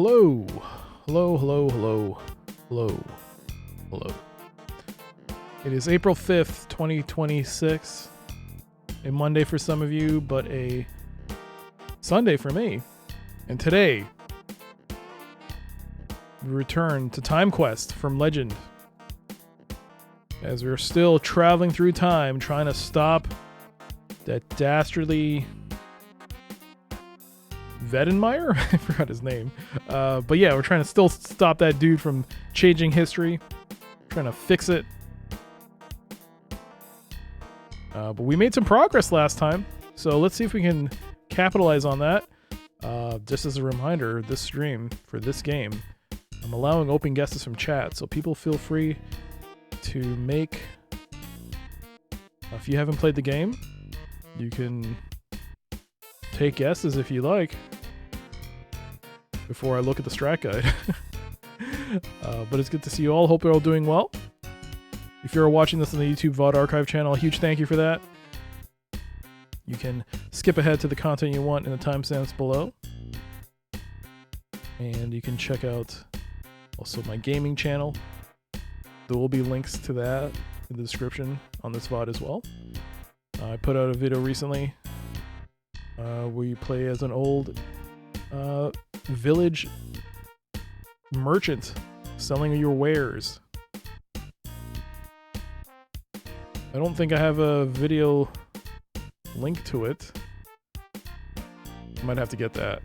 Hello. Hello, hello, hello, hello, hello. It is April 5th, 2026. A Monday for some of you, but a Sunday for me. And today, we return to Timequest from Legend. As we're still traveling through time, trying to stop that dastardly Vedenmeyer? I forgot his name. But yeah, we're trying to still stop that dude from changing history. Trying to fix it. But we made some progress last time. So let's see if we can capitalize on that. Just as a reminder, this stream for this game, I'm allowing open guesses from chat. So people feel free to make... if you haven't played the game, you can take guesses if you like before I look at the strat guide. But it's good to see you all. Hope you're all doing well. If you're watching this on the YouTube VOD archive channel, a huge thank you for that. You can skip ahead to the content you want in the timestamps below. And you can check out also my gaming channel. There will be links to that in the description on this VOD as well. I put out a video recently where you play as an old village merchant selling your wares. I don't think I have a video link to it. Might have to get that,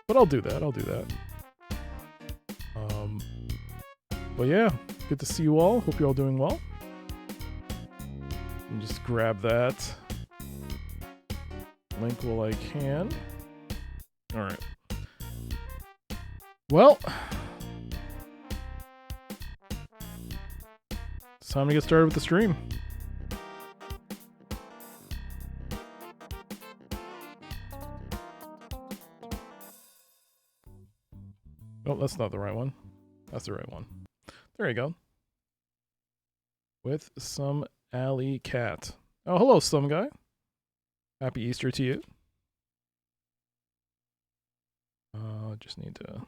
but I'll do that. But yeah, good to see you all. Hope you're all doing well. And just grab that link while I can. All right. Well, it's time to get started with the stream. Oh, that's not the right one. That's the right one. There you go. With some alley cat. Oh, hello, some guy. Happy Easter to you. Just need to...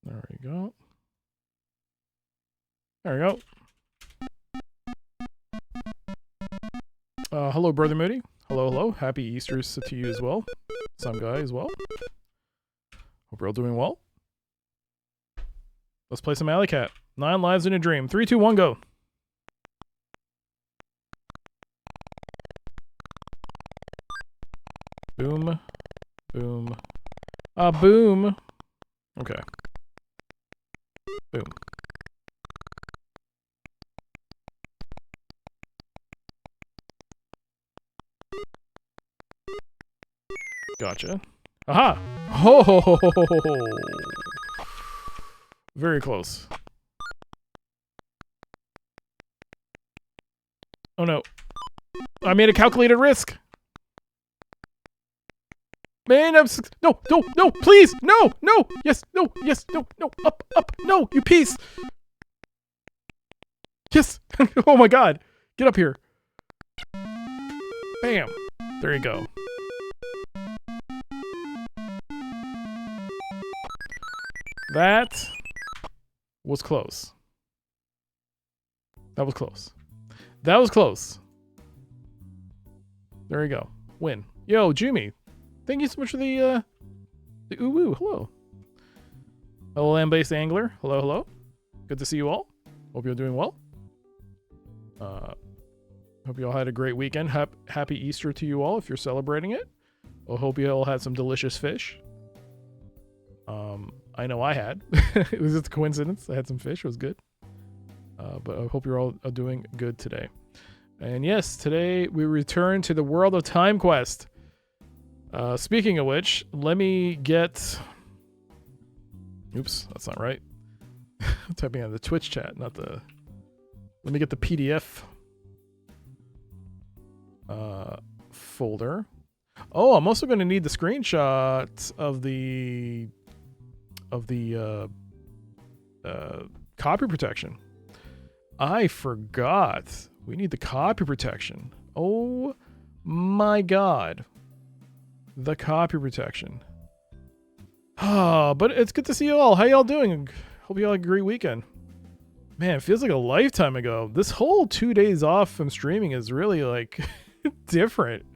There we go. There we go. Hello, Brother Moody. Hello, hello. Happy Easter to you as well. Some guy as well. Hope we're all doing well. Let's play some Alley Cat. 9 lives in a dream. 3, 2, 1, go. Boom. Boom. Boom. Okay. Boom. Gotcha. Aha! Ho ho ho ho ho ho! Very close. Oh no. I made a calculated risk! Man, no, no, no, please, no, no, yes, no, up, no, you piece. Yes, oh my god, get up here. Bam, there you go. That was close. That was close. That was close. There you go, win. Yo, Jimmy. Thank you so much for the ooh-woo. Hello. Hello, land-based angler. Hello, hello. Good to see you all. Hope you're doing well. Hope you all had a great weekend. Happy Easter to you all if you're celebrating it. I hope you all had some delicious fish. I know I had. It was just a coincidence. I had some fish. It was good. But I hope you're all doing good today. And yes, today we return to the world of Timequest. Speaking of which, let me get... Oops, that's not right. I'm typing on the Twitch chat, not the... Let me get the PDF folder. Oh, I'm also going to need the screenshot of the copy protection. I forgot. We need the copy protection. Oh my god. The copy protection. Ah, but it's good to see you all. How y'all doing? Hope you all had a great weekend. Man, it feels like a lifetime ago. This whole 2 days off from streaming is really like different.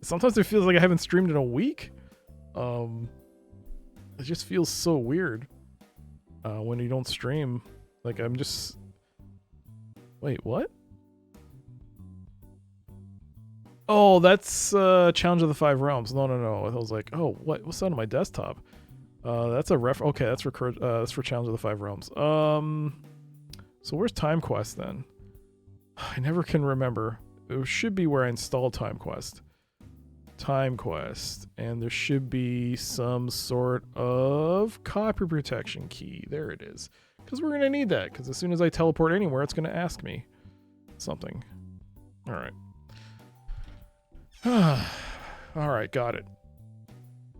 Sometimes it feels like I haven't streamed in a week. It just feels so weird when you don't stream. Like I'm just... Wait, what? Oh, that's Challenge of the Five Realms. No. I was like, oh, what's that on my desktop? That's a ref. Okay, that's for Challenge of the Five Realms. So where's Timequest then? I never can remember. It should be where I installed Timequest. Timequest, and there should be some sort of copy protection key. There it is. Because we're gonna need that. Because as soon as I teleport anywhere, it's gonna ask me something. All right. All right, got it.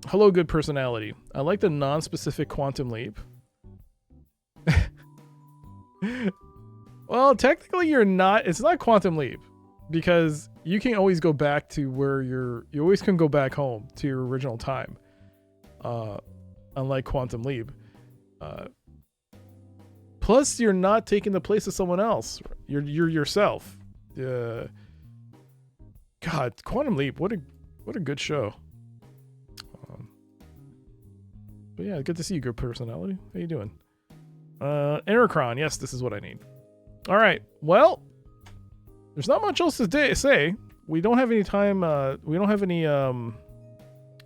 Hello, good personality. I like the non-specific quantum leap. Well, technically you're not. It's not quantum leap because you can always go back to where you always can go back home to your original time. Unlike quantum leap. Plus you're not taking the place of someone else. You're yourself. God, Quantum Leap, what a good show. But yeah, good to see you, good personality. How you doing? Intercron, yes, this is what I need. All right, well, there's not much else to say. We don't have any time. We don't have any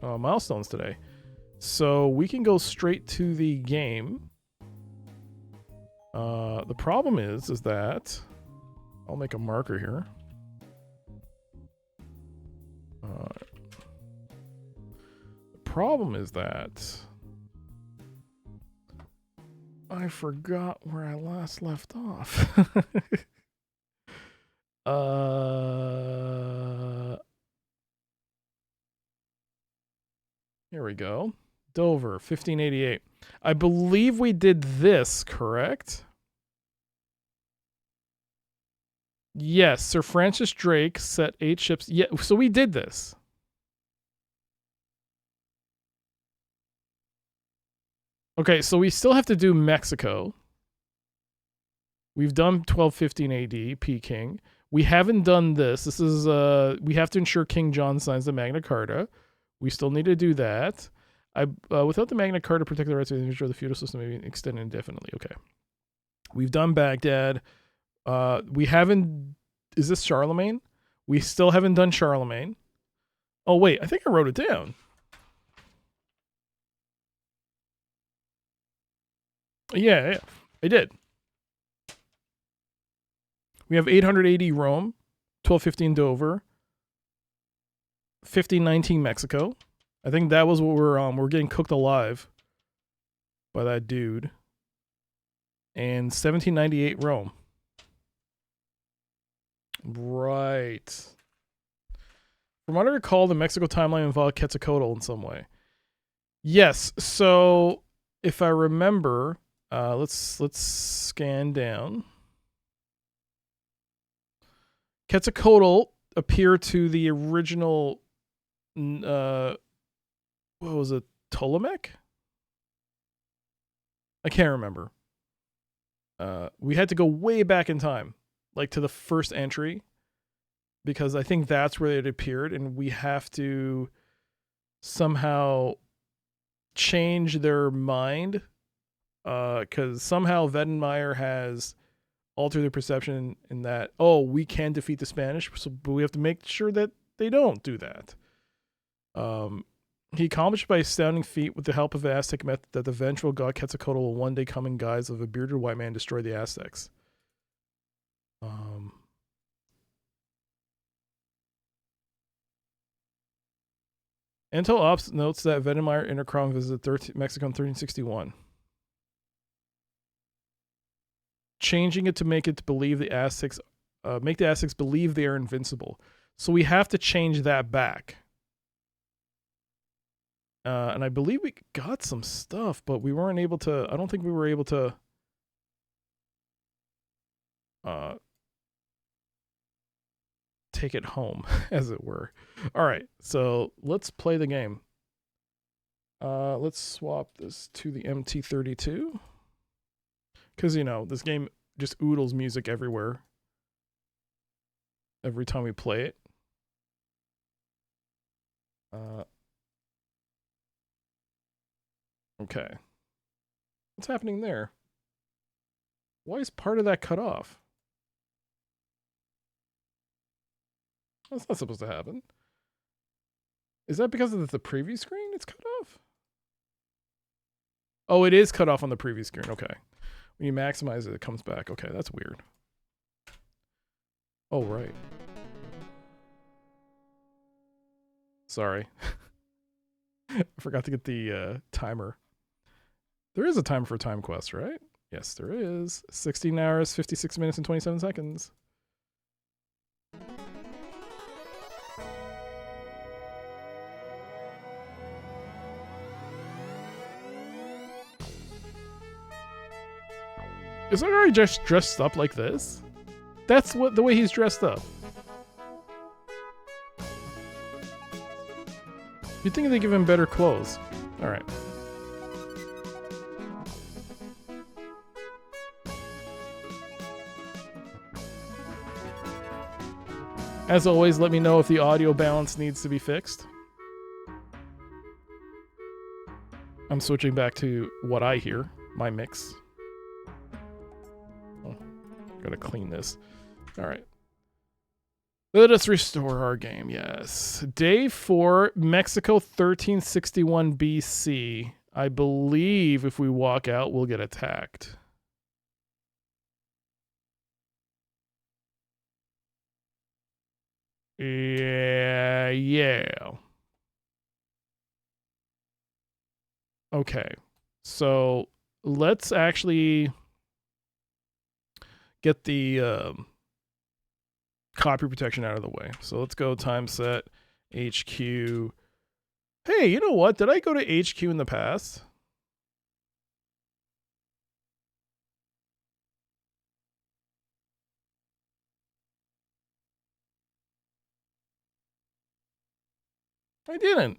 milestones today, so we can go straight to the game. The problem is that I'll make a marker here. The problem is that I forgot where I last left off. Here we go. Dover, 1588. I believe we did this, correct? Yes, Sir Francis Drake set 8 ships. Yeah, so we did this. Okay, so we still have to do Mexico. We've done 1215 AD, Peking. We haven't done this. This is we have to ensure King John signs the Magna Carta. We still need to do that. Without the Magna Carta, protect the rights of the feudal system may be extended indefinitely. Okay. We've done Baghdad. We haven't... Is this Charlemagne? We still haven't done Charlemagne. Oh, wait. I think I wrote it down. Yeah, I did. We have 880 Rome, 1215 Dover, 1519 Mexico. I think that was what we're getting cooked alive by that dude. And 1798 Rome. Right. From what I recall, the Mexico timeline involved Quetzalcoatl in some way. Yes, so if I remember, let's scan down. Quetzalcoatl appeared to the original, what was it, Ptolemaic? I can't remember. We had to go way back in time, like to the first entry, because I think that's where it appeared, and we have to somehow change their mind, because somehow Wedenmeyer has alter their perception in that, oh, we can defeat the Spanish, but we have to make sure that they don't do that. He accomplished by astounding feat with the help of the Aztec method that the vengeful god Quetzalcoatl will one day come in guise of a bearded white man and destroy the Aztecs. Intel Ops notes that Wedenmeyer Intercron visited Mexico in 1361. Changing it to make it to believe the Aztecs, make the Aztecs believe they are invincible. So we have to change that back. And I believe we got some stuff, but we weren't able to, I don't think we were able to take it home, as it were. All right, so let's play the game. Let's swap this to the MT32. Because, you know, this game just oodles music everywhere. Every time we play it. Okay. What's happening there? Why is part of that cut off? That's not supposed to happen. Is that because of the preview screen it's cut off? Oh, it is cut off on the preview screen. Okay. When you maximize it, it comes back. Okay, that's weird. Oh, right. Sorry. I forgot to get the timer. There is a timer for Timequest, right? Yes, there is. 16 hours, 56 minutes, and 27 seconds. Is that guy just dressed up like this? That's what the way he's dressed up. You'd think they give him better clothes. All right. As always, let me know if the audio balance needs to be fixed. I'm switching back to what I hear, my mix. Oh, gotta clean this. All right. Let us restore our game, yes. Day 4, Mexico 1361 BC. I believe if we walk out, we'll get attacked. Yeah. Okay. So let's actually get the copy protection out of the way. So let's go time set HQ. Hey, you know what? Did I go to HQ in the past? I didn't.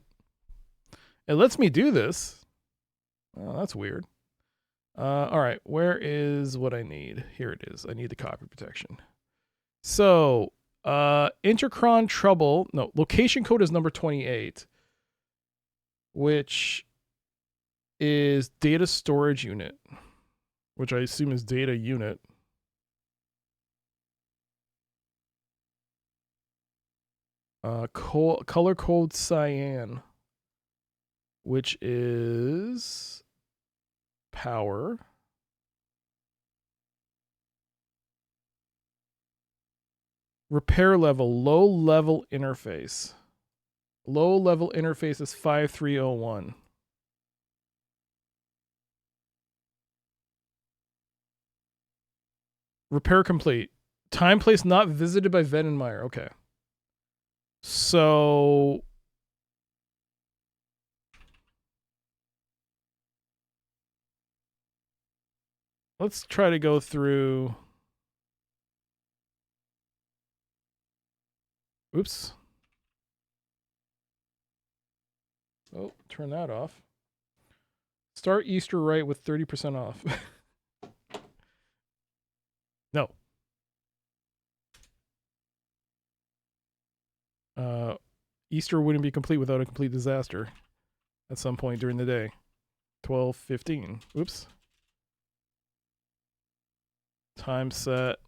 It lets me do this. Oh, that's weird. All right, where is what I need? Here it is. I need the copy protection. So, intercron trouble. No, location code is number 28, which is data storage unit, which I assume is data unit. Color code cyan, which is power. Repair level, low level interface. Low level interface is 5301. Repair complete. Time place not visited by Venenmeyer. Okay. So let's try to go through. Oops. Oh, turn that off. Start Easter right with 30% off. No. Easter wouldn't be complete without a complete disaster at some point during the day. 12:15. Oops. Time set.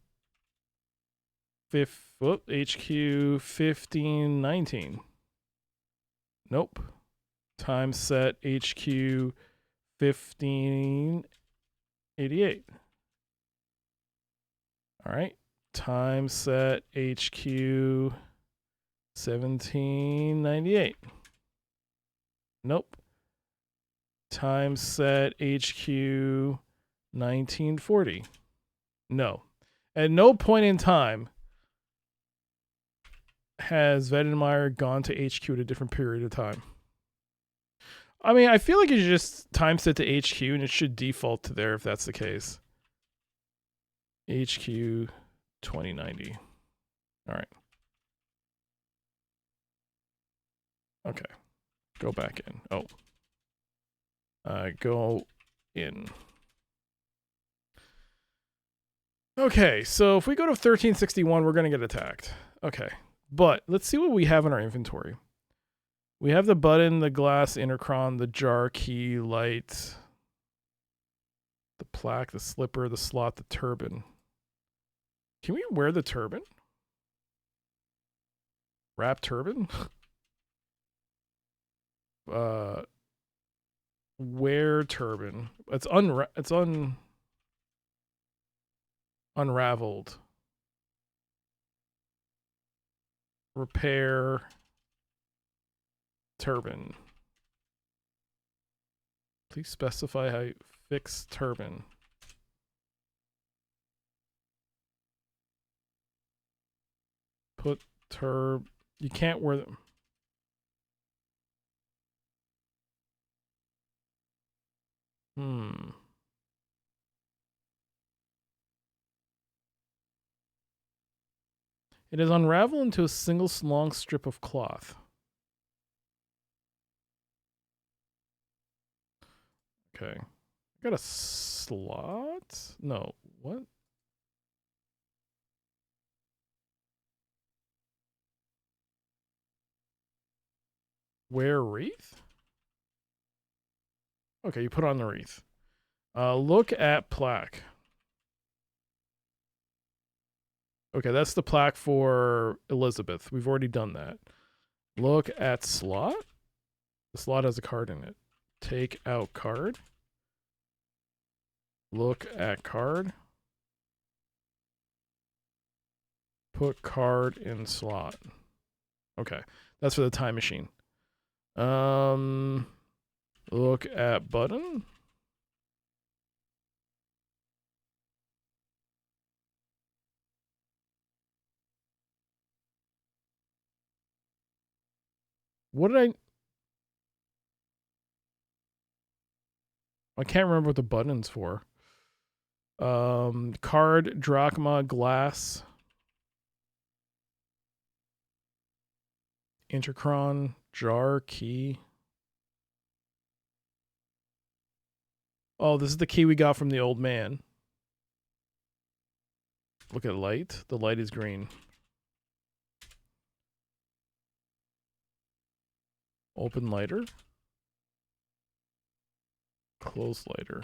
HQ 1519. Nope. Time set HQ 1588. All right. Time set HQ 1798. Nope. Time set HQ 1940. No. At no point in time has Venenmeyer gone to HQ at a different period of time. I mean, I feel like you should just time set to HQ and it should default to there if that's the case. HQ 2090. All right. Okay. Go back in. Oh. Go in. Okay, so if we go to 1361, we're going to get attacked. Okay. But let's see what we have in our inventory. We have the button, the glass, intercron, the jar, key, light, the plaque, the slipper, the slot, the turban. Can we wear the turban? Wrap turban? Wear turban. It's unraveled. Repair turban. Please specify how you fix turban. Put you can't wear them. It is unraveled into a single long strip of cloth. Okay. Got a slot? No. What? Wear wreath? Okay, you put on the wreath. Look at plaque. Okay, that's the plaque for Elizabeth. We've already done that. Look at slot. The slot has a card in it. Take out card. Look at card. Put card in slot. Okay, that's for the time machine. Look at button. What did I can't remember what the button's for. Card, drachma, glass, intercron, jar, key. Oh, this is the key we got from the old man. Look at light. The light is green. Open lighter. Close lighter.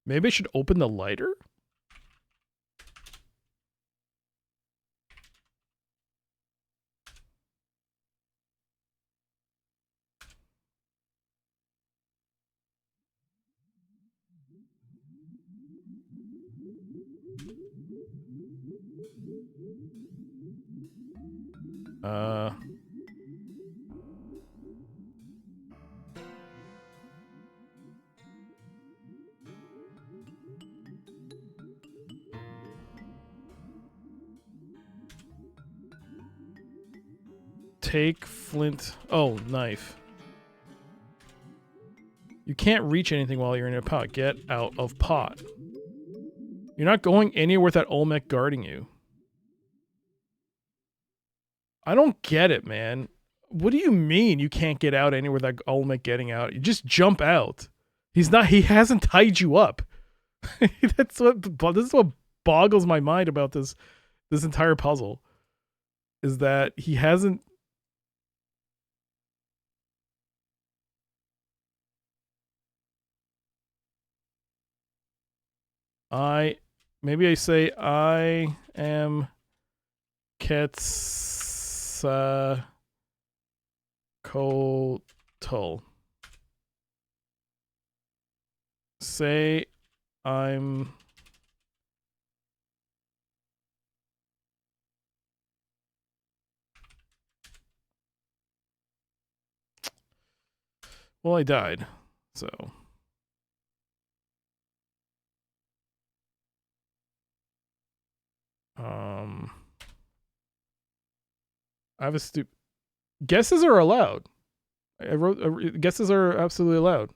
Maybe I should open the lighter? Take flint. Oh, knife. You can't reach anything while you're in a pot. Get out of pot. You're not going anywhere with that Olmec guarding you. I don't get it, man. What do you mean you can't get out anywhere with that Olmec getting out? You just jump out. He hasn't tied you up. This is what boggles my mind about this entire puzzle. Is that he hasn't. Maybe I say I am Quetzalcoatl. Say I'm well, I died, so I have a Guesses are allowed. I wrote guesses are absolutely allowed.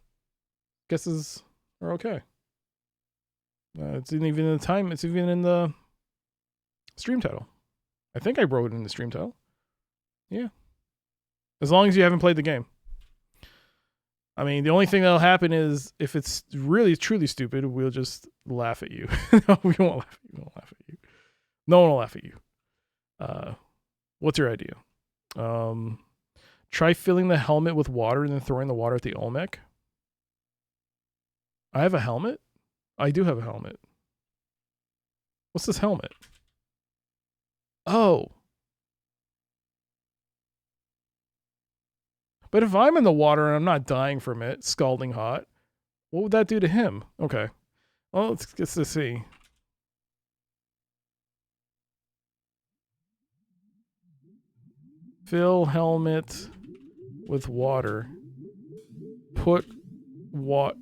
Guesses are okay. It's even in the time. It's even in the stream title. I think I wrote it in the stream title. Yeah. As long as you haven't played the game. I mean, the only thing that'll happen is if it's really truly stupid, we'll just laugh at you. No, we won't laugh at you. We won't laugh at you. No one will laugh at you. What's your idea? Try filling the helmet with water and then throwing the water at the Olmec. I have a helmet? I do have a helmet. What's this helmet? Oh. But if I'm in the water and I'm not dying from it, scalding hot, what would that do to him? Okay. Well, let's see. Fill helmet with water. Put what?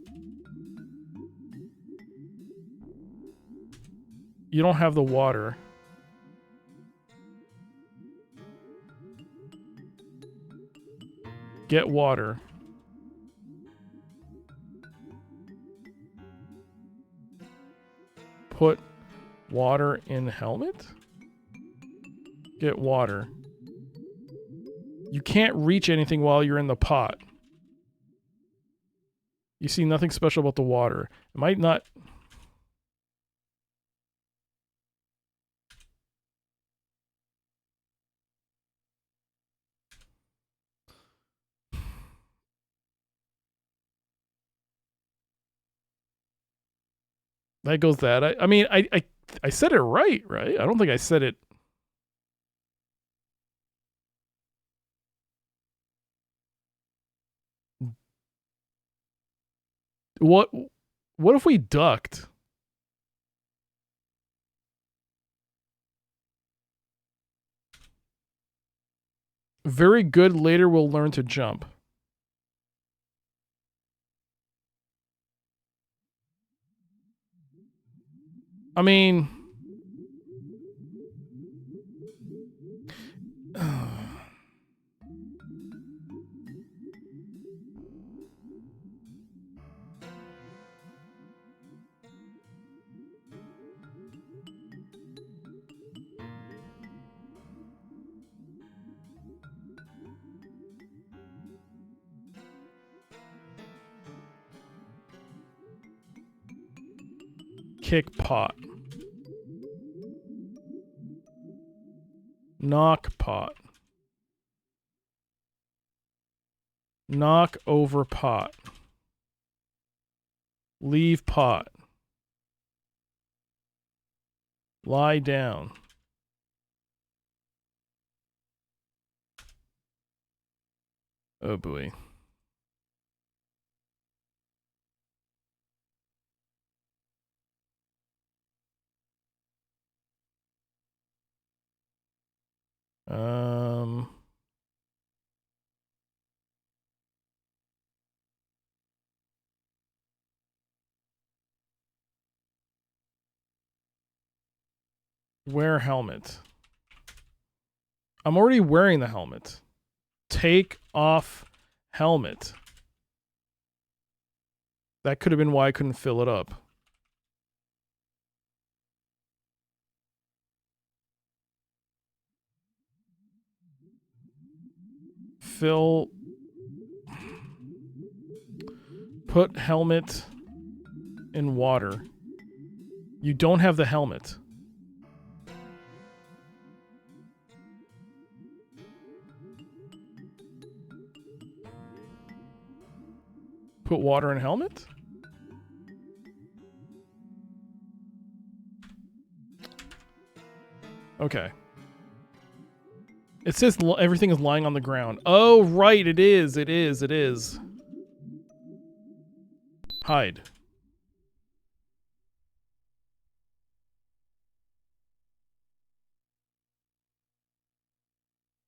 You don't have the water. Get water. Put water in helmet? Get water. You can't reach anything while you're in the pot. You see nothing special about the water. It might not... That goes that. I mean, I said it right? I don't think I said it... What if we ducked? Very good. Later we'll learn to jump. I mean... Kick pot. Knock pot. Knock over pot. Leave pot. Lie down. Oh boy. Wear helmet. I'm already wearing the helmet. Take off helmet. That could have been why I couldn't fill it up. Fill. Put helmet in water. You don't have the helmet. Put water in helmet? Okay. It says everything is lying on the ground. Oh, right, it is. It is. Hide.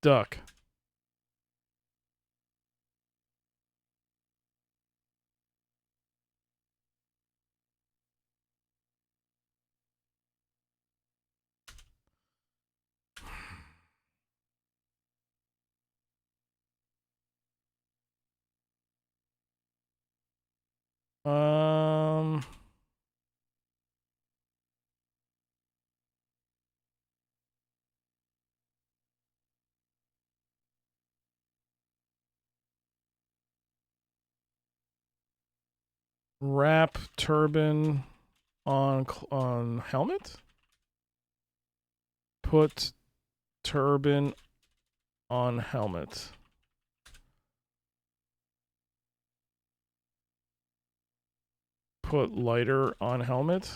Duck. Um. Wrap turban on helmet. Put turban on helmet. Put lighter on helmet.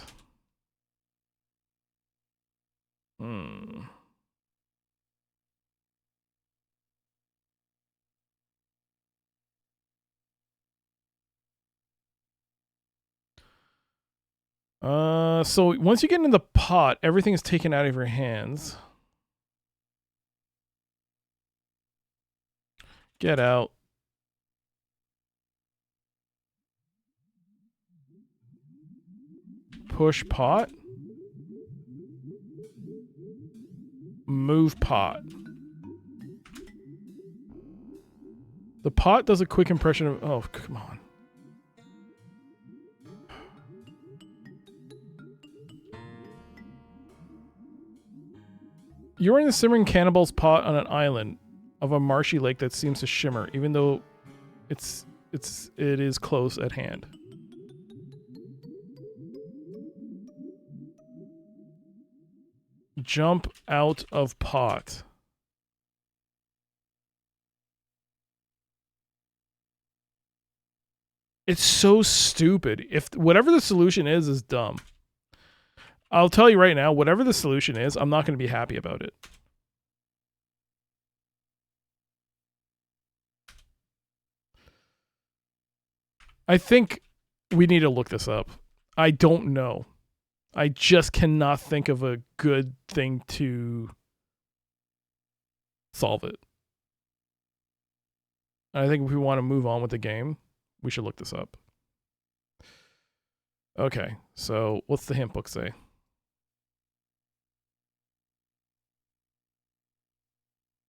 So once you get in the pot, everything is taken out of your hands. Get out. Push pot. Move pot. The pot does a quick impression of... Oh, come on. You're in the simmering cannibals pot on an island of a marshy lake that seems to shimmer, even though it is close at hand. Jump out of pot. It's so stupid. If whatever the solution is dumb. I'll tell you right now, whatever the solution is, I'm not going to be happy about it. I think we need to look this up. I don't know. I just cannot think of a good thing to solve it. I think if we want to move on with the game, we should look this up. Okay, so what's the hint book say?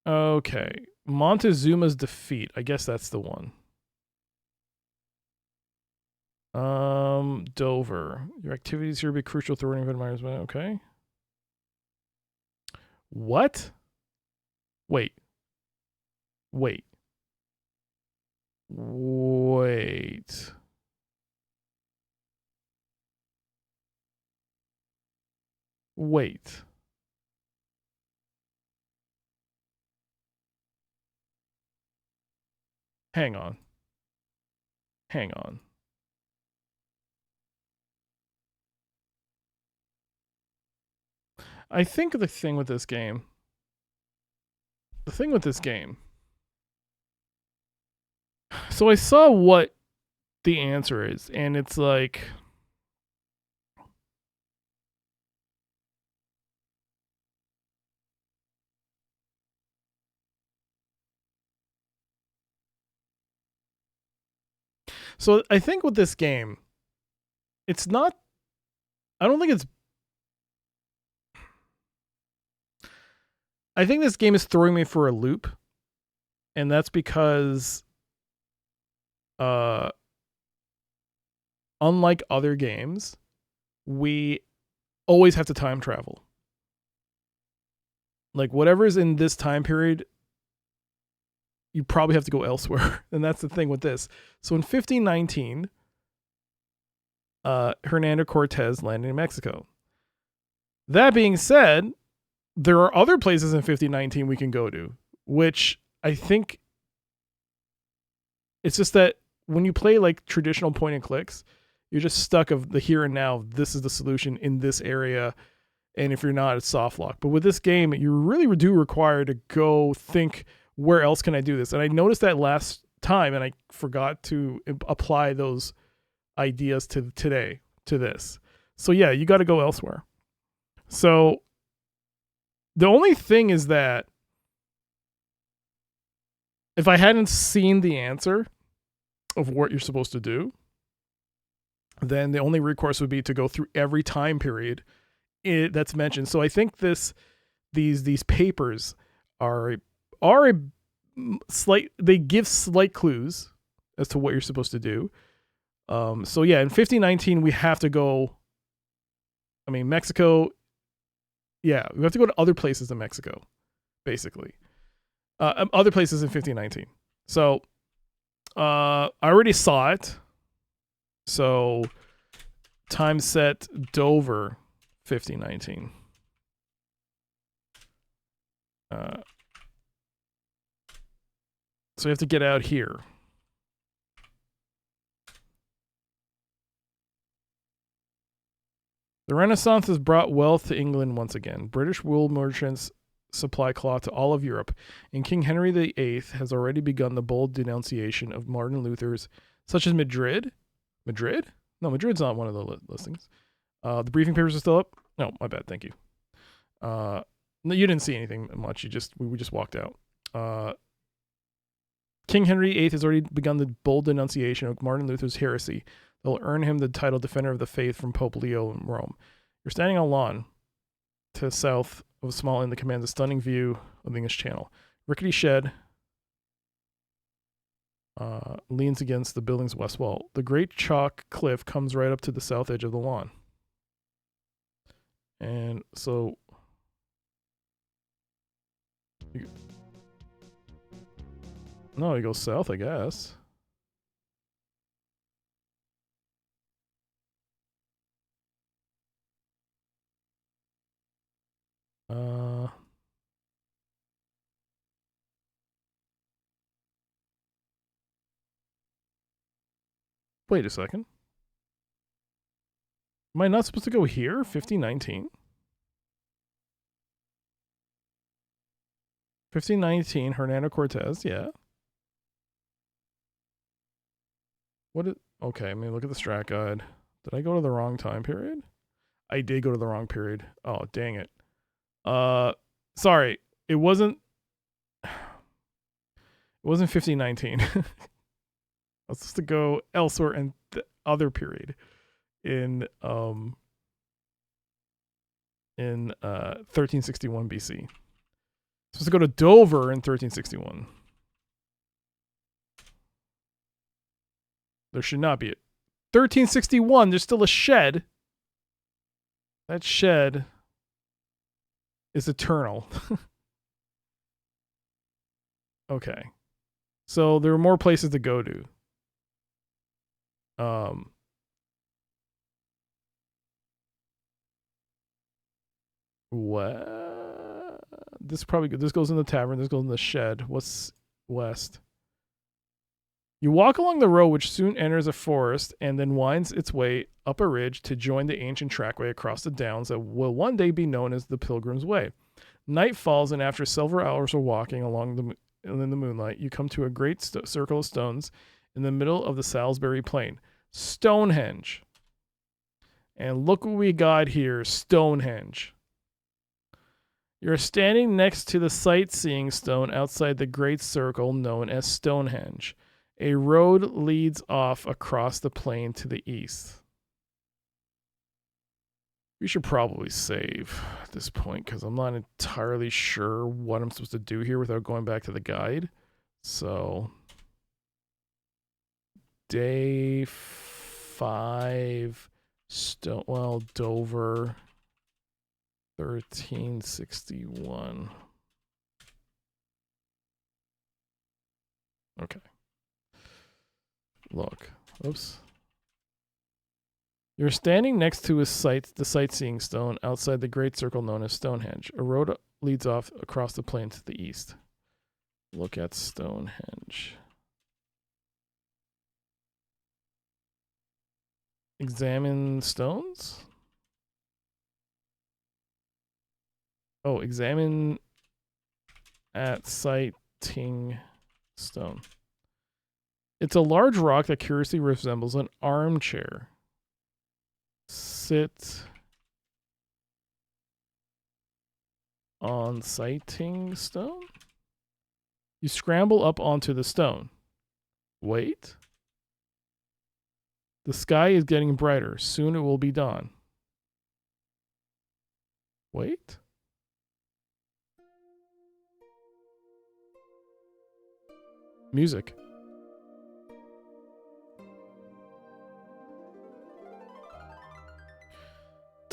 Okay, Montezuma's defeat. I guess that's the one. Dover. Your activities here will be crucial to running of okay. What? Wait. Wait. Wait. Wait. Hang on. Hang on. I think the thing with this game. So I saw what the answer is, and it's like. So I think with this game, it's not. I don't think it's. I think this game is throwing me for a loop, and that's because, unlike other games, we always have to time travel. Like whatever's in this time period, you probably have to go elsewhere, and that's the thing with this. So in 1519, Hernando Cortez landed in Mexico. That being said, there are other places in 1519 we can go to, which I think it's just that when you play like traditional point and clicks, you're just stuck of the here and now. This is the solution in this area, and if you're not, it's soft lock. But with this game, you really do require to go think, where else can I do this? And I noticed that last time, and I forgot to apply those ideas to today, to this. So yeah, you got to go elsewhere. So the only thing is that if I hadn't seen the answer of what you're supposed to do, then the only recourse would be to go through every time period that's mentioned. So I think these papers are a slight, they give slight clues as to what you're supposed to do. So yeah, in 1519 we have to go. I mean, Mexico. Yeah, we have to go to other places in Mexico, basically. Other places in 1519. So I already saw it. So time set Dover, 1519. So we have to get out here. The Renaissance has brought wealth to England once again. British wool merchants supply cloth to all of Europe, and King Henry VIII has already begun the bold denunciation of Martin Luther's, such as Madrid. Madrid? No, Madrid's not one of the listings. The briefing papers are still up. No, my bad. Thank you. No, you didn't see anything much. We just walked out. King Henry VIII has already begun the bold denunciation of Martin Luther's heresy that will earn him the title Defender of the Faith from Pope Leo in Rome. You're standing on lawn to the south of a small inn that commands a stunning view of the English Channel. Rickety shed leans against the building's west wall. The great chalk cliff comes right up to the south edge of the lawn. And so... No, he goes south, I guess. Wait a second. Am I not supposed to go here? 1519? 1519, Hernando Cortez, yeah. Okay, I mean, look at the strat guide. Did I go to the wrong time period? I did go to the wrong period. Oh, dang it. Sorry. It wasn't 1519. I was supposed to go elsewhere in the other period in 1361 BC. Supposed to go to Dover in 1361. There should not be it. 1361, there's still a shed. That shed is eternal. Okay. So there are more places to go to. What? This goes in the tavern. This goes in the shed. What's west? You walk along the road, which soon enters a forest and then winds its way up a ridge to join the ancient trackway across the downs that will one day be known as the Pilgrim's Way. Night falls, and after several hours of walking along in the moonlight, you come to a great circle of stones in the middle of the Salisbury Plain. Stonehenge. And look what we got here, Stonehenge. You're standing next to the sightseeing stone outside the great circle known as Stonehenge. A road leads off across the plain to the east. We should probably save at this point because I'm not entirely sure what I'm supposed to do here without going back to the guide. So, day 5, Dover, 1361. Okay. Look. Oops. You're standing next to the sightseeing stone outside the great circle known as Stonehenge. A road leads off across the plain to the east. Look at Stonehenge. Examine stones? Oh, examine at sighting stone. It's a large rock that curiously resembles an armchair. Sit on sighting stone? You scramble up onto the stone. Wait. The sky is getting brighter. Soon it will be dawn. Wait. Music.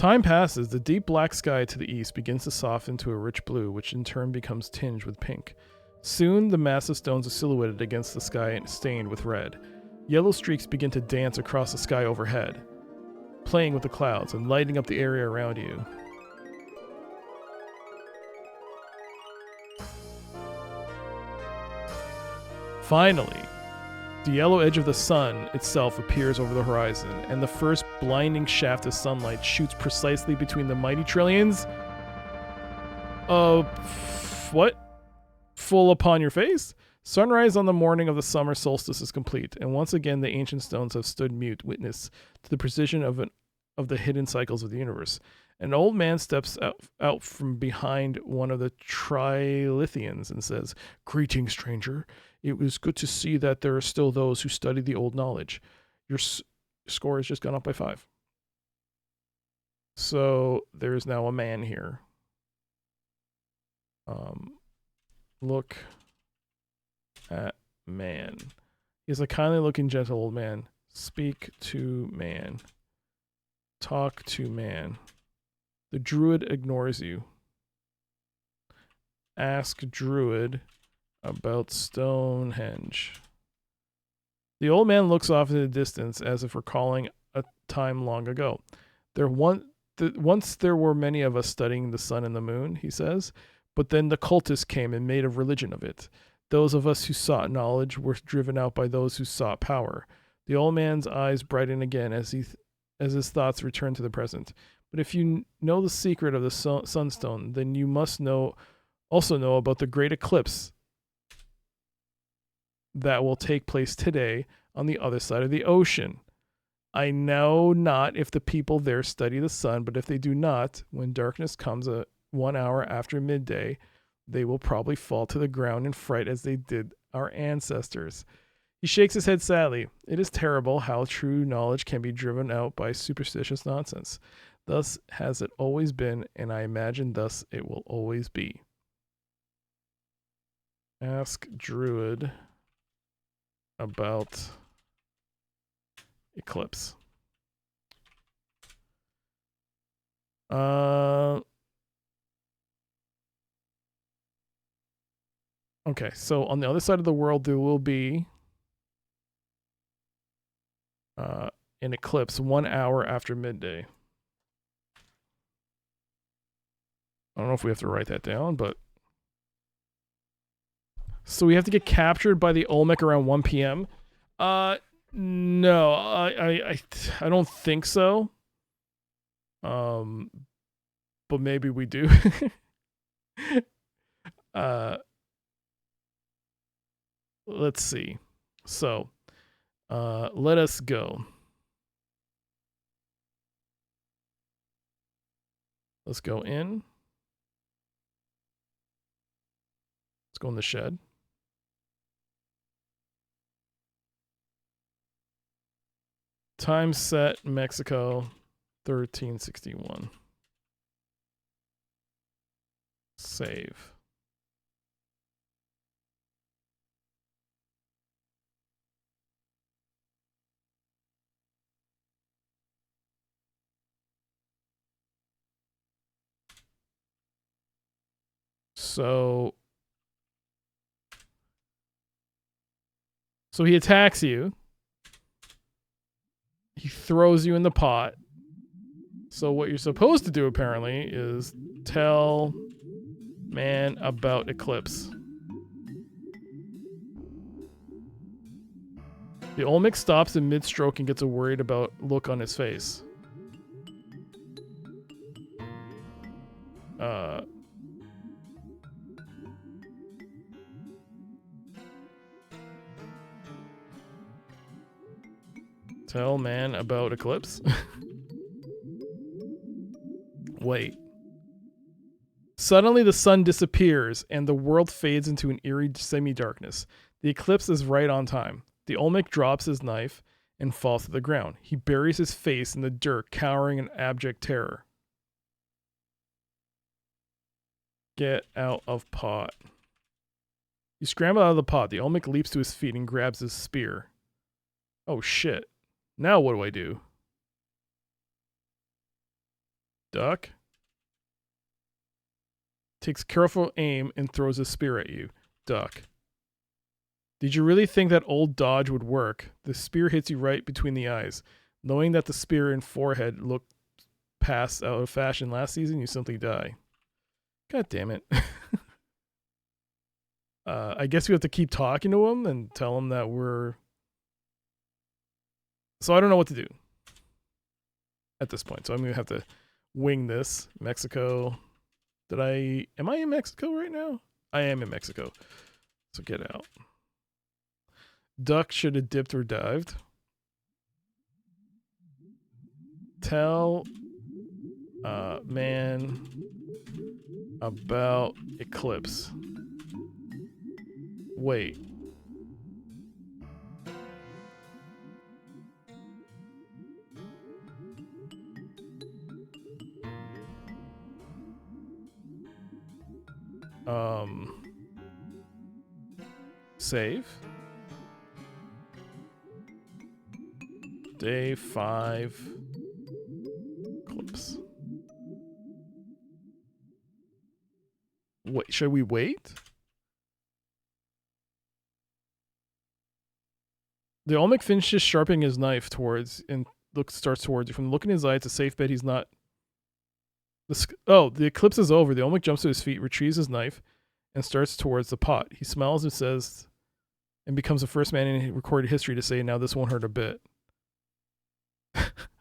Time passes. The deep black sky to the east begins to soften to a rich blue, which in turn becomes tinged with pink. Soon, the massive stones are silhouetted against the sky and stained with red. Yellow streaks begin to dance across the sky overhead, playing with the clouds and lighting up the area around you. Finally, the yellow edge of the sun itself appears over the horizon, and the first blinding shaft of sunlight shoots precisely between the mighty trillions of... what? Full upon your face? Sunrise on the morning of the summer solstice is complete, and once again the ancient stones have stood mute witness to the precision of the hidden cycles of the universe. An old man steps out from behind one of the Trilithians and says, "Greeting, stranger. It was good to see that there are still those who study the old knowledge. Your score has just gone up by 5. So there's now a man here. Look at man. He's a kindly looking, gentle old man. Speak to man. Talk to man. The druid ignores you. Ask druid about Stonehenge. The old man looks off in the distance as if recalling a time long ago. Once there were many of us studying the sun and the moon, he says, but then the cultists came and made a religion of it. Those of us who sought knowledge were driven out by those who sought power. The old man's eyes brighten again as his thoughts return to the present. But if you know the secret of the sunstone, then you must also know about the great eclipse that will take place today on the other side of the ocean. I know not if the people there study the sun, but if they do not, when darkness comes 1 hour after midday, they will probably fall to the ground in fright as they did our ancestors. He shakes his head sadly. It is terrible how true knowledge can be driven out by superstitious nonsense. Thus has it always been, and I imagine thus it will always be. Ask druid about eclipse. Okay, so on the other side of the world there will be an eclipse 1 hour after midday. I don't know if we have to write that down, but... So we have to get captured by the Olmec around 1 p.m.? No, I don't think so. But maybe we do. Let's see. So, let us go. Let's go in. Let's go in the shed. Time set, Mexico, 1361. Save. So he attacks you. He throws you in the pot. So what you're supposed to do, apparently, is tell man about eclipse. The Olmec stops in mid-stroke and gets a worried about look on his face. Tell man about eclipse. Wait. Suddenly the sun disappears and the world fades into an eerie semi-darkness. The eclipse is right on time. The Olmec drops his knife and falls to the ground. He buries his face in the dirt, cowering in abject terror. Get out of pot. You scramble out of the pot. The Olmec leaps to his feet and grabs his spear. Oh shit. Now what do I do? Duck. Takes careful aim and throws a spear at you. Duck. Did you really think that old dodge would work? The spear hits you right between the eyes. Knowing that the spear and forehead looked past out of fashion last season, you simply die. God damn it. I guess we have to keep talking to him and tell him that we're... So I don't know what to do at this point. So I'm going to have to wing this. Mexico. Am I in Mexico right now? I am in Mexico. So get out. Duck should have dipped or dived. Tell man about eclipse. Wait. Save. Day 5. Eclipse. Wait, should we wait? The Olmec finishes sharpening his knife towards and starts towards you. From the look in his eye, it's a safe bet he's not. The eclipse is over. The Olmec jumps to his feet, retrieves his knife, and starts towards the pot. He smiles and says, and becomes the first man in recorded history to say, "Now this won't hurt a bit."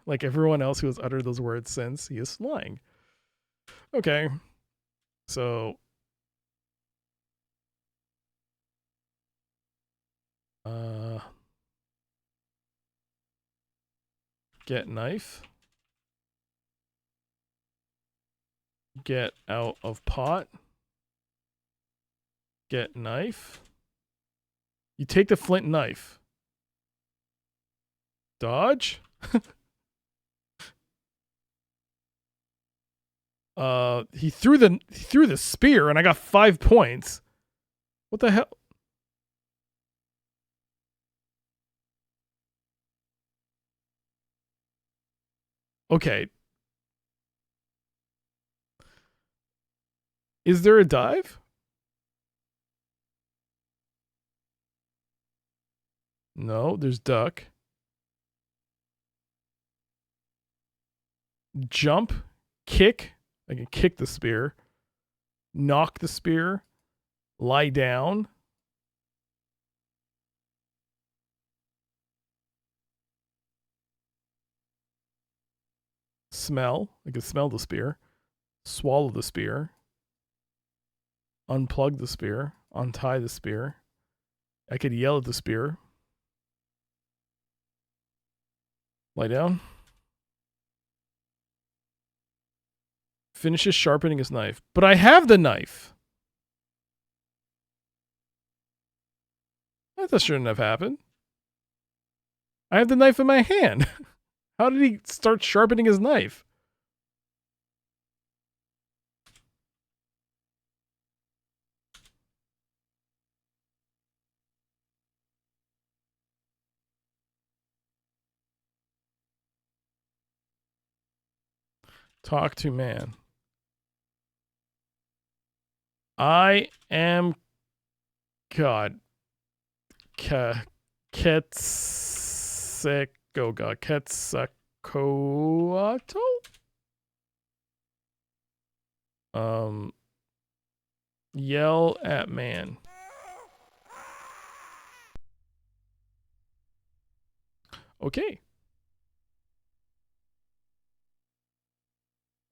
Like everyone else who has uttered those words since, he is lying. Okay. So. Get knife. Get out of pot. Get knife. You take the flint knife. Dodge. He threw the spear and I got 5 points. What the hell? Okay. Is there a dive? No, there's duck. Jump, kick. I can kick the spear. Knock the spear. Lie down. Smell. I can smell the spear. Swallow the spear. Unplug the spear. Untie the spear. I could yell at the spear. Lie down. Finishes sharpening his knife. But I have the knife. That shouldn't have happened. I have the knife in my hand. How did he start sharpening his knife? Talk to man. I am God. Quetzalcoatl. Yell at man. Okay.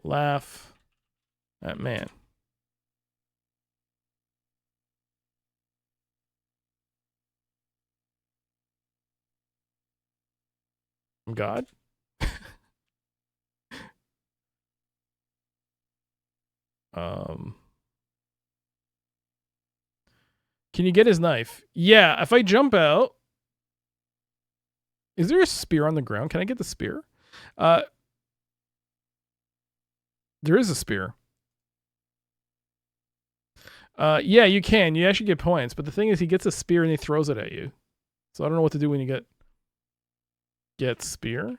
Laugh at man. I'm God. Can you get his knife? Yeah, if I jump out. Is there a spear on the ground? Can I get the spear? There is a spear. Yeah, you can. You actually get points. But the thing is, he gets a spear and he throws it at you. So I don't know what to do when you get spear.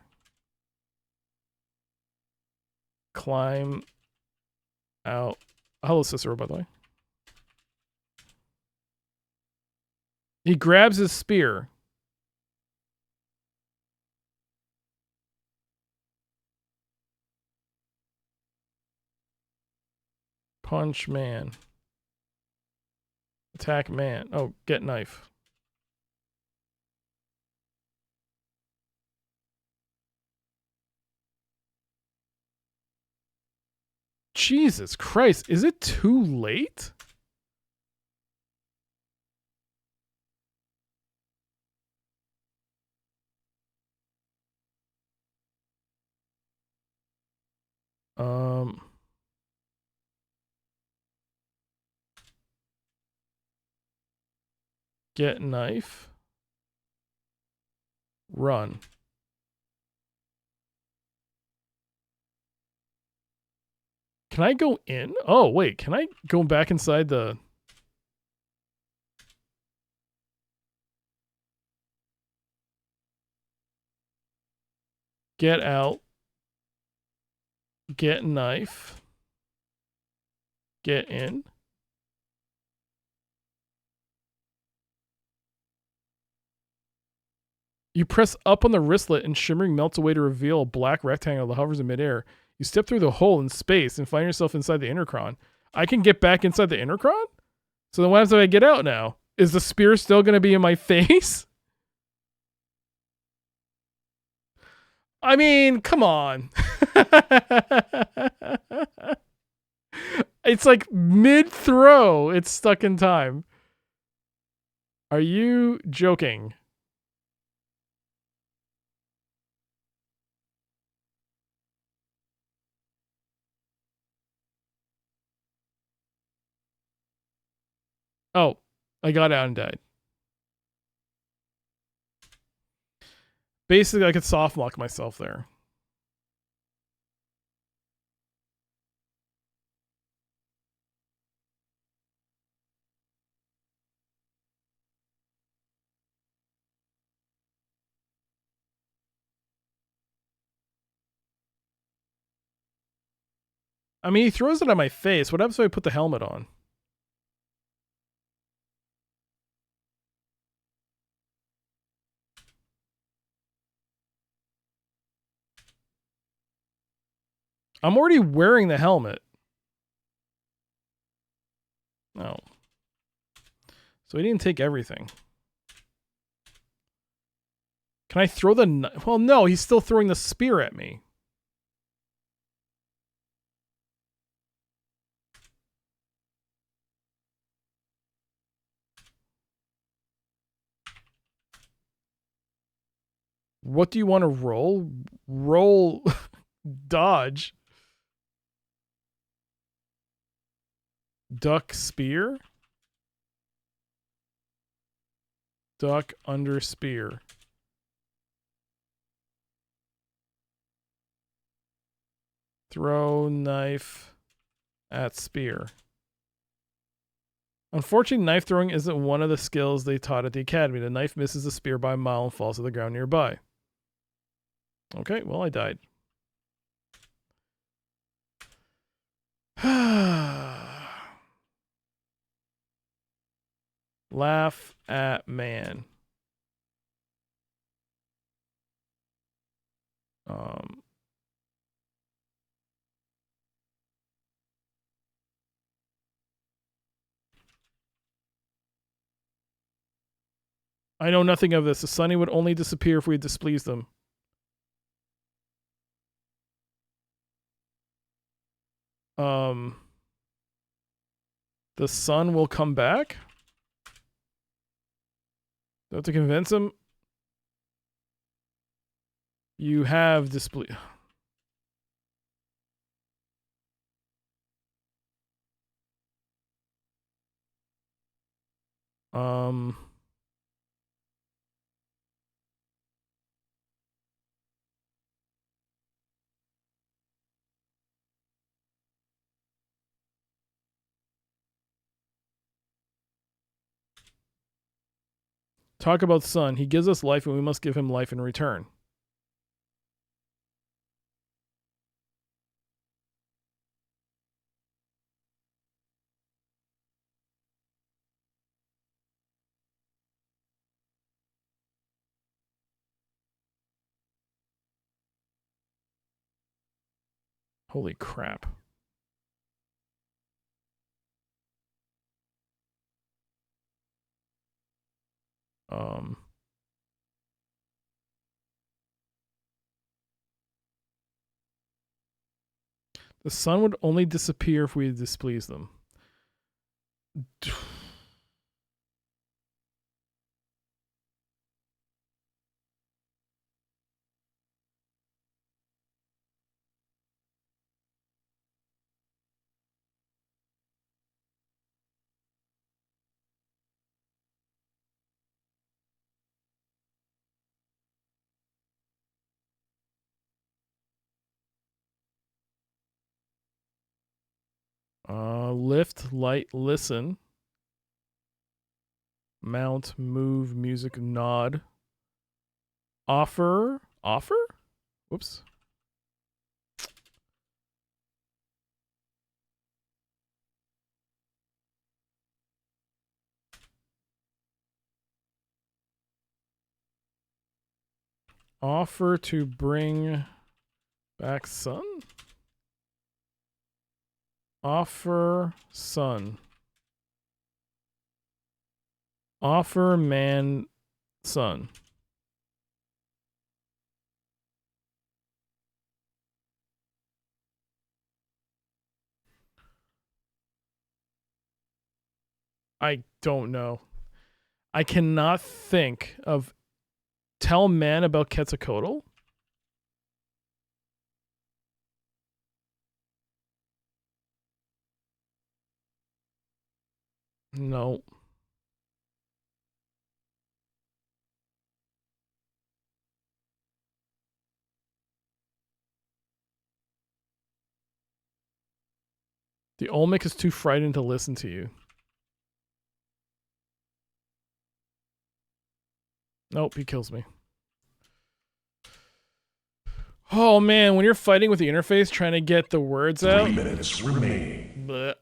Climb out. Hello, Cicero, by the way. He grabs his spear. Punch man. Attack man. Oh, get knife. Jesus Christ, is it too late? Get knife. Run. Can I go in? Oh, wait. Can I go back inside the... Get out. Get knife. Get in. You press up on the wristlet and shimmering melts away to reveal a black rectangle that hovers in midair. You step through the hole in space and find yourself inside the intercron. I can get back inside the intercron? So then what happens if I get out now? Is the spear still going to be in my face? I mean, come on. It's like mid-throw. It's stuck in time. Are you joking? Oh, I got out and died. Basically, I could soft lock myself there. I mean, he throws it at my face. What happens if I put the helmet on? I'm already wearing the helmet. Oh. So he didn't take everything. Can I throw the knife? Well, no, he's still throwing the spear at me. What do you want to roll? Roll dodge. Duck spear. Duck under spear. Throw knife at spear. Unfortunately, knife throwing isn't one of the skills they taught at the academy. The knife misses the spear by a mile and falls to the ground nearby. Okay, well, I died. Laugh at man. I know nothing of this. The sunny would only disappear if we displeased them. The sun will come back? Do I have to convince him? You have displeased. Talk about sun. He gives us life and we must give him life in return. Holy crap. The sun would only disappear if we displease them. Lift, light, listen. Mount, move, music, nod. Offer? Whoops. Offer to bring back sun? Offer sun. Offer man sun. I don't know. I cannot think of tell man about Quetzalcoatl. No. The Olmec is too frightened to listen to you. Nope, he kills me. Oh man, when you're fighting with the interface trying to get the words out. 3 minutes remaining.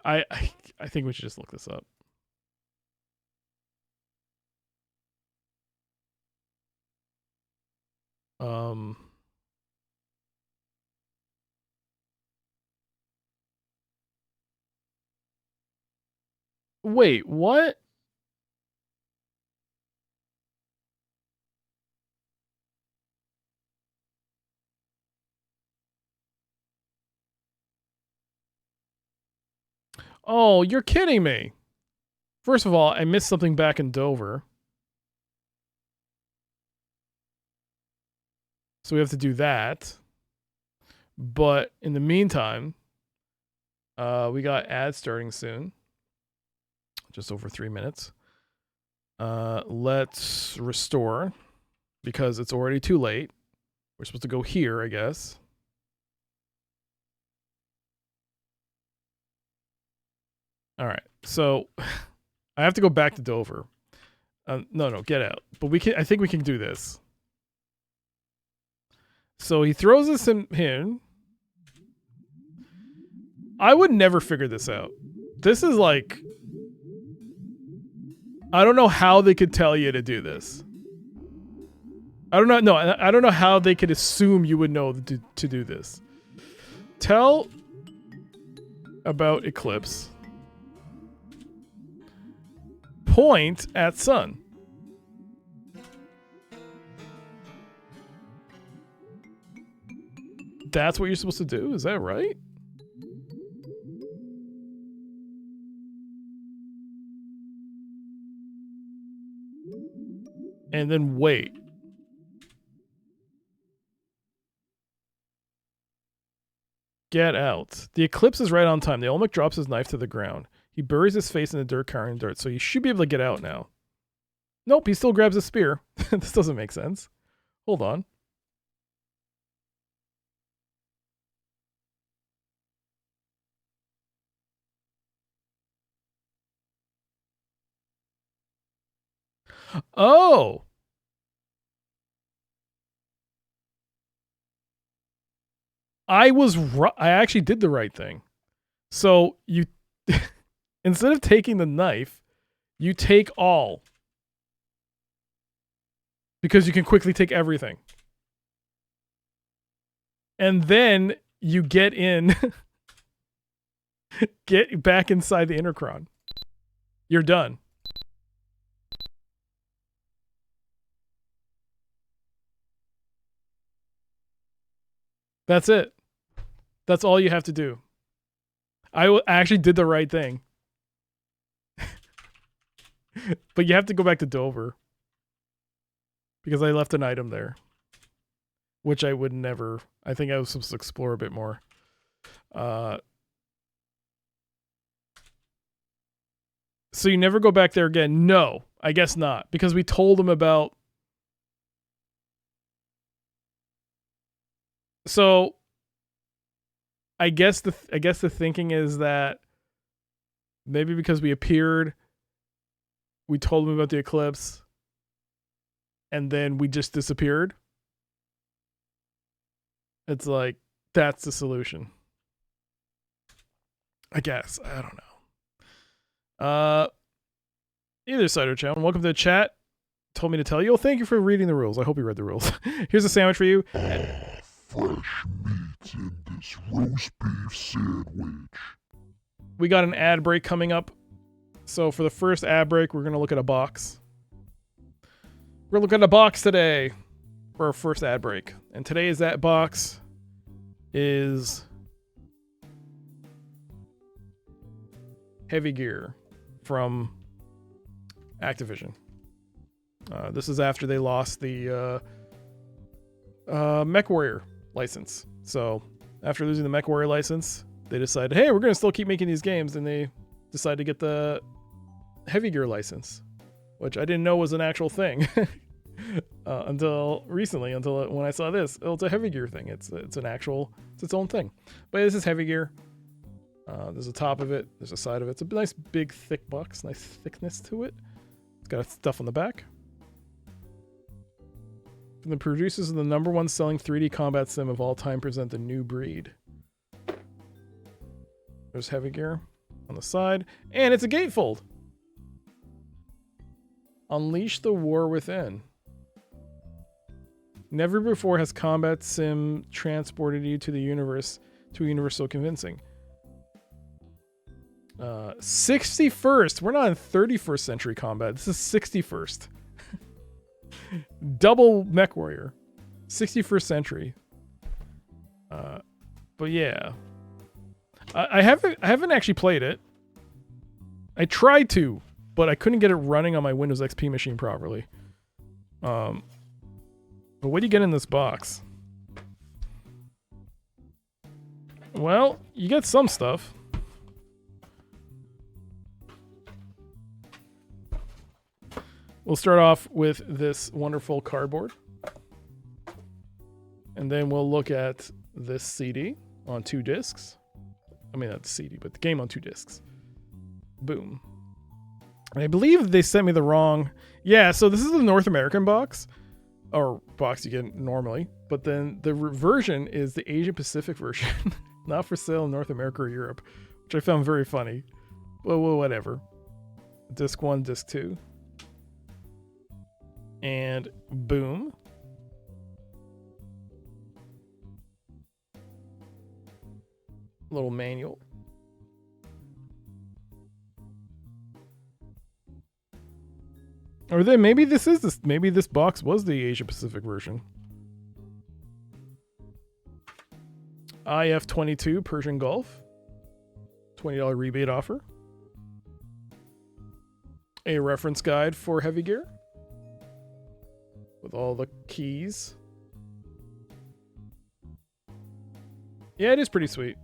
I think we should just look this up. Wait, what? Oh, you're kidding me. First of all, I missed something back in Dover. So we have to do that. But in the meantime, we got ads starting soon. Just over 3 minutes. Let's restore because it's already too late. We're supposed to go here, I guess. All right. So I have to go back to Dover. No, get out. But we can. I think we can do this. So he throws us in. I would never figure this out. This is like, I don't know how they could tell you to do this. I don't know. No, I don't know how they could assume you would know to do this. Tell about eclipse. Point at sun. That's what you're supposed to do? Is that right? And then wait. Get out. The eclipse is right on time. The Olmec drops his knife to the ground. He buries his face in the dirt, carrying dirt, so he should be able to get out now. Nope, he still grabs a spear. This doesn't make sense. Hold on. Oh! I actually did the right thing. So you, instead of taking the knife, you take all. Because you can quickly take everything. And then you get in, get back inside the Intercron. You're done. That's it. That's all you have to do. I actually did the right thing. But you have to go back to Dover. Because I left an item there. Which I would never. I think I was supposed to explore a bit more. So you never go back there again? No, I guess not. Because we told them about... So... I guess the thinking is that maybe because we appeared, we told them about the eclipse, and then we just disappeared. It's like that's the solution. I guess. I don't know. Either side or channel. Welcome to the chat. Told me to tell you. Well, thank you for reading the rules. I hope you read the rules. Here's a sandwich for you. Fresh meat in this roast beef sandwich. We got an ad break coming up. So for the first ad break, we're going to look at a box. We're looking at a box today for our first ad break. And today's that box is Heavy Gear from Activision. This is after they lost the MechWarrior license. So after losing the MechWarrior license, they decided, hey, we're going to still keep making these games. And they decided to get the Heavy Gear license, which I didn't know was an actual thing until recently, until when I saw this. Oh, it's a Heavy Gear thing. It's an actual, it's its own thing. But this is Heavy Gear. There's a top of it. There's a side of it. It's a nice big thick box. Nice thickness to it. It's got stuff on the back. From the producers of the #1 selling 3D combat sim of all time present the New Breed. There's Heavy Gear on the side. And it's a gatefold. Unleash the war within. Never before has combat sim transported you to the universe, to a universe so convincing. 61st. We're not in 31st century combat. This is 61st. Double MechWarrior. 61st century. But yeah. I haven't actually played it. I tried to, but I couldn't get it running on my Windows XP machine properly. But what do you get in this box? Well, you get some stuff. We'll start off with this wonderful cardboard. And then we'll look at this CD on 2 discs. I mean, not the CD, but the game on 2 discs. Boom. And I believe they sent me the wrong... Yeah, so this is the North American box. Or box you get normally. But then the version is the Asia Pacific version. Not for sale in North America or Europe. Which I found very funny. Well, whatever. Disc 1, disc 2. And boom. Little manual. Or then maybe maybe this box was the Asia Pacific version. IF-22 Persian Gulf. $20 rebate offer. A reference guide for Heavy Gear. With all the keys. Yeah, it is pretty sweet.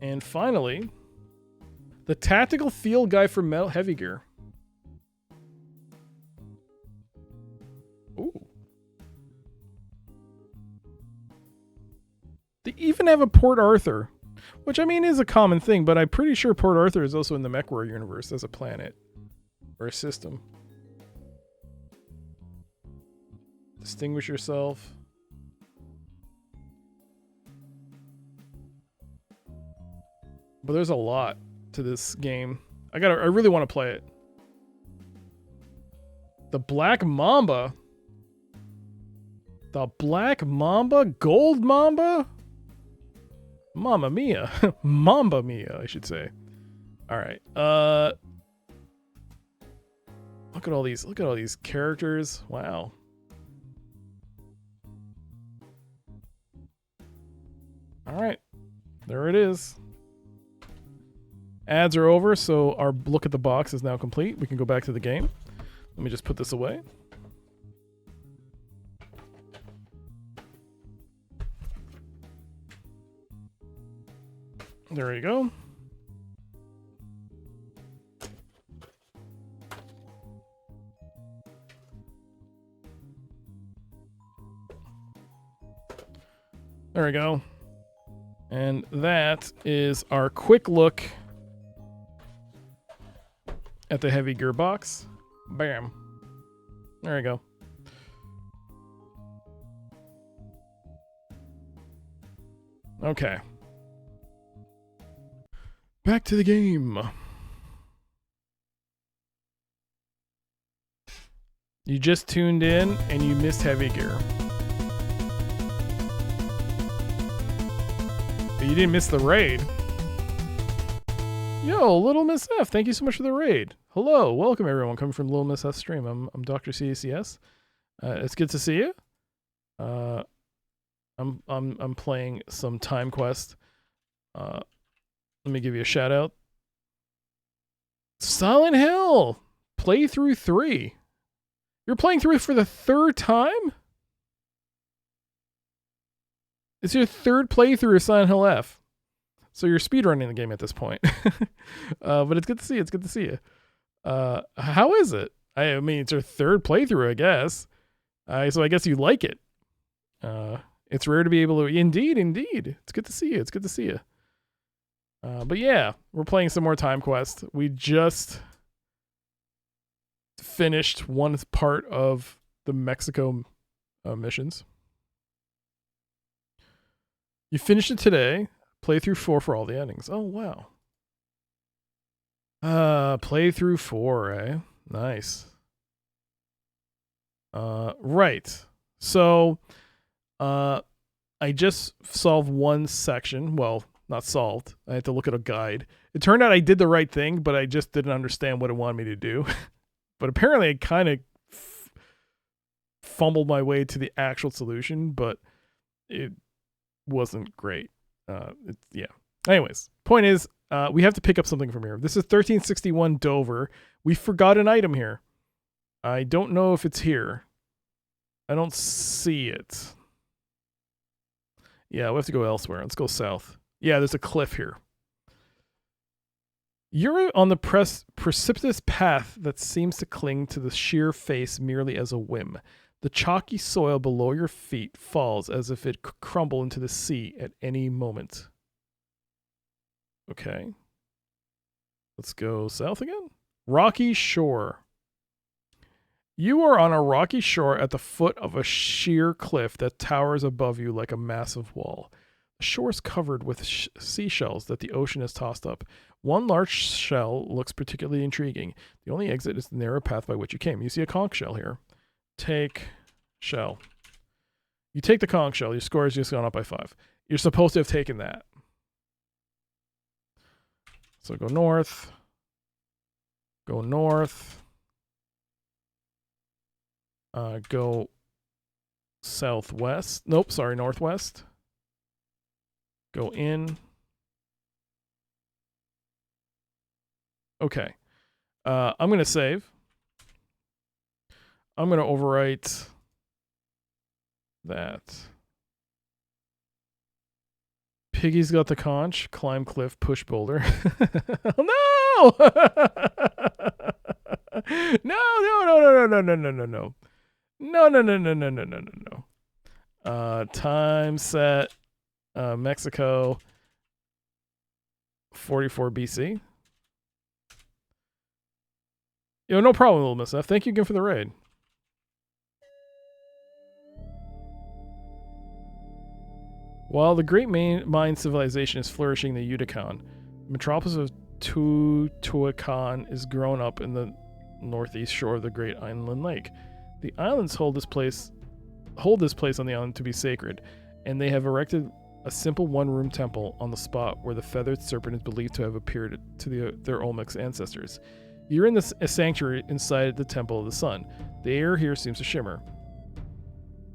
And finally, the tactical field guide for Metal Heavy Gear. Ooh. They even have a Port Arthur. Which, I mean, is a common thing, but I'm pretty sure Port Arthur is also in the MechWarrior universe as a planet. Or a system. Distinguish yourself. But there's a lot to this game. I really want to play it. The Black Mamba? The Black Mamba? Gold Mamba? Mamma Mia. Mamba Mia, I should say. Alright. Look at all these characters. Wow. Alright. There it is. Ads are over, so our look at the box is now complete. We can go back to the game. Let me just put this away. There you go. There we go. And that is our quick look at the heavy gear box. Bam. There you go. Okay. Back to the game. You just tuned in and you missed heavy gear. But you didn't miss the raid. Yo, Little Miss F, thank you so much for the raid. Hello, welcome everyone coming from Little Miss F stream. I'm Dr. CACS. It's good to see you. I'm playing some Timequest. Let me give you a shout out. Silent Hill playthrough 3. You're playing through it for the third time? It's your third playthrough of Silent Hill F. So you're speedrunning the game at this point. But it's good to see you. It's good to see you. How is it? I mean, it's your third playthrough, I guess. So I guess you like it. It's rare to be able to... Indeed. It's good to see you. It's good to see you. But yeah, we're playing some more Timequest. We just finished one part of the Mexico missions. You finished it today. Playthrough 4 for all the endings. Oh, wow. Playthrough 4, eh? Nice. Right. So, I just solved one section. Well, not solved. I had to look at a guide. It turned out I did the right thing, but I just didn't understand what it wanted me to do. But apparently I kind of fumbled my way to the actual solution, but it wasn't great. Yeah. Anyways, point is, we have to pick up something from here. This is 1361 Dover. We forgot an item here. I don't know if it's here. I don't see it. Yeah, we have to go elsewhere. Let's go south. Yeah, there's a cliff here. You're on the precipitous path that seems to cling to the sheer face merely as a whim. The chalky soil below your feet falls as if it could crumble into the sea at any moment. Okay. Let's go south again. Rocky shore. You are on a rocky shore at the foot of a sheer cliff that towers above you like a massive wall. The shore is covered with seashells that the ocean has tossed up. One large shell looks particularly intriguing. The only exit is the narrow path by which you came. You see a conch shell here. Take shell. You take the conch shell. Your score has just gone up by 5. You're supposed to have taken that. So go north. Go north. Go southwest. Nope, sorry, northwest. Go in. Okay. I'm going to save. I'm going to overwrite that. Piggy's got the conch. Climb cliff. Push boulder. Oh, no! No. No. Time set. Mexico. 44 BC. Yo, no problem, Little Miss F. Thank you again for the raid. While the great Mayan civilization is flourishing in the Yucatan, the metropolis of Teotihuacan is grown up in the northeast shore of the great inland lake. The islands hold this place on the island to be sacred, and they have erected a simple one-room temple on the spot where the feathered serpent is believed to have appeared to their Olmec's ancestors. You're in a sanctuary inside the Temple of the Sun. The air here seems to shimmer.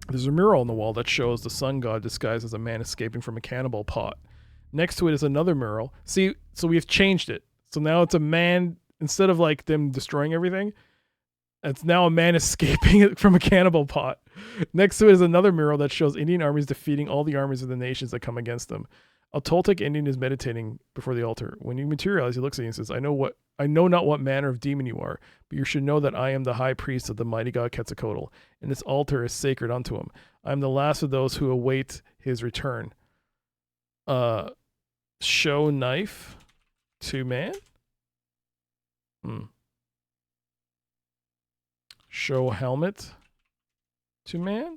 There's a mural on the wall that shows the sun god disguised as a man escaping from a cannibal pot. Next to it is another mural. See, so we've changed it. So now it's a man, instead of like them destroying everything, it's now a man escaping from a cannibal pot. Next to it is another mural that shows Indian armies defeating all the armies of the nations that come against them. A Toltec Indian is meditating before the altar. When you materialize, he looks at you and says, I know not what manner of demon you are, but you should know that I am the high priest of the mighty god Quetzalcoatl, and this altar is sacred unto him. I am the last of those who await his return. Show knife to man? Show helmet to man?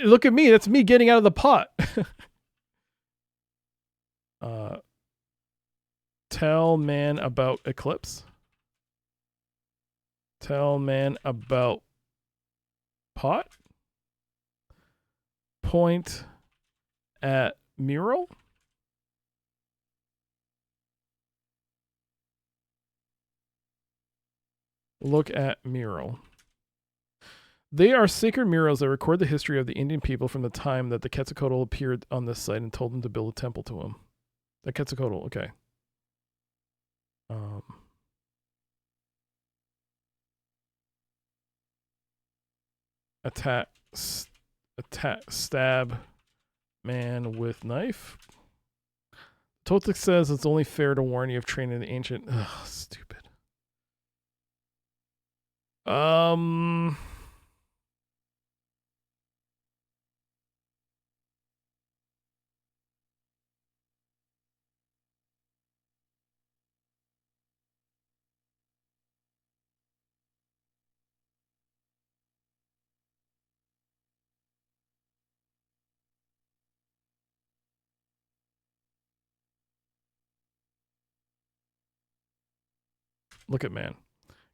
Look at me. That's me getting out of the pot. Tell man about eclipse. Tell man about pot. Point at mural. Look at mural. They are sacred murals that record the history of the Indian people from the time that the Quetzalcoatl appeared on this site and told them to build a temple to him. The Quetzalcoatl, okay. Attack, stab man with knife. Toltec says it's only fair to warn you of training the ancient. Ugh, stupid. Look at man.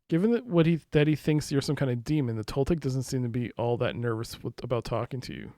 Given that he thinks you're some kind of demon, the Toltec doesn't seem to be all that nervous about talking to you.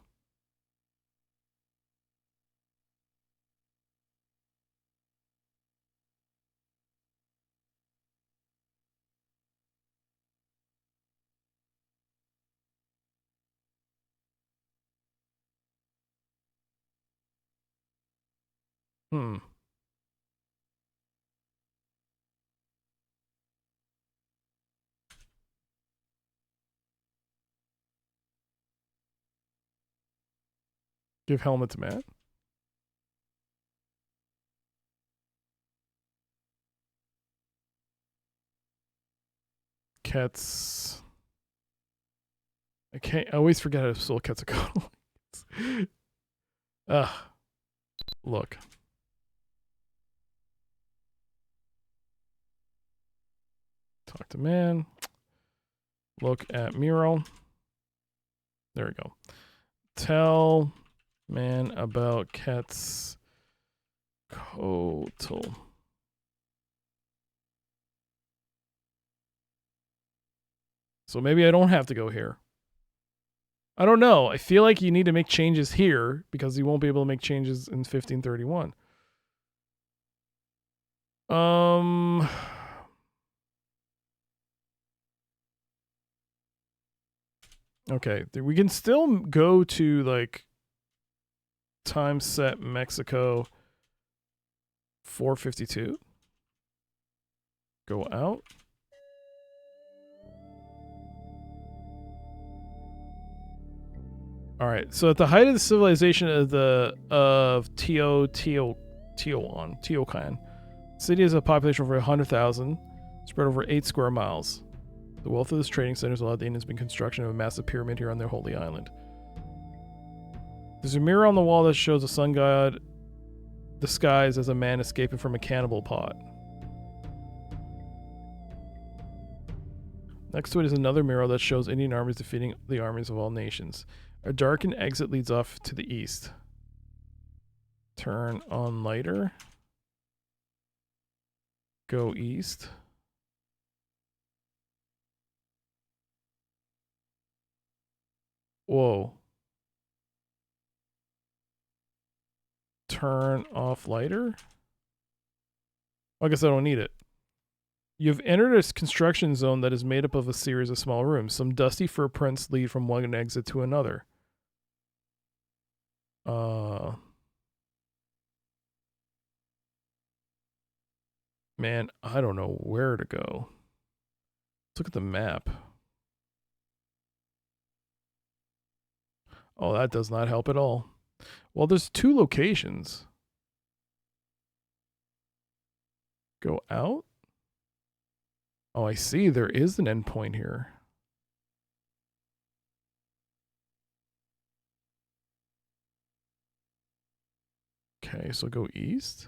Give helmet to man. Cats. I always forget how to spell Quetzalcoatl. Look. Talk to man. Look at mural. There we go. Tell man about Quetzalcoatl. So maybe I don't have to go here. I don't know. I feel like you need to make changes here because you won't be able to make changes in 1531. Okay, we can still go to like time set Mexico 452. Go out. All right. So at the height of the civilization of Teotihuacan, the city has a population of over 100,000, spread over 8 square miles. The wealth of this trading center has allowed the Indians to begin construction of a massive pyramid here on their holy island. There's a mirror on the wall that shows a sun god disguised as a man escaping from a cannibal pot. Next to it is another mural that shows Indian armies defeating the armies of all nations. A darkened exit leads off to the east. Turn on lighter. Go east. Whoa. Turn off lighter? I guess I don't need it. You've entered a construction zone that is made up of a series of small rooms. Some dusty footprints lead from one exit to another. Man, I don't know where to go. Let's look at the map. Oh, that does not help at all. Well, there's 2 locations. Go out? Oh, I see. There is an endpoint here. Okay, so go east.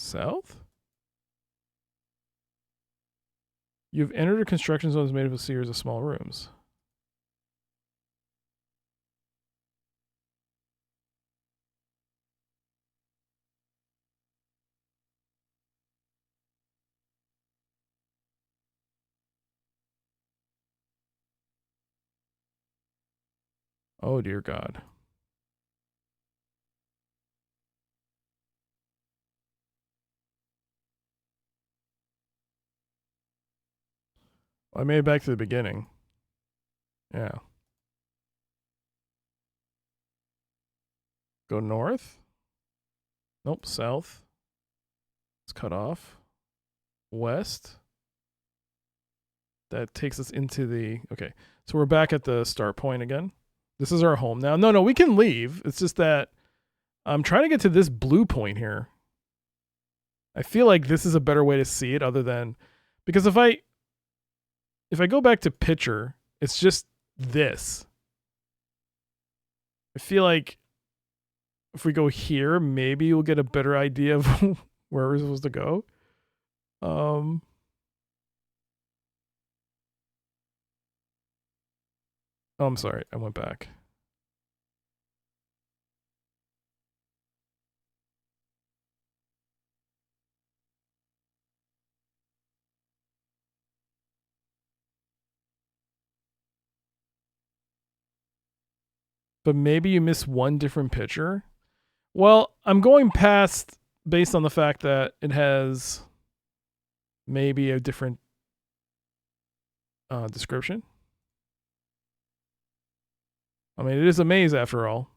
South? You've entered a construction zone that's made up of a series of small rooms. Oh, dear God. I made it back to the beginning. Yeah. Go north? Nope, south. It's cut off. West. That takes us into the... Okay, so we're back at the start point again. This is our home now. No, we can leave. It's just that I'm trying to get to this blue point here. I feel like this is a better way to see it other than... Because if I go back to picture, it's just this. I feel like if we go here, maybe you'll get a better idea of where we're supposed to go. Oh, I'm sorry. I went back. But maybe you miss one different picture. Well, I'm going past based on the fact that it has maybe a different description. I mean, it is a maze after all.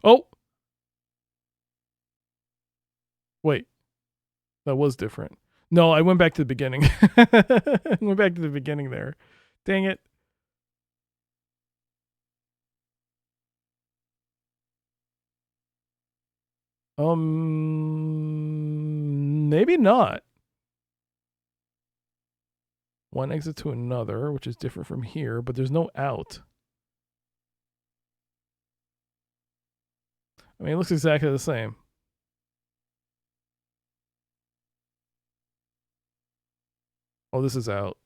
Oh! Wait. That was different. No, I went back to the beginning. I went back to the beginning there. Dang it. Maybe not. One exit to another, which is different from here, but there's no out. I mean, it looks exactly the same. Oh, this is out.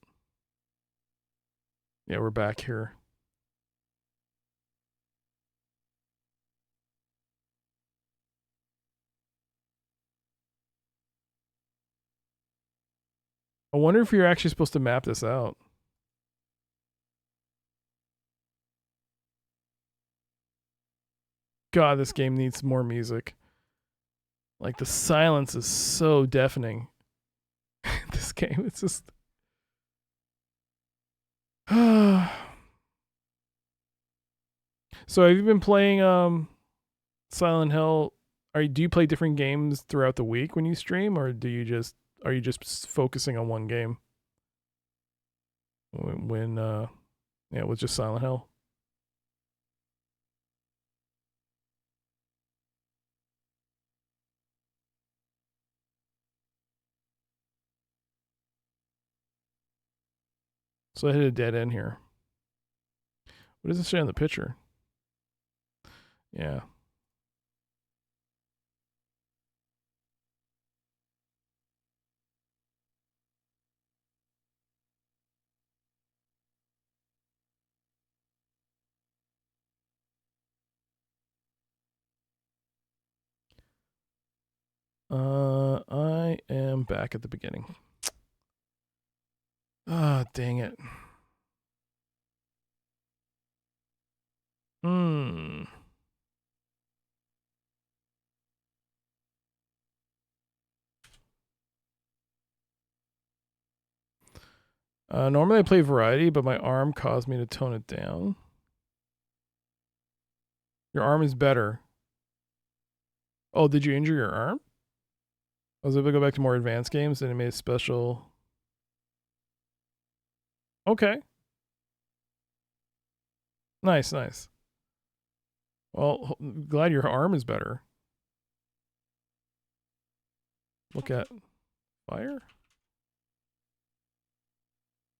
Yeah, we're back here. I wonder if you're actually supposed to map this out. God, this game needs more music. Like, the silence is so deafening. This game, it's just... So have you been playing Silent Hill? Do you play different games throughout the week when you stream, or are you just focusing on one game? With just Silent Hill. So I hit a dead end here. What does it say on the picture? Yeah. I am back at the beginning. Ah, dang it. Hmm. Normally I play variety, but my arm caused me to tone it down. Your arm is better. Oh, did you injure your arm? I was able to go back to more advanced games and it made a special. Okay. Nice, nice. Well, glad your arm is better. Look at fire.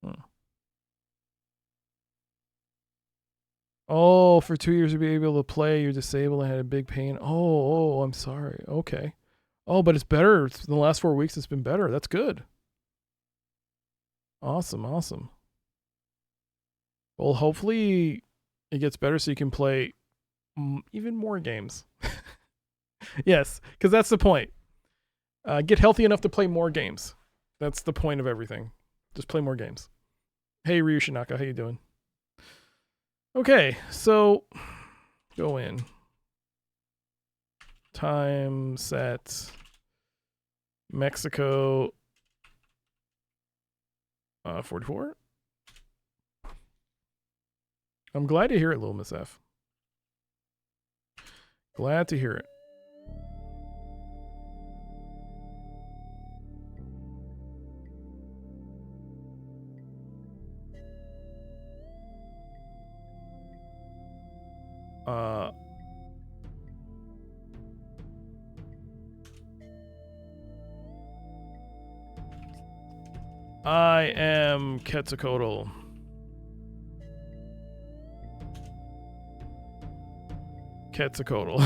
Hmm. Oh, for 2 years to be able to play, you're disabled and had a big pain. Oh, I'm sorry. Okay. Oh, but it's better. In the last 4 weeks, it's been better. That's good. Awesome, awesome. Well, hopefully it gets better so you can play even more games. Yes, because that's the point. Get healthy enough to play more games. That's the point of everything. Just play more games. Hey, Ryu Shinaka, how you doing? Okay, so go in. Time set. Mexico. 44. I'm glad to hear it, Little Miss F. Glad to hear it. I am Quetzalcoatl. Quetzalcoatl.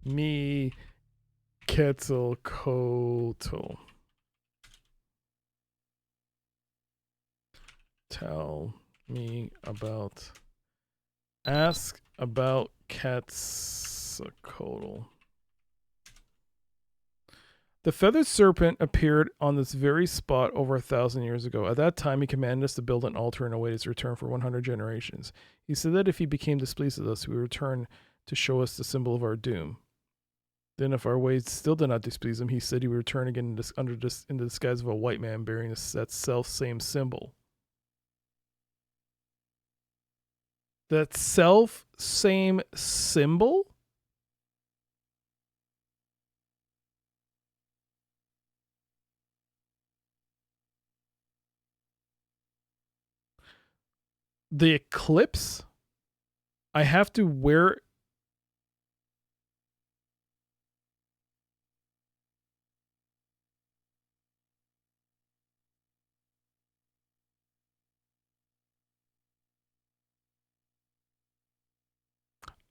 Me, Quetzalcoatl. Tell me about. Ask about Quetzalcoatl. The feathered serpent appeared on this very spot over 1,000 years ago. At that time, he commanded us to build an altar and await his return for 100 generations. He said that if he became displeased with us, he would return to show us the symbol of our doom. Then, if our ways still did not displease him, he said he would return again in the disguise of a white man bearing that self same symbol. That self same symbol? The eclipse? I have to wear.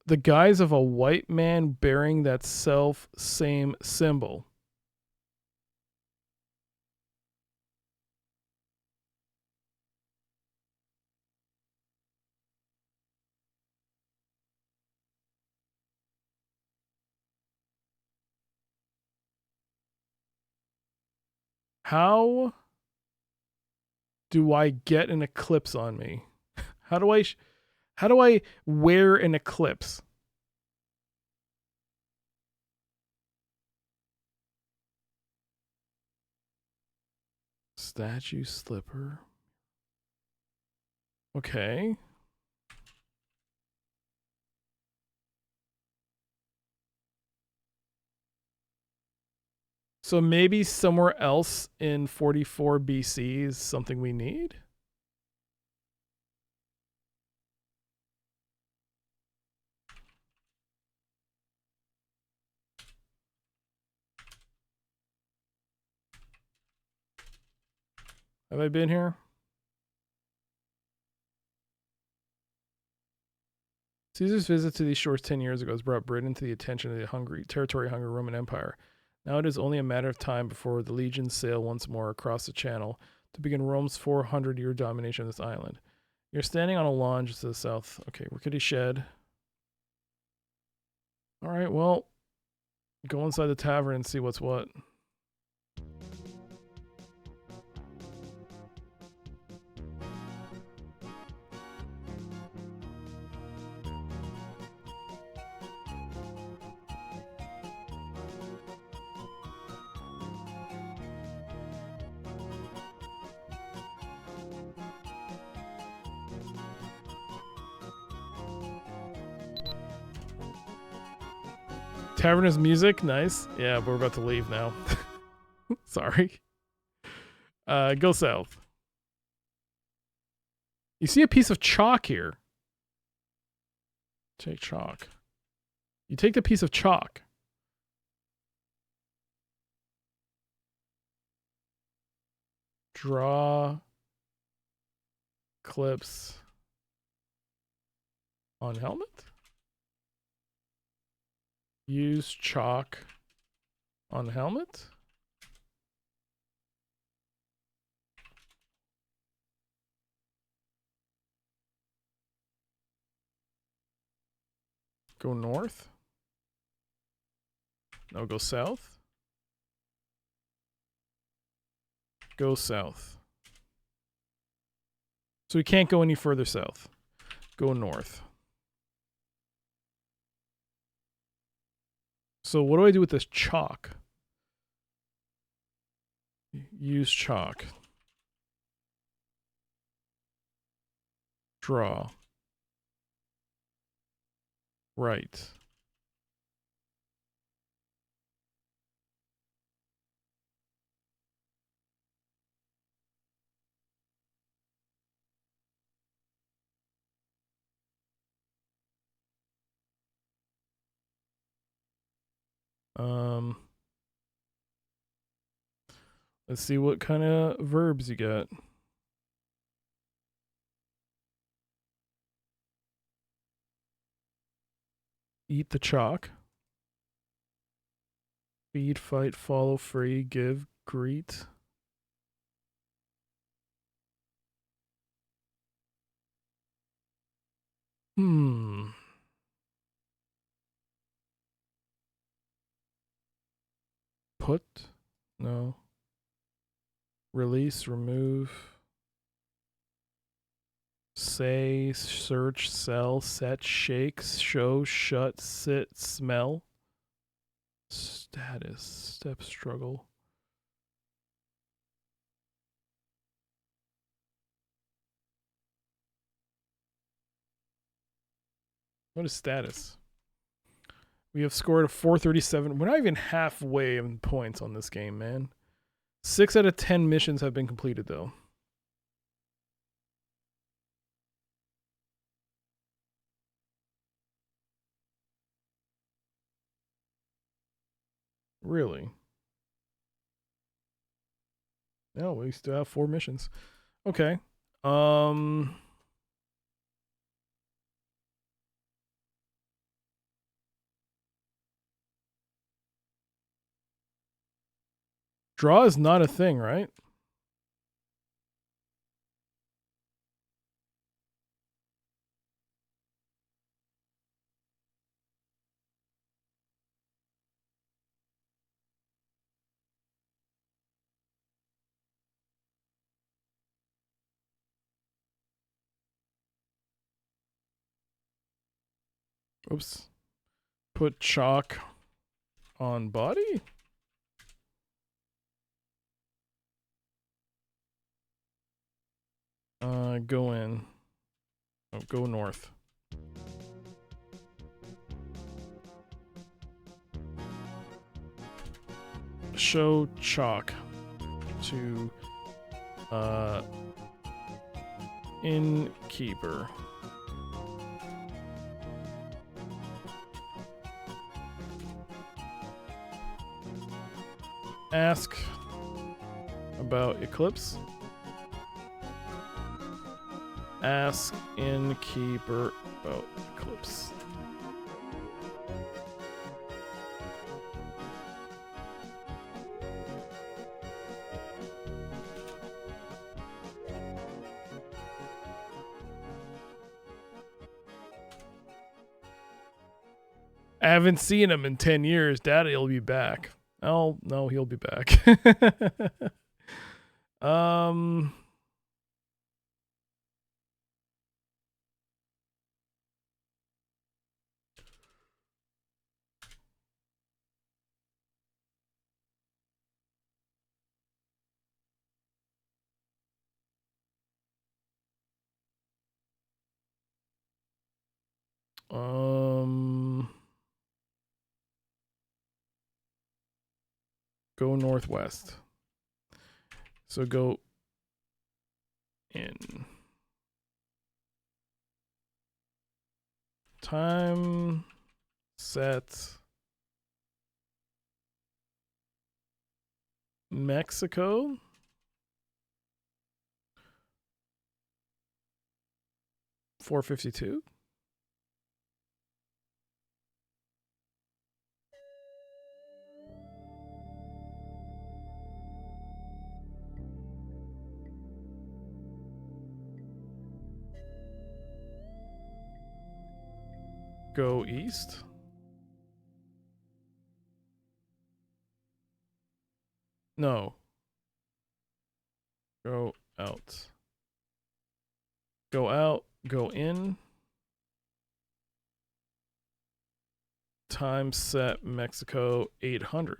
The guise of a white man bearing that self same symbol. How do I get an eclipse on me? How do I wear an eclipse? Statue slipper. Okay. So maybe somewhere else in 44 BC is something we need? Have I been here? Caesar's visit to these shores 10 years ago has brought Britain to the attention of the territory-hungry Roman Empire. Now it is only a matter of time before the legions sail once more across the channel to begin Rome's 400-year domination of this island. You're standing on a lawn just to the south. Okay, rickety shed. All right, well, go inside the tavern and see what's what. Tavern is music, nice. Yeah, but we're about to leave now. Sorry. Go south. You see a piece of chalk here. Take chalk. You take the piece of chalk. Draw clips on helmet. Use chalk on helmet. Go north. No, go south. Go south. So we can't go any further south. Go north. So what do I do with this chalk? Use chalk. Draw. Right. Let's see what kind of verbs you got. Eat the chalk. Feed, fight, follow, free, give, greet. Put? No. Release, remove. Say, search, sell, set, shake, show, shut, sit, smell. Status, step, struggle. What is status? We have scored a 437. We're not even halfway in points on this game, man. 6 out of 10 missions have been completed, though. Really? No, we still have 4 missions. Okay. Draw is not a thing, right? Oops. Put chalk on body? Go in. Oh, go north. Show chalk to innkeeper. Ask about eclipse. Ask innkeeper about eclipse. I haven't seen him in 10 years. Daddy'll be back. Oh, no, he'll be back. um... Go northwest. So go in. Time set Mexico. $4.52. Go east. No. Go out. Go out. Go in. Time set Mexico 800.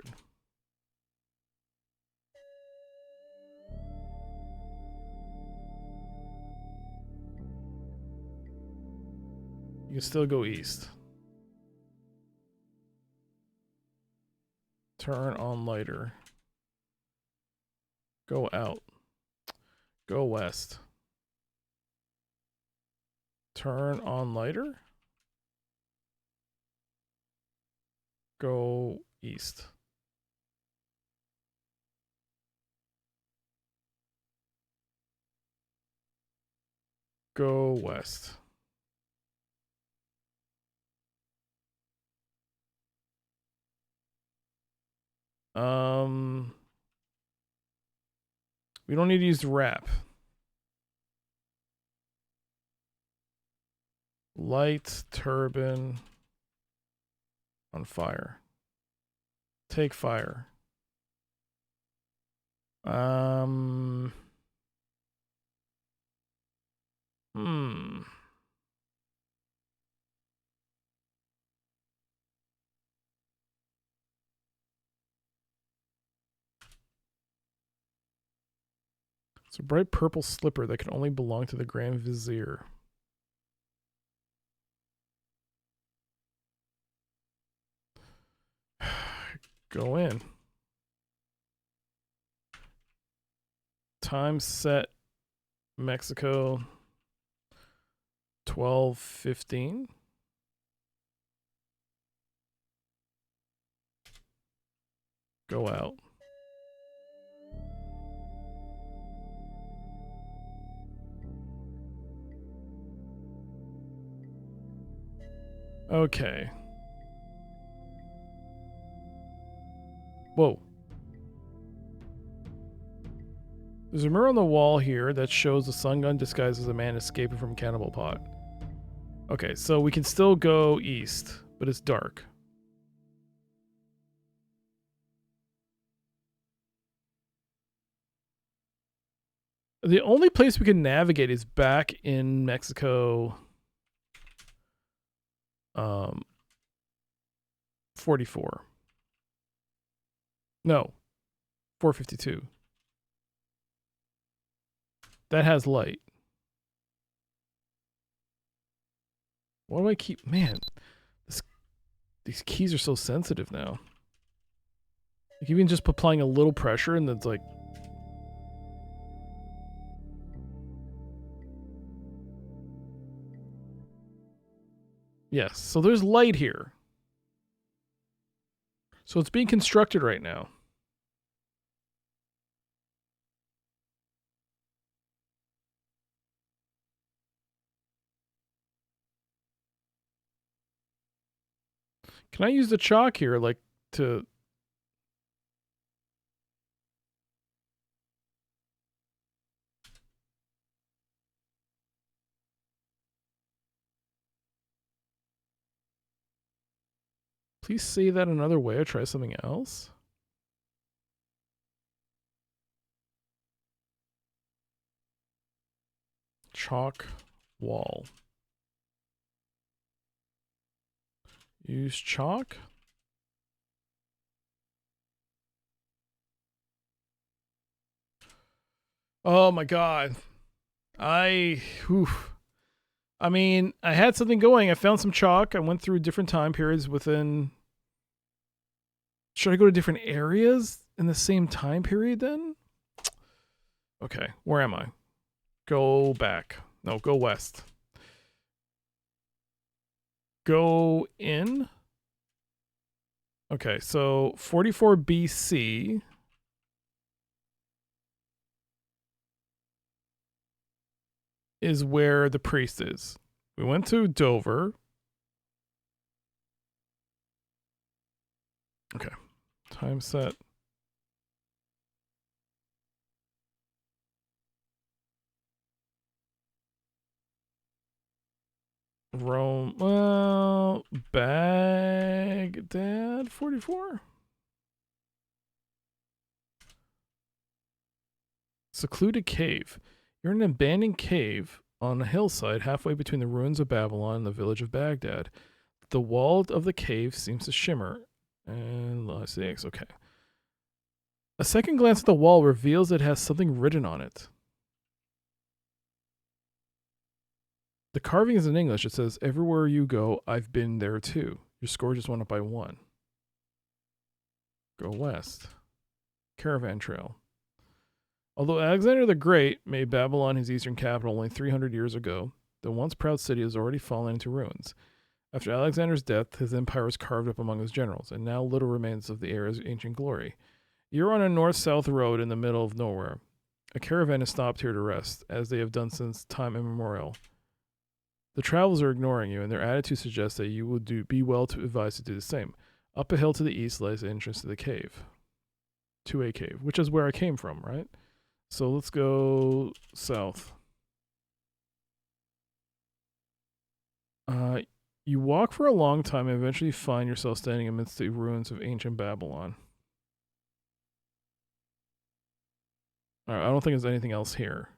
You can still go east. Turn on lighter. Go out. Go west. Turn on lighter. Go east. Go west. We don't need to use the wrap. Light turbine on fire. Take fire. It's a bright purple slipper that can only belong to the Grand Vizier. Go in. Time set Mexico 12:15. Go out. Okay. Whoa. There's a mirror on the wall here that shows the sun gun disguised as a man escaping from a cannibal pot. Okay, so we can still go east, but it's dark. The only place we can navigate is back in Mexico. 44. No. 452. That has light. Why do I keep... Man, these keys are so sensitive now. Like even just applying a little pressure and it's like... Yes, so there's light here. So it's being constructed right now. Can I use the chalk here, like, to... Please say that another way or try something else? Chalk wall. Use chalk? Oh my god. I mean, I had something going. I found some chalk. I went through different time periods within... Should I go to different areas in the same time period then? Okay, where am I? Go back. No, go west. Go in. Okay, so 44 BC. Is where the priest is. We went to Dover. Okay. Time set. Rome. Well, Baghdad 44. Secluded cave. You're in an abandoned cave on a hillside halfway between the ruins of Babylon and the village of Baghdad. The wall of the cave seems to shimmer. And let's see, okay. A second glance at the wall reveals it has something written on it. The carving is in English. It says, "Everywhere you go, I've been there too." Your score just went up by 1. Go west. Caravan trail. Although Alexander the Great made Babylon his eastern capital only 300 years ago, the once proud city has already fallen into ruins. After Alexander's death, his empire was carved up among his generals, and now little remains of the era's ancient glory. You're on a north-south road in the middle of nowhere. A caravan has stopped here to rest, as they have done since time immemorial. The travelers are ignoring you, and their attitude suggests that you would be well advised to do the same. Up a hill to the east lies the entrance to the cave. To a cave, which is where I came from, right? So let's go south. You walk for a long time and eventually find yourself standing amidst the ruins of ancient Babylon. Alright, I don't think there's anything else here.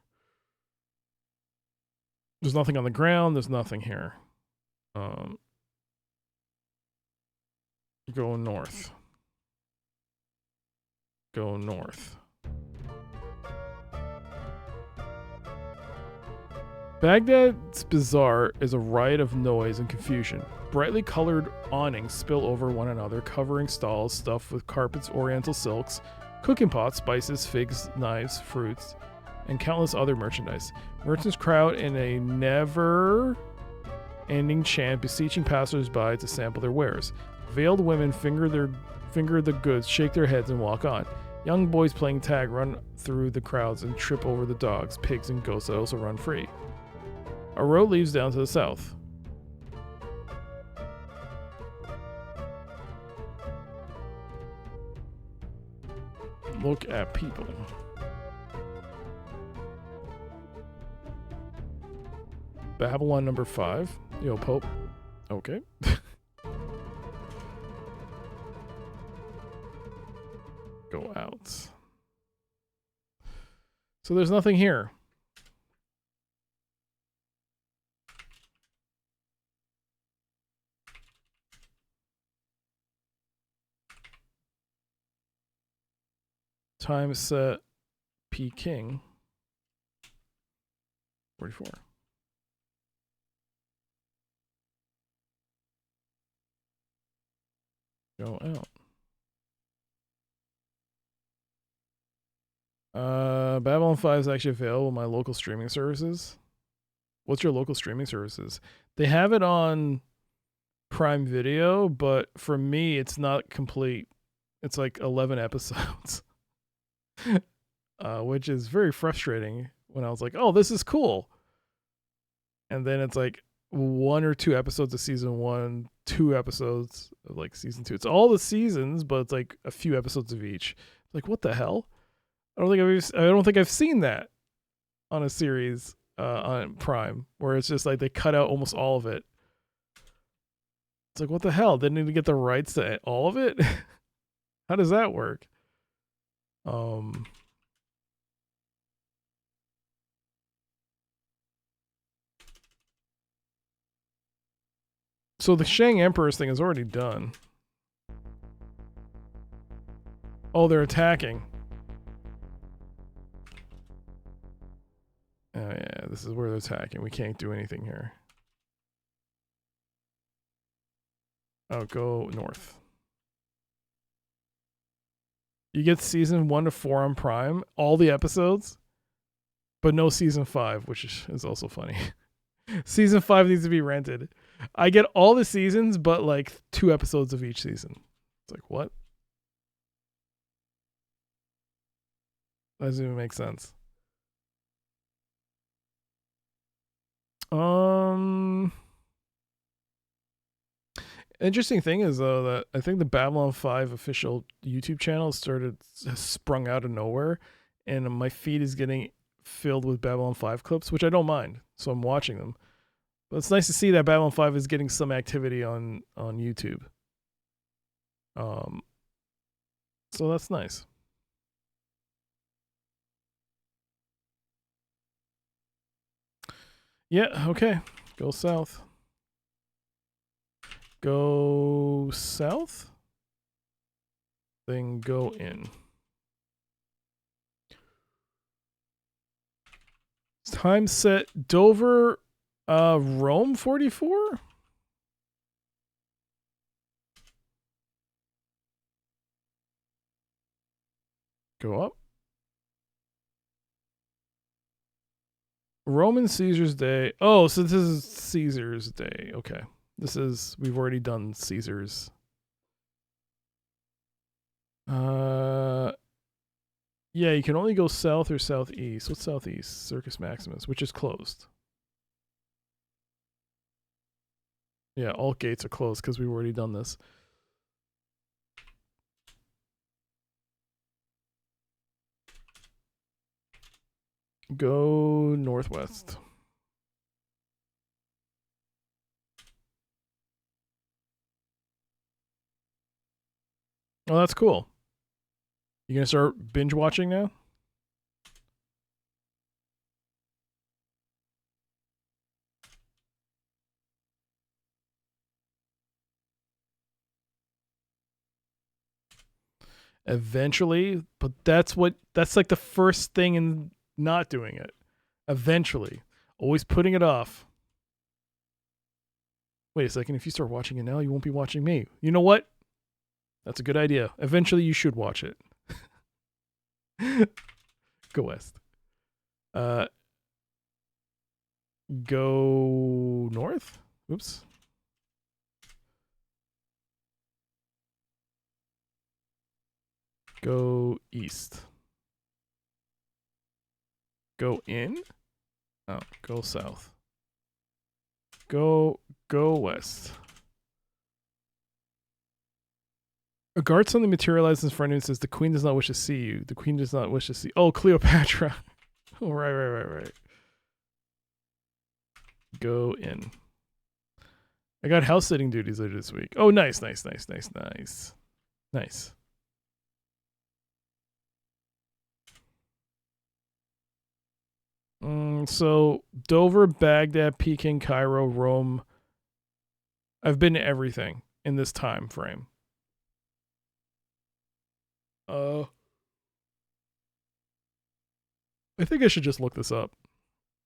There's nothing on the ground, there's nothing here. Go north. Go north. Baghdad's bazaar is a riot of noise and confusion. Brightly colored awnings spill over one another, covering stalls stuffed with carpets, oriental silks, cooking pots, spices, figs, knives, fruits, and countless other merchandise. Merchants crowd in a never-ending chant, beseeching passers-by to sample their wares. Veiled women finger the goods, shake their heads, and walk on. Young boys playing tag run through the crowds and trip over the dogs, pigs, and goats that also run free. A road leads down to the south. Look at people. Babylon number 5. Yo, Pope. Okay. Go out. So there's nothing here. Time set P King 44. Go out. Babylon 5 is actually available on my local streaming services. What's your local streaming services? They have it on Prime Video, but for me, it's not complete. It's like 11 episodes. Which is very frustrating when I was like, oh, this is cool. And then it's like, 1 or 2 episodes of season 1, 2 episodes of like season 2. It's all the seasons, but it's like a few episodes of each. Like, what the hell? I don't think I've seen that on a series on Prime, where it's just like they cut out almost all of it. It's like, what the hell? Didn't even get the rights to all of it? How does that work? So the Shang Emperor's thing is already done. Oh, they're attacking. Oh yeah, this is where they're attacking. We can't do anything here. Oh, go north. You get season 1 to 4 on Prime, all the episodes, but no season 5, which is also funny. Season 5 needs to be rented. I get all the seasons, but like 2 episodes of each season. It's like, what? That doesn't even make sense. Interesting thing is though that I think the Babylon 5 official YouTube channel has sprung out of nowhere, and my feed is getting filled with Babylon 5 clips, which I don't mind. So I'm watching them. But it's nice to see that Babylon 5 is getting some activity on YouTube. So that's nice. Yeah, okay. Go south. Go south. Then go in. Time set Dover, Rome 44? Go up. Roman Caesar's Day. Oh, so this is Caesar's Day. Okay. We've already done Caesar's. Yeah, you can only go south or southeast. What's southeast? Circus Maximus, which is closed. Yeah, all gates are closed because we've already done this. Go northwest. Oh, that's cool. You gonna start binge watching now? Eventually, but that's like the first thing in not doing it. Eventually. Always putting it off. Wait a second, if you start watching it now, you won't be watching me. You know what? That's a good idea. Eventually you should watch it. Go west. Go north? Oops. Go east. Go in? Oh, go south. Go west. A guard suddenly materializes in front of you and says, "The queen does not wish to see you. The queen does not wish to see." Oh, Cleopatra. Oh, right. Go in. I got house sitting duties later this week. Oh, nice. So Dover, Baghdad, Peking, Cairo, Rome. I've been to everything in this time frame. I think I should just look this up.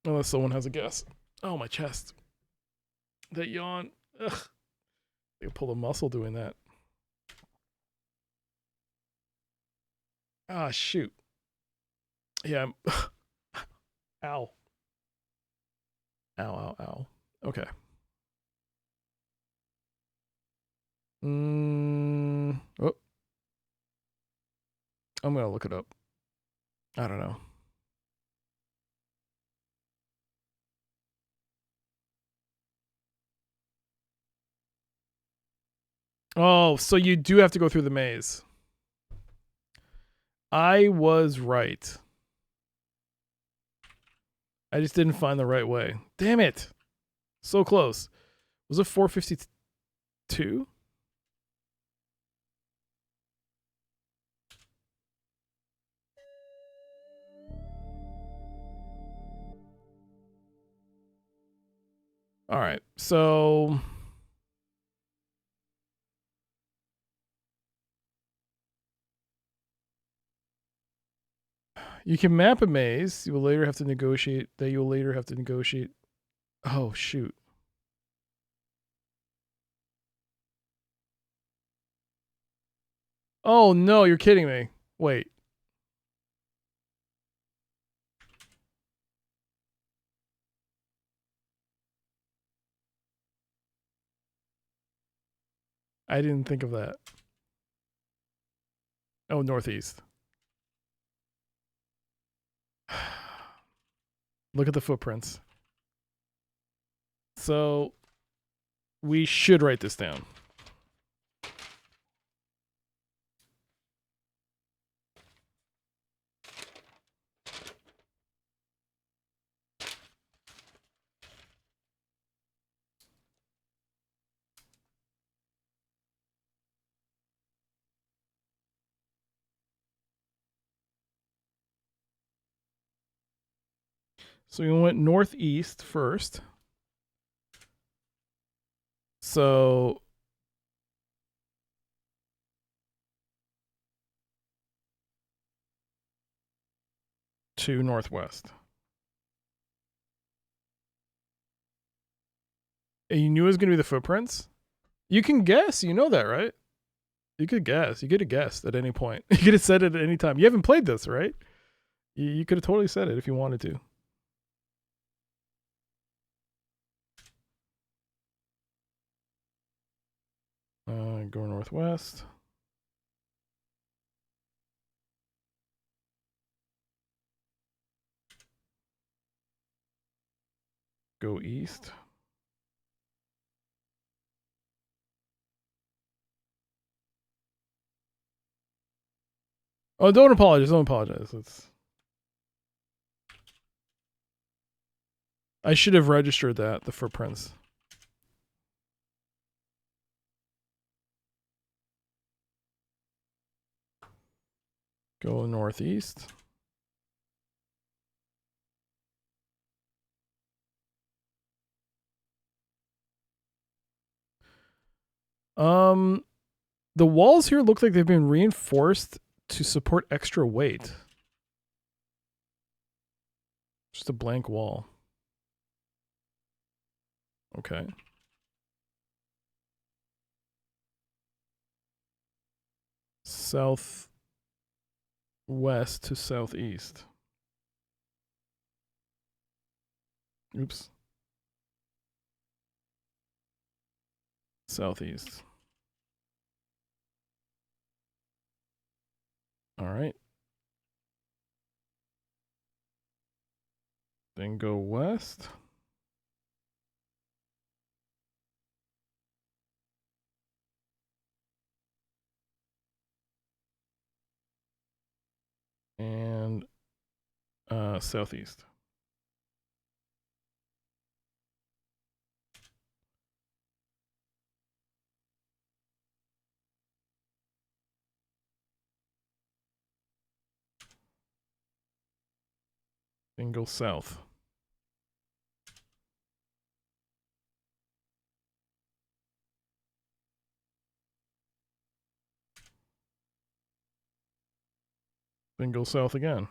Unless someone has a guess. Oh, my chest. That yawn. Ugh. I can pull a muscle doing that. Ah, shoot. Yeah. Ow. Ow. Okay. Oh. I'm gonna look it up. I don't know. Oh, so you do have to go through the maze. I was right. I just didn't find the right way. Damn it. So close. Was it 452? All right. So you can map a maze. You will later have to negotiate. Oh, shoot. Oh, no, you're kidding me. Wait. I didn't think of that. Oh, northeast. Look at the footprints. So we should write this down. So we went northeast first. So to northwest. And you knew it was going to be the footprints? You can guess. You know that, right? You could guess. You could have guessed at any point. You could have said it at any time. You haven't played this, right? You could have totally said it if you wanted to. Go northwest. Go east. Oh, don't apologize. Don't apologize. I should have registered that, the footprints. Go northeast. The walls here look like they've been reinforced to support extra weight. Just a blank wall. Okay. Southwest to southeast. Oops. Southeast. All right. Then go west. And southeast. Then go south. Then go south again.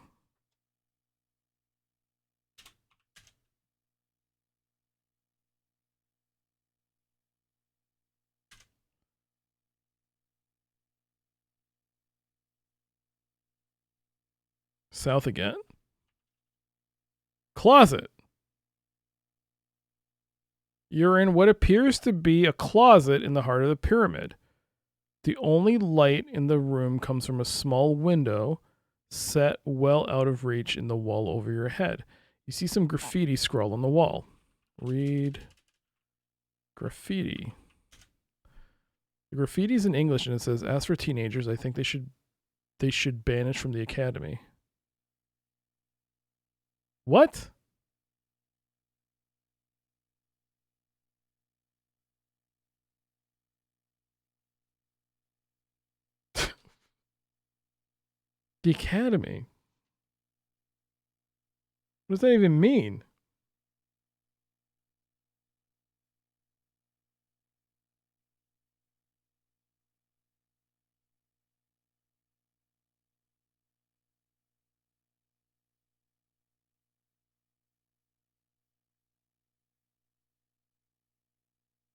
South again. Closet. You're in what appears to be a closet in the heart of the pyramid. The only light in the room comes from a small window set well out of reach in the wall over your head. You see some graffiti scrawled on the wall. Read graffiti. The graffiti's in English and it says, "As for teenagers, I think they should banish from the academy." What? The academy? What does that even mean?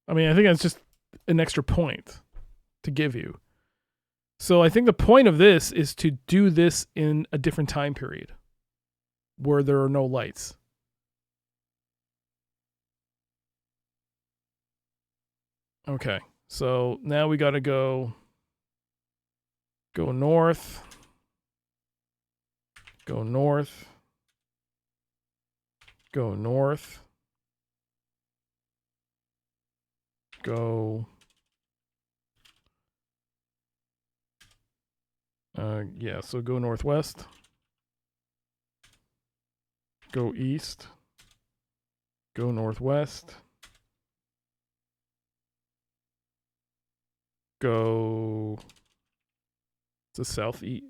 I mean, I think that's just an extra point to give you. So I think the point of this is to do this in a different time period where there are no lights. Okay, so now we got to go north, go north, go north, go. Yeah, so go northwest, go east, go northwest, go to southwest.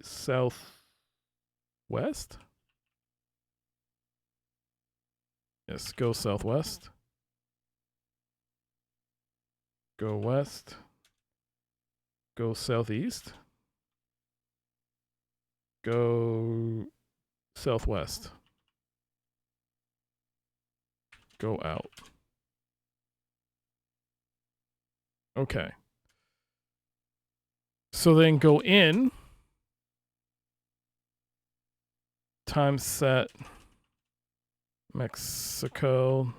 Yes, go southwest, go west, go southeast, go southwest, go out. Okay. So then go in, time set, Mexico,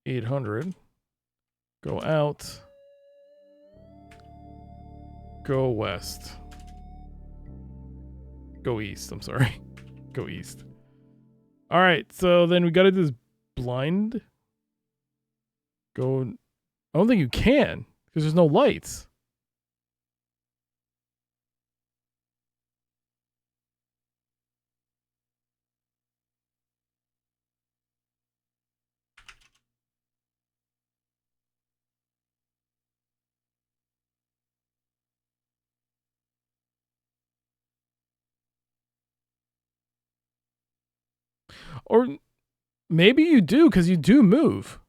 800, go out, go west, go east, I'm sorry, go east. All right, so then we got to do this blind. Go, I don't think you can, because there's no lights. Or maybe you do, because you do move.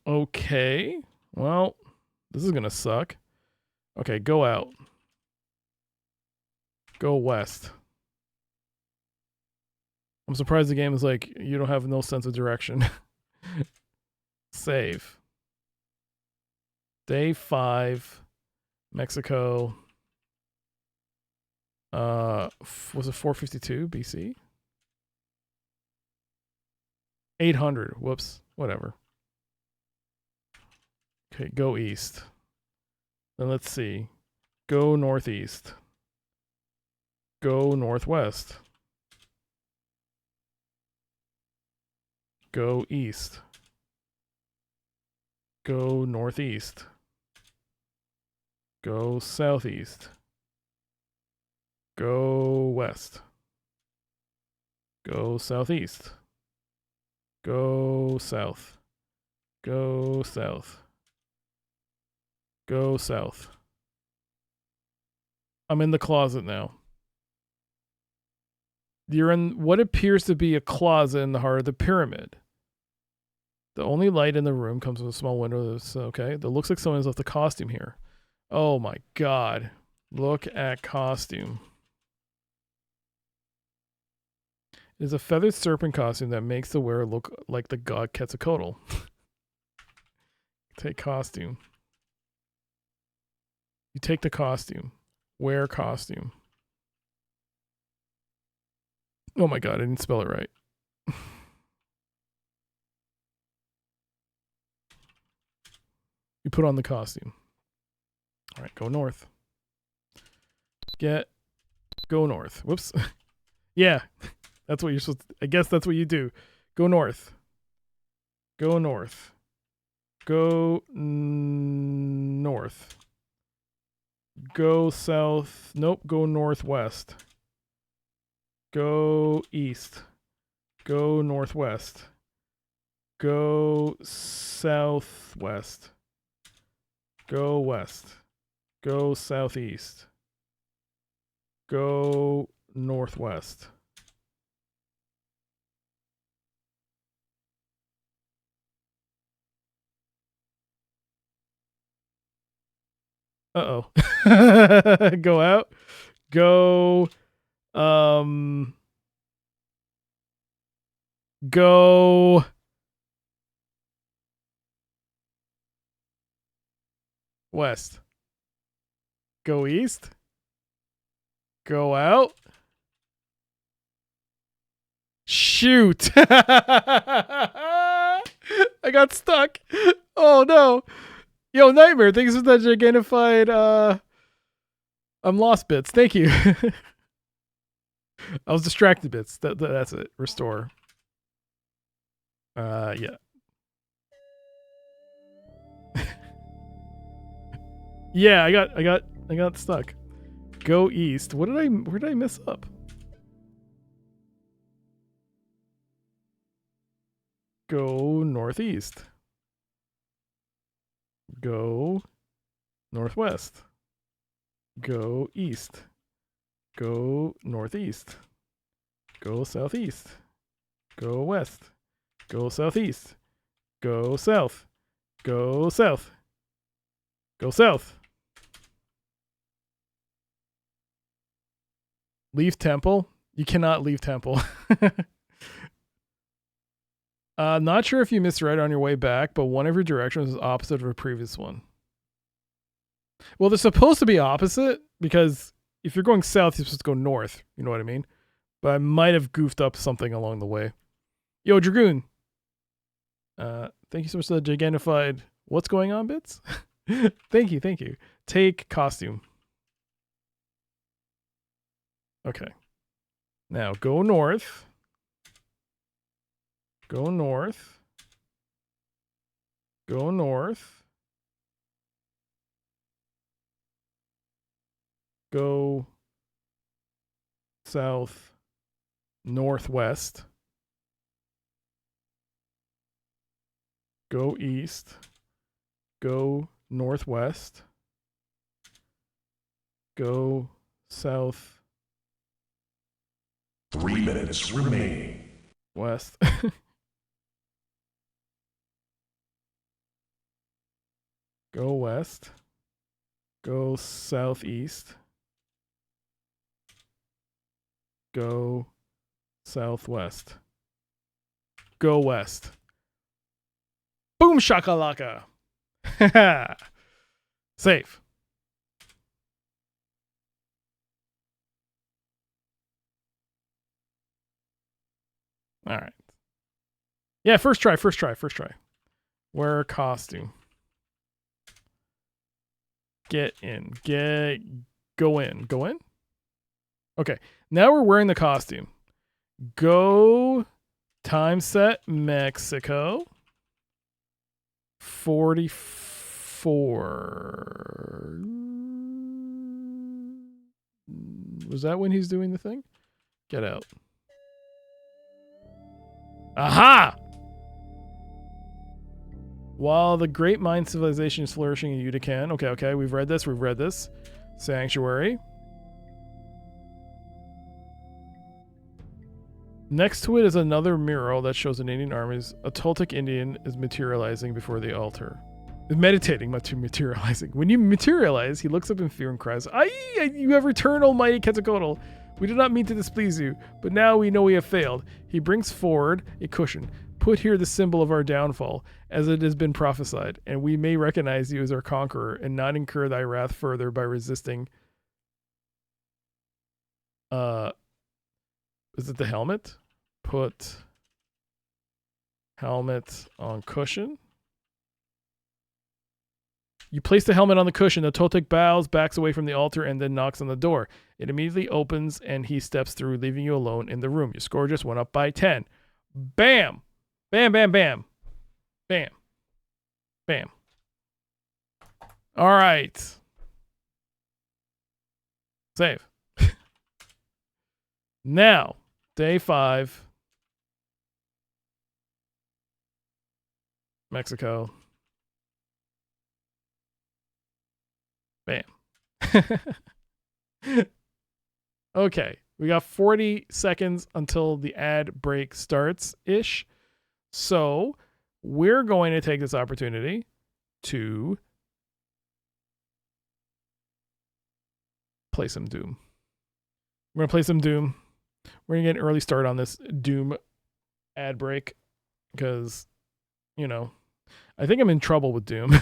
Okay, well, this is going to suck. Okay, go out. Go west. I'm surprised the game is like, you don't have no sense of direction. Save. Day 5, Mexico. Was it 452 BC? 800. Whoops. Whatever. Okay, go east. Then let's see. Go northeast. Go northwest. Go east. Go northeast. Go southeast. Go west. Go southeast. Go south. Go south. Go south. I'm in the closet now. You're in what appears to be a closet in the heart of the pyramid. The only light in the room comes from a small window. That's okay. That looks like someone's left the costume here. Oh my god. Look at costume. It is a feathered serpent costume that makes the wearer look like the god Quetzalcoatl. Take costume. You take the costume. Wear costume. Oh my god, I didn't spell it right. You put on the costume. All right, go north. Go north. Whoops. Yeah, that's what you're supposed to, I guess that's what you do. Go north. Go north. Go north. Go south. Nope, go northwest. Go east. Go northwest. Go southwest. Go west. Go southeast. Go northwest. Uh-oh. Go out. Go go west. Go east. Go out. Shoot. I got stuck. Oh no. Yo, Nightmare, thanks for that gigantified I'm lost bits. Thank you. I was distracted bits. That's it. Restore. Yeah. Yeah, I got stuck. Go east. Where did I mess up? Go northeast. Go northwest. Go east. Go northeast. Go southeast. Go west. Go southeast. Go south. Go south. Go south. Leave temple? You cannot leave temple. Not sure if you misread on your way back, but one of your directions is opposite of a previous one. Well, they're supposed to be opposite because if you're going south, you're supposed to go north. You know what I mean? But I might have goofed up something along the way. Yo, Dragoon. Thank you so much for the gigantified what's going on bits. Thank you. Take costume. Okay. Now go north. Go north. Go north. Go south. Northwest. Go east. Go northwest. Go south. 3 minutes remaining. West. Go west. Go southeast. Go southwest. Go west. Boom shakalaka. Safe. All right. Yeah, first try. Wear costume. Get in. Go in. Okay. Now we're wearing the costume. Go time set Mexico. 44. Was that when he's doing the thing? Get out. Aha! While the great mind civilization is flourishing in Yucatan. Okay. We've read this. Sanctuary. Next to it is another mural that shows an Indian armies. A Toltec Indian is materializing before the altar. Meditating, materializing. When you materialize, he looks up in fear and cries, "Aye, you have returned, almighty Quetzalcoatl. We did not mean to displease you, but now we know we have failed." He brings forward a cushion. "Put here the symbol of our downfall, as it has been prophesied, and we may recognize you as our conqueror and not incur thy wrath further by resisting." Is it the helmet? Put helmet on cushion. You place the helmet on the cushion. The Toltec bows, backs away from the altar, and then knocks on the door. It immediately opens, and he steps through, leaving you alone in the room. Your score just went up by 10. Bam! Bam, bam, bam. Bam. Bam. All right. Save. Now, day 5. Mexico. Bam. Okay. We got 40 seconds until the ad break starts-ish. So we're going to take this opportunity to play some Doom. We're going to play some Doom. We're going to get an early start on this Doom ad break because, you know, I think I'm in trouble with Doom. I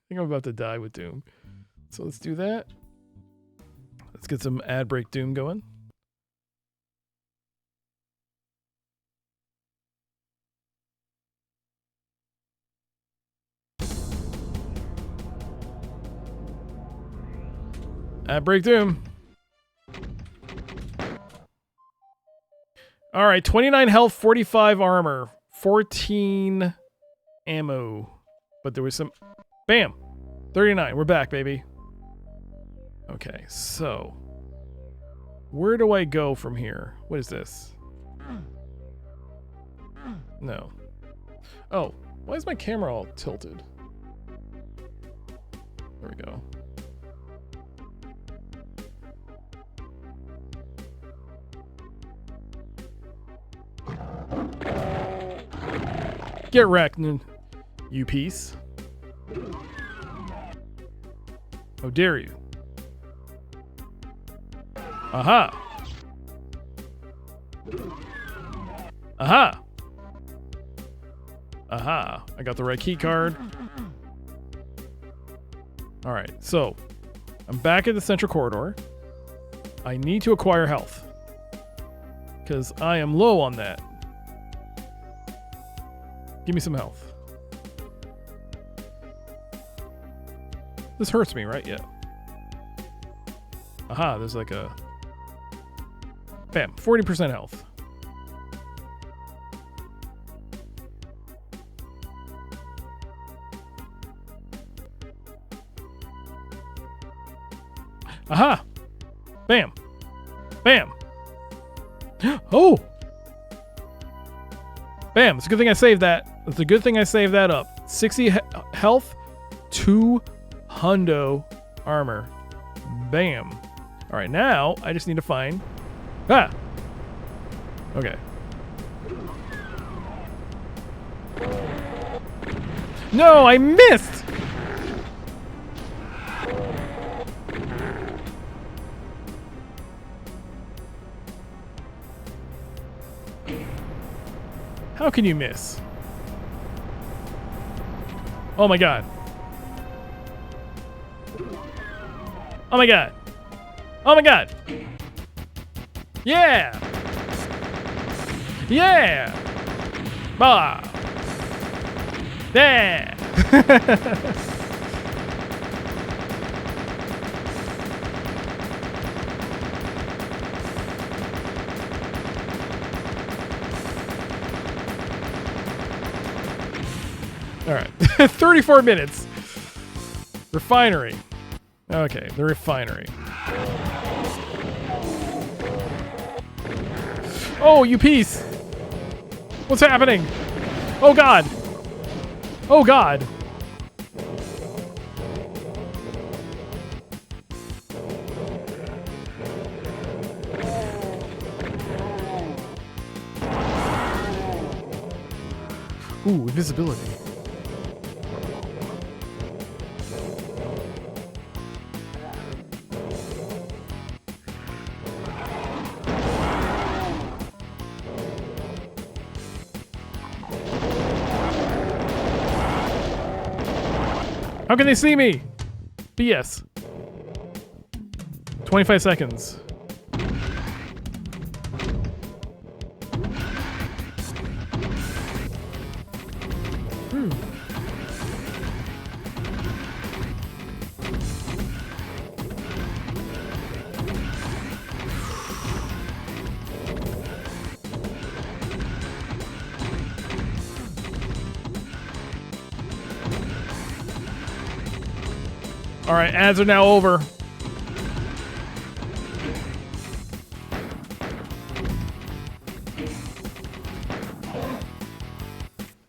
think I'm about to die with Doom. So let's do that. Let's get some ad break Doom going. Ad break Doom. All right, 29 health, 45 armor, 14 ammo. But there was some... Bam! 39. We're back, baby. Okay, so... where do I go from here? What is this? No. Oh, why is my camera all tilted? There we go. Get wrecked, you piece. How dare you? Aha! Aha! Aha! I got the right key card. Alright, so I'm back at the central corridor. I need to acquire health. Because I am low on that. Give me some health. This hurts me, right? Yeah. Aha, there's like a... Bam, 40% health. Aha! Bam! Bam! Oh! Bam! It's a good thing I saved that. It's a good thing I saved that up. 60 health, 2 hundo armor. Bam. All right, now I just need to find... Ah! Okay. No, I missed! How can you miss? Oh my god. Oh my god. Oh my god. Yeah. Yeah. Bah. Yeah. All right. 34 minutes. Refinery. Okay, the refinery. Oh, you piece! What's happening? Oh god! Oh god! Ooh, invisibility. How can they see me? BS. 25 seconds. All right, ads are now over.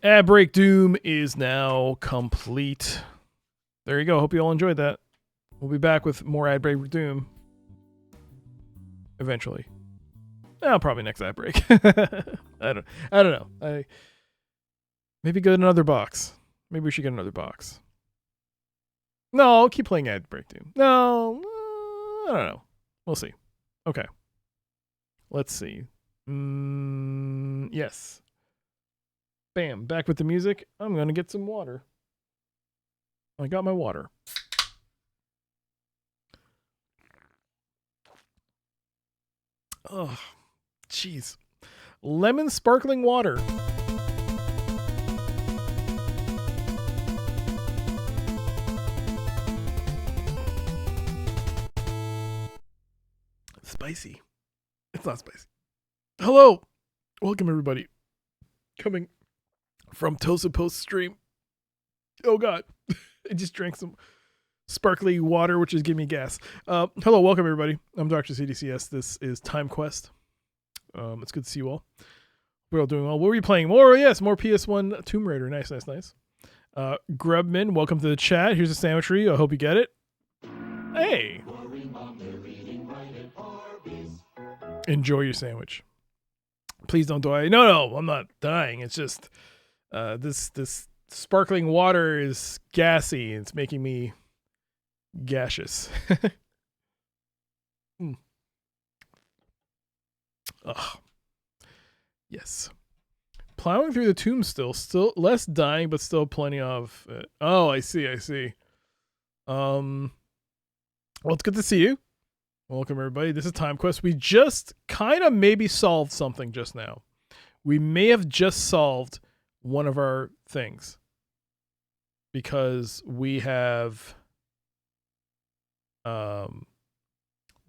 Ad break doom is now complete. There you go. Hope you all enjoyed that. We'll be back with more ad break doom eventually. Oh, probably next ad break. I don't know. Maybe get another box. Maybe we should get another box. No, I'll keep playing ad break doom. No, I don't know. We'll see. Okay. Let's see. Yes. Bam. Back with the music. I'm going to get some water. I got my water. Oh, jeez. Lemon sparkling water. Spicy. It's not spicy. Hello. Welcome, everybody. Coming from Tosa Post stream. Oh, God. I just drank some sparkly water, which is giving me gas. Hello. Welcome, everybody. I'm Dr. CDCS. This is Timequest. It's good to see you all. We're all doing well. What were you playing? More PS1 Tomb Raider. Nice. Grubman, welcome to the chat. Here's a sandwich for you. I hope you get it. Hey. Enjoy your sandwich. Please don't die. No, I'm not dying. It's just this sparkling water is gassy. It's making me gaseous. Oh, yes. Plowing through the tomb still less dying, but still plenty of it. Oh, I see. Well, it's good to see you. Welcome, everybody. This is Timequest. We just kind of maybe solved something just now. We may have just solved one of our things because we have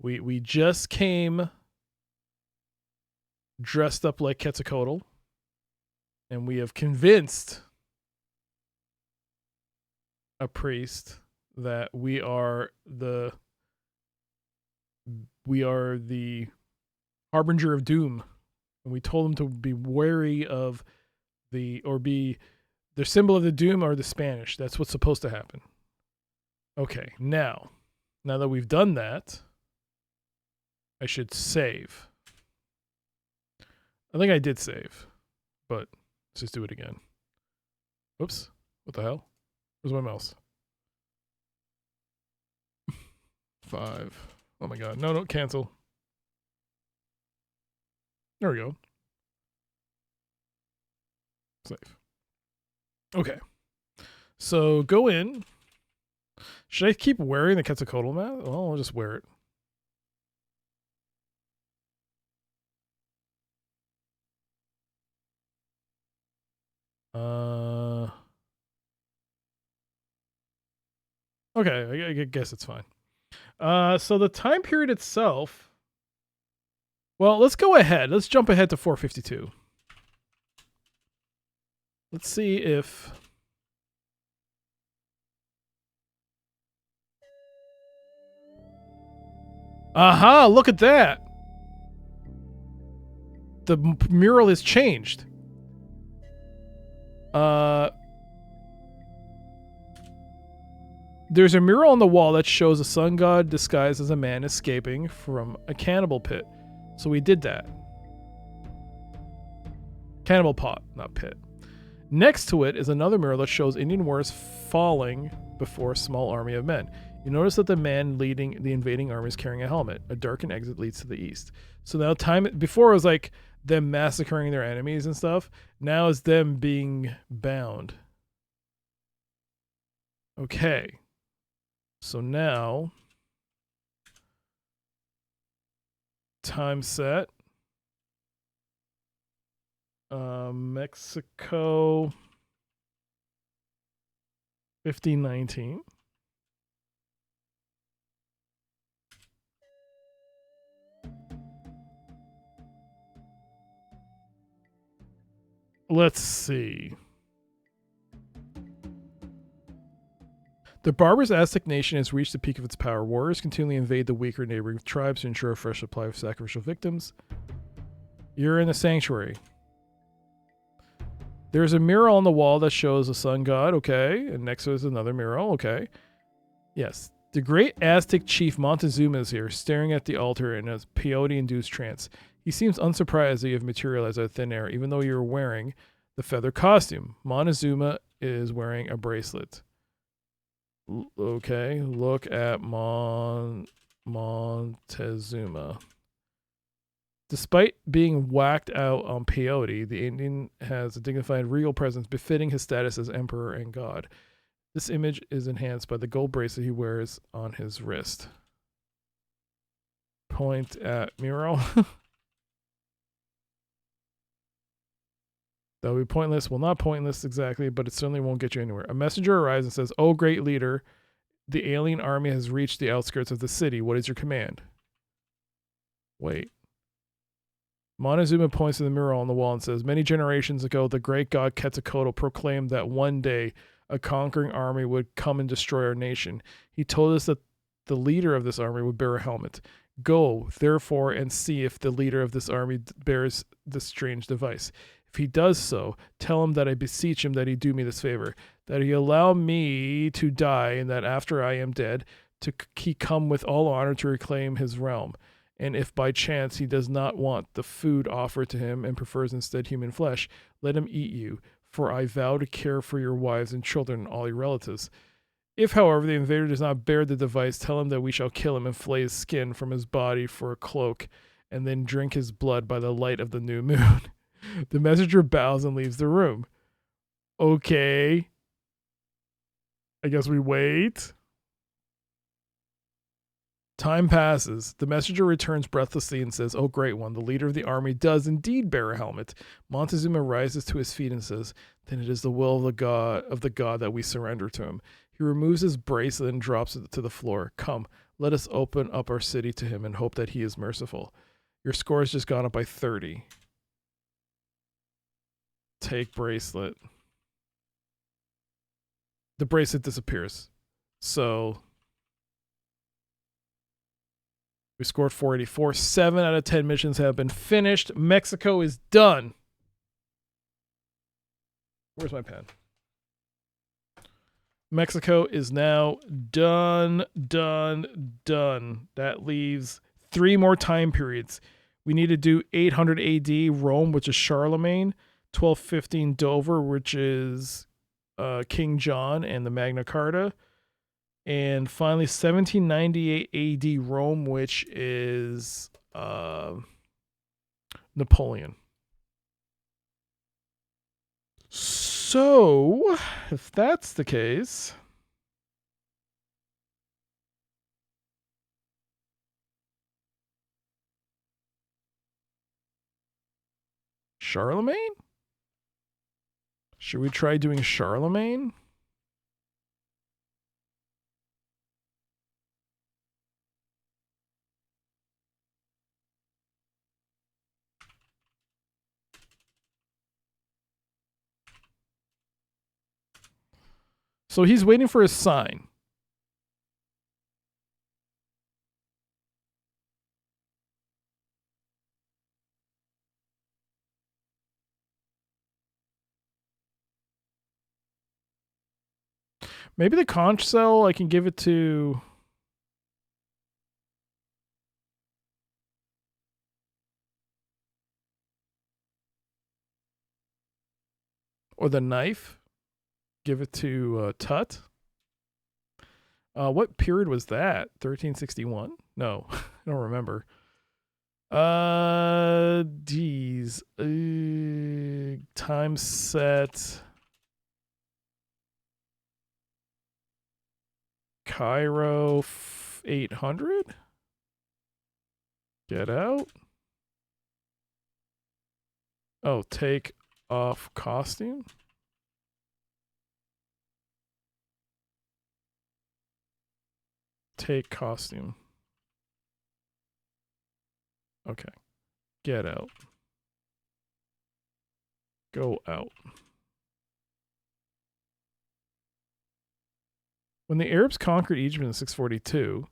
we just came dressed up like Quetzalcoatl, and we have convinced a priest that we are the harbinger of doom, and we told him to be wary of the symbol of the doom or the Spanish. That's what's supposed to happen. Okay, now that we've done that, I should save. I think I did save, but let's just do it again. Whoops, what the hell? Where's my mouse? 5. Oh my god. No, don't cancel. There we go. Save. Okay. So go in. Should I keep wearing the Quetzalcoatl mask? Well, I'll just wear it. Okay, I guess it's fine. So the time period itself. Well, let's go ahead. Let's jump ahead to 452. Let's see if. Aha! Look at that. The mural has changed. There's a mural on the wall that shows a sun god disguised as a man escaping from a cannibal pit. So we did that. Cannibal pot, not pit. Next to it is another mural that shows Indian warriors falling before a small army of men. You notice that the man leading the invading army is carrying a helmet. A darkened exit leads to the east. So now before it was like them massacring their enemies and stuff. Now it's them being bound. Okay. So now, time set. Mexico 1519. Let's see. The barbarous Aztec nation has reached the peak of its power. Warriors continually invade the weaker neighboring tribes to ensure a fresh supply of sacrificial victims. You're in the sanctuary. There's a mural on the wall that shows a sun god, okay, and next to it is another mural, okay. Yes. The great Aztec chief Montezuma is here, staring at the altar in a peyote-induced trance. He seems unsurprised that you have materialized out of thin air, even though you're wearing the feather costume. Montezuma is wearing a bracelet. Okay, look at Montezuma. Despite being whacked out on peyote, the Indian has a dignified regal presence befitting his status as emperor and god. This image is enhanced by the gold bracelet he wears on his wrist. Point at mural. That would be pointless. Well, not pointless exactly, but it certainly won't get you anywhere. A messenger arrives and says, "Oh, great leader, the alien army has reached the outskirts of the city. What is your command?" Wait. Montezuma points to the mural on the wall and says, "Many generations ago, the great god Quetzalcoatl proclaimed that one day a conquering army would come and destroy our nation. He told us that the leader of this army would bear a helmet. Go, therefore, and see if the leader of this army bears this strange device. If he does so, tell him that I beseech him that he do me this favor, that he allow me to die, and that after I am dead, he come with all honor to reclaim his realm. And if by chance he does not want the food offered to him and prefers instead human flesh, let him eat you, for I vow to care for your wives and children and all your relatives. If, however, the invader does not bear the device, tell him that we shall kill him and flay his skin from his body for a cloak, and then drink his blood by the light of the new moon." The messenger bows and leaves the room. Okay. I guess we wait. Time passes. The messenger returns breathlessly and says, "Oh, great one, the leader of the army does indeed bear a helmet." Montezuma rises to his feet and says, "Then it is the will of the god that we surrender to him." He removes his bracelet and drops it to the floor. "Come, let us open up our city to him and hope that he is merciful. Your score has just gone up by 30. Take bracelet." The bracelet disappears. So we scored 484. 7 out of 10 missions have been finished. Mexico is done. Where's my pen? Mexico is now done. That leaves 3 more time periods. We need to do 800 AD Rome, which is Charlemagne. 1215 Dover, which is King John and the Magna Carta. And finally, 1798 AD Rome, which is Napoleon. So, if that's the case, Charlemagne? Should we try doing Charlemagne? So he's waiting for his sign. Maybe the conch cell, I can give it to... Or the knife. Give it to Tut. What period was that? 1361? No, I don't remember. Geez. Time set. Cairo 800. Get out. Oh, take off costume. Take costume. Okay. Get out. Go out. When the Arabs conquered Egypt in 642,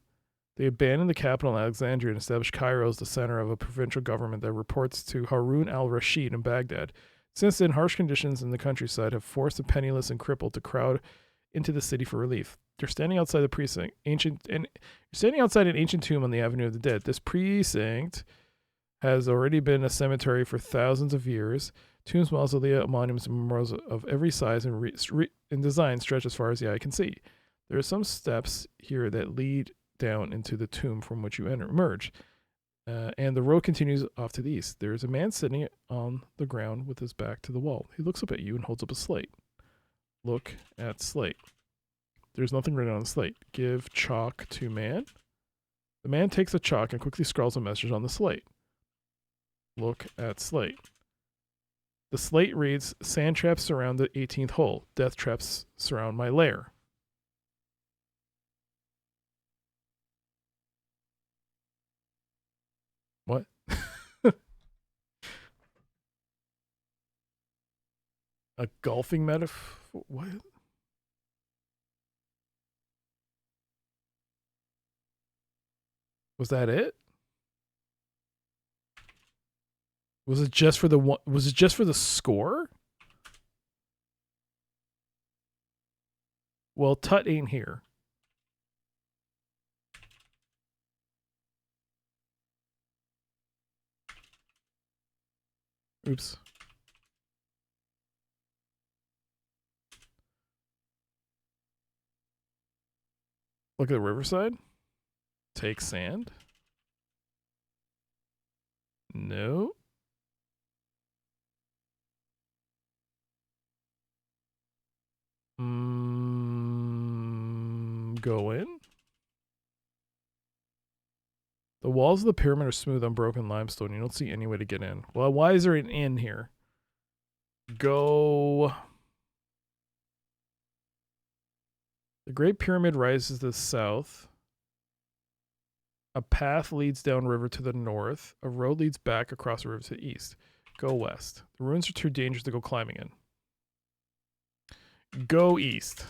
they abandoned the capital in Alexandria and established Cairo as the center of a provincial government that reports to Harun al-Rashid in Baghdad. Since then, harsh conditions in the countryside have forced the penniless and crippled to crowd into the city for relief. They're standing outside the precinct, standing outside an ancient tomb on the Avenue of the Dead. This precinct has already been a cemetery for thousands of years. Tombs, mausolea, monuments, and memorials of every size and design stretch as far as the eye can see. There are some steps here that lead down into the tomb from which you emerge. And the road continues off to the east. There is a man sitting on the ground with his back to the wall. He looks up at you and holds up a slate. Look at slate. There's nothing written on the slate. Give chalk to man. The man takes a chalk and quickly scrawls a message on the slate. Look at slate. The slate reads, sand traps surround the 18th hole. Death traps surround my lair. What? A golfing metaphor? What? Was that it? Was it just for the one? Was it just for the score? Well, Tut ain't here. Oops. Look at the riverside. Take sand. No. Go in. The walls of the pyramid are smooth, unbroken limestone. You don't see any way to get in. Well, why is there an inn here? Go. The Great Pyramid rises to the south. A path leads downriver to the north. A road leads back across the river to the east. Go west. The ruins are too dangerous to go climbing in. Go east.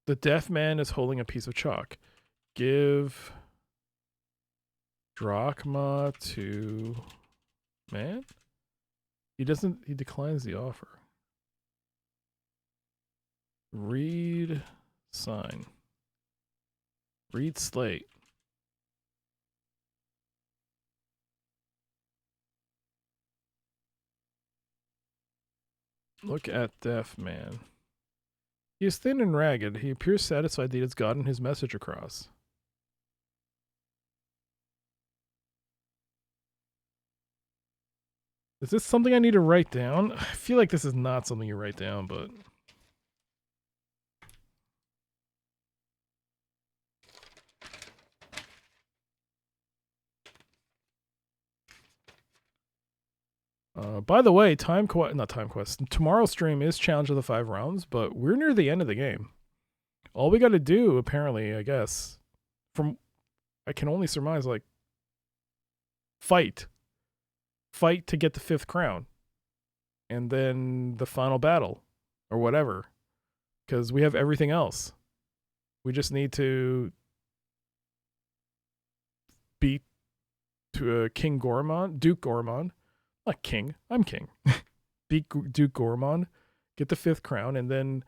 The deaf man is holding a piece of chalk. Give drachma to man? He declines the offer. Read sign. Read slate. Look at deaf man. He is thin and ragged. He appears satisfied that he has gotten his message across. Is this something I need to write down? I feel like this is not something you write down, but... by the way, Timequest. Tomorrow's stream is Challenge of the 5 Rounds, but we're near the end of the game. All we got to do, apparently, I guess, from I can only surmise, like, fight to get the 5th crown, and then the final battle, or whatever, because we have everything else. We just need to beat King Gormon, Duke Gormon. Not king. I'm king. Beat Duke Gormon, get the 5th crown, and then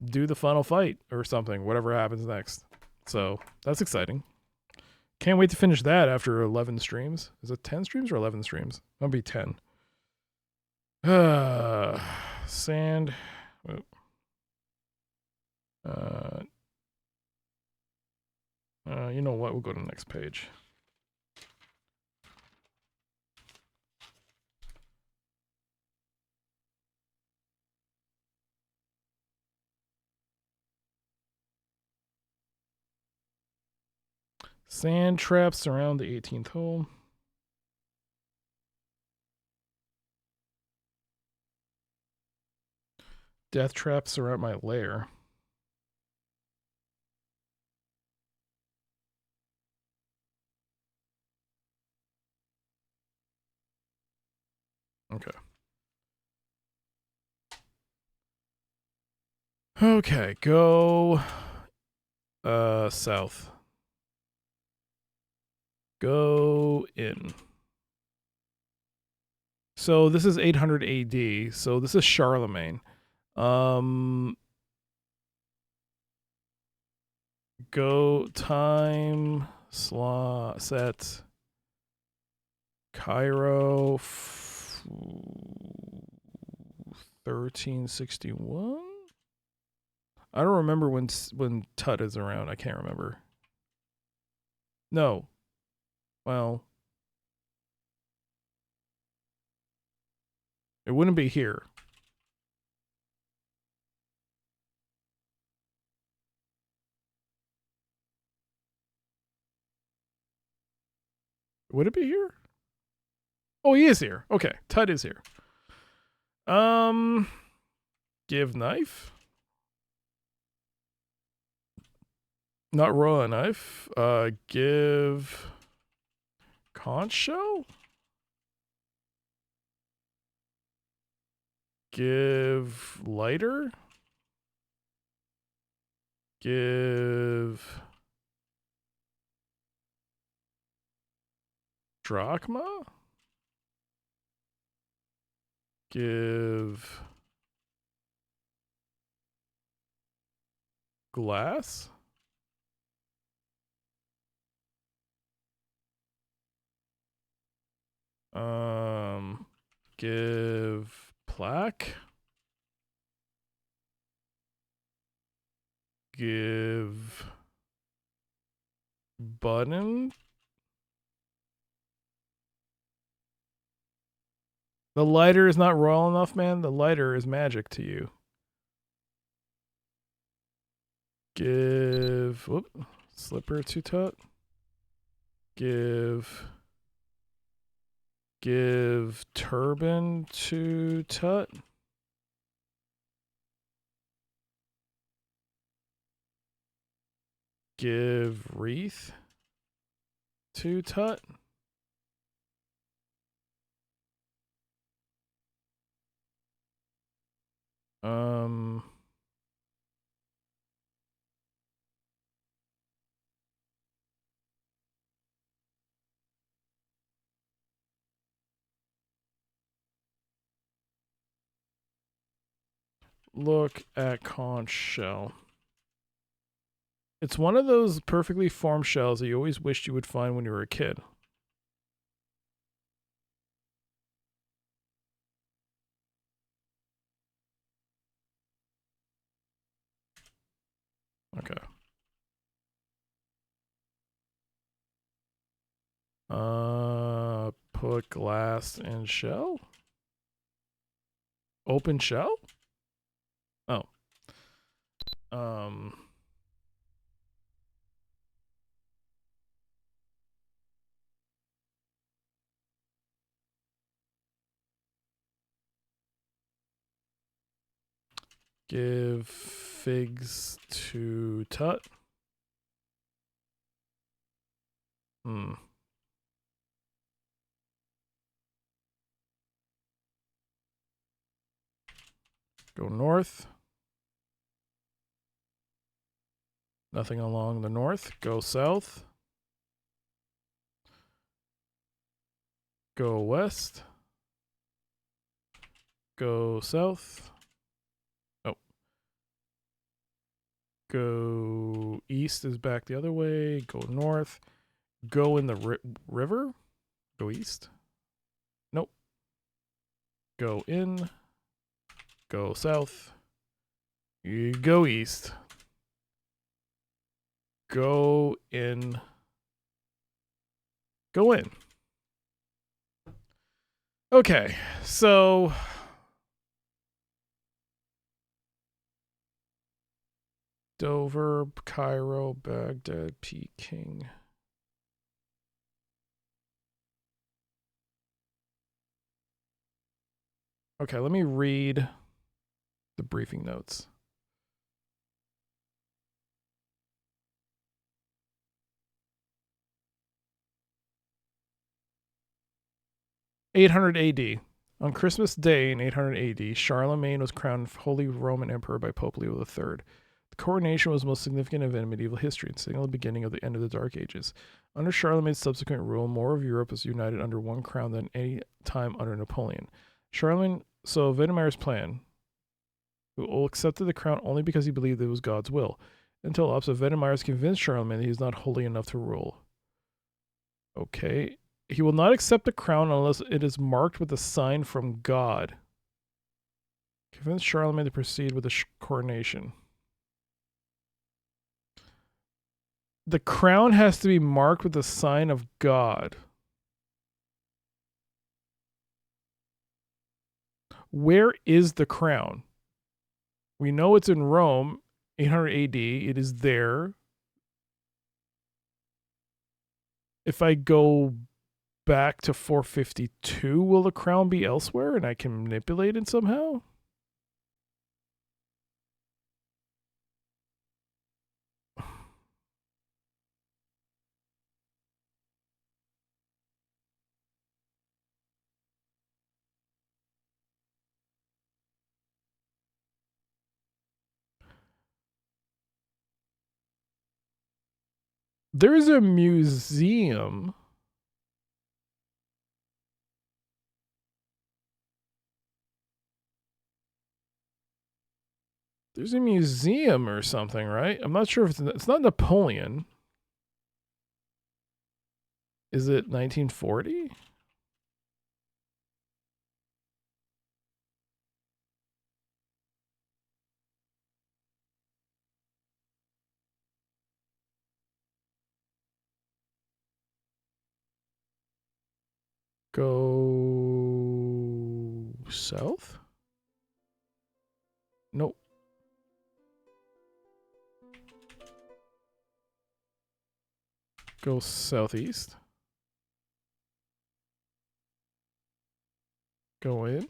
do the final fight or something, whatever happens next. So that's exciting. Can't wait to finish that after 11 streams. Is it 10 streams or 11 streams? That'll be 10. Sand. You know what? We'll go to the next page. Sand traps around the 18th hole. Death traps around my lair. Okay. Okay, go south. Go in. So this is 800 AD. So this is Charlemagne. Go time slot set Cairo 1361. I don't remember when Tut is around. I can't remember. No. Well, it wouldn't be here. Would it be here? Oh, he is here. Okay, Tut is here. Give knife. Not raw knife. Give conch shell. Give lighter. Give drachma. Give glass. Give plaque. Give button. The lighter is not royal enough, man. The lighter is magic to you. Give slipper to Tut. Give turban to Tut. Give wreath to Tut. Look at conch shell. It's one of those perfectly formed shells that you always wished you would find when you were a kid. Okay. Put glass in shell. Open shell? Oh. Give figs to Tut. Go north. Nothing along the north. Go south. Go west. Go south. Oh. Go east is back the other way. Go north. Go in the river. Go east. Nope. Go in. Go south. You go east. Go in. Go in. Okay, so Dover, Cairo, Baghdad, Peking. Okay, let me read the briefing notes. '800 AD. On Christmas Day in 800 AD, Charlemagne was crowned Holy Roman Emperor by Pope Leo III. The coronation was the most significant event in medieval history and signaled the beginning of the end of the Dark Ages. Under Charlemagne's subsequent rule, more of Europe was united under one crown than any time under Napoleon. Charlemagne saw Wittemir's plan, who accepted the crown only because he believed it was God's will. Until opposite, Wittemir convinced Charlemagne that he is not holy enough to rule. Okay. He will not accept the crown unless it is marked with a sign from God. Convince Charlemagne to proceed with the coronation. The crown has to be marked with the sign of God. Where is the crown? We know it's in Rome, 800 AD. It is there. If I go back to 452, will the crown be elsewhere and I can manipulate it somehow? There's a museum. There's a museum or something, right? I'm not sure if it's not Napoleon. Is it 1940? Go south? Nope. Go southeast. Go in.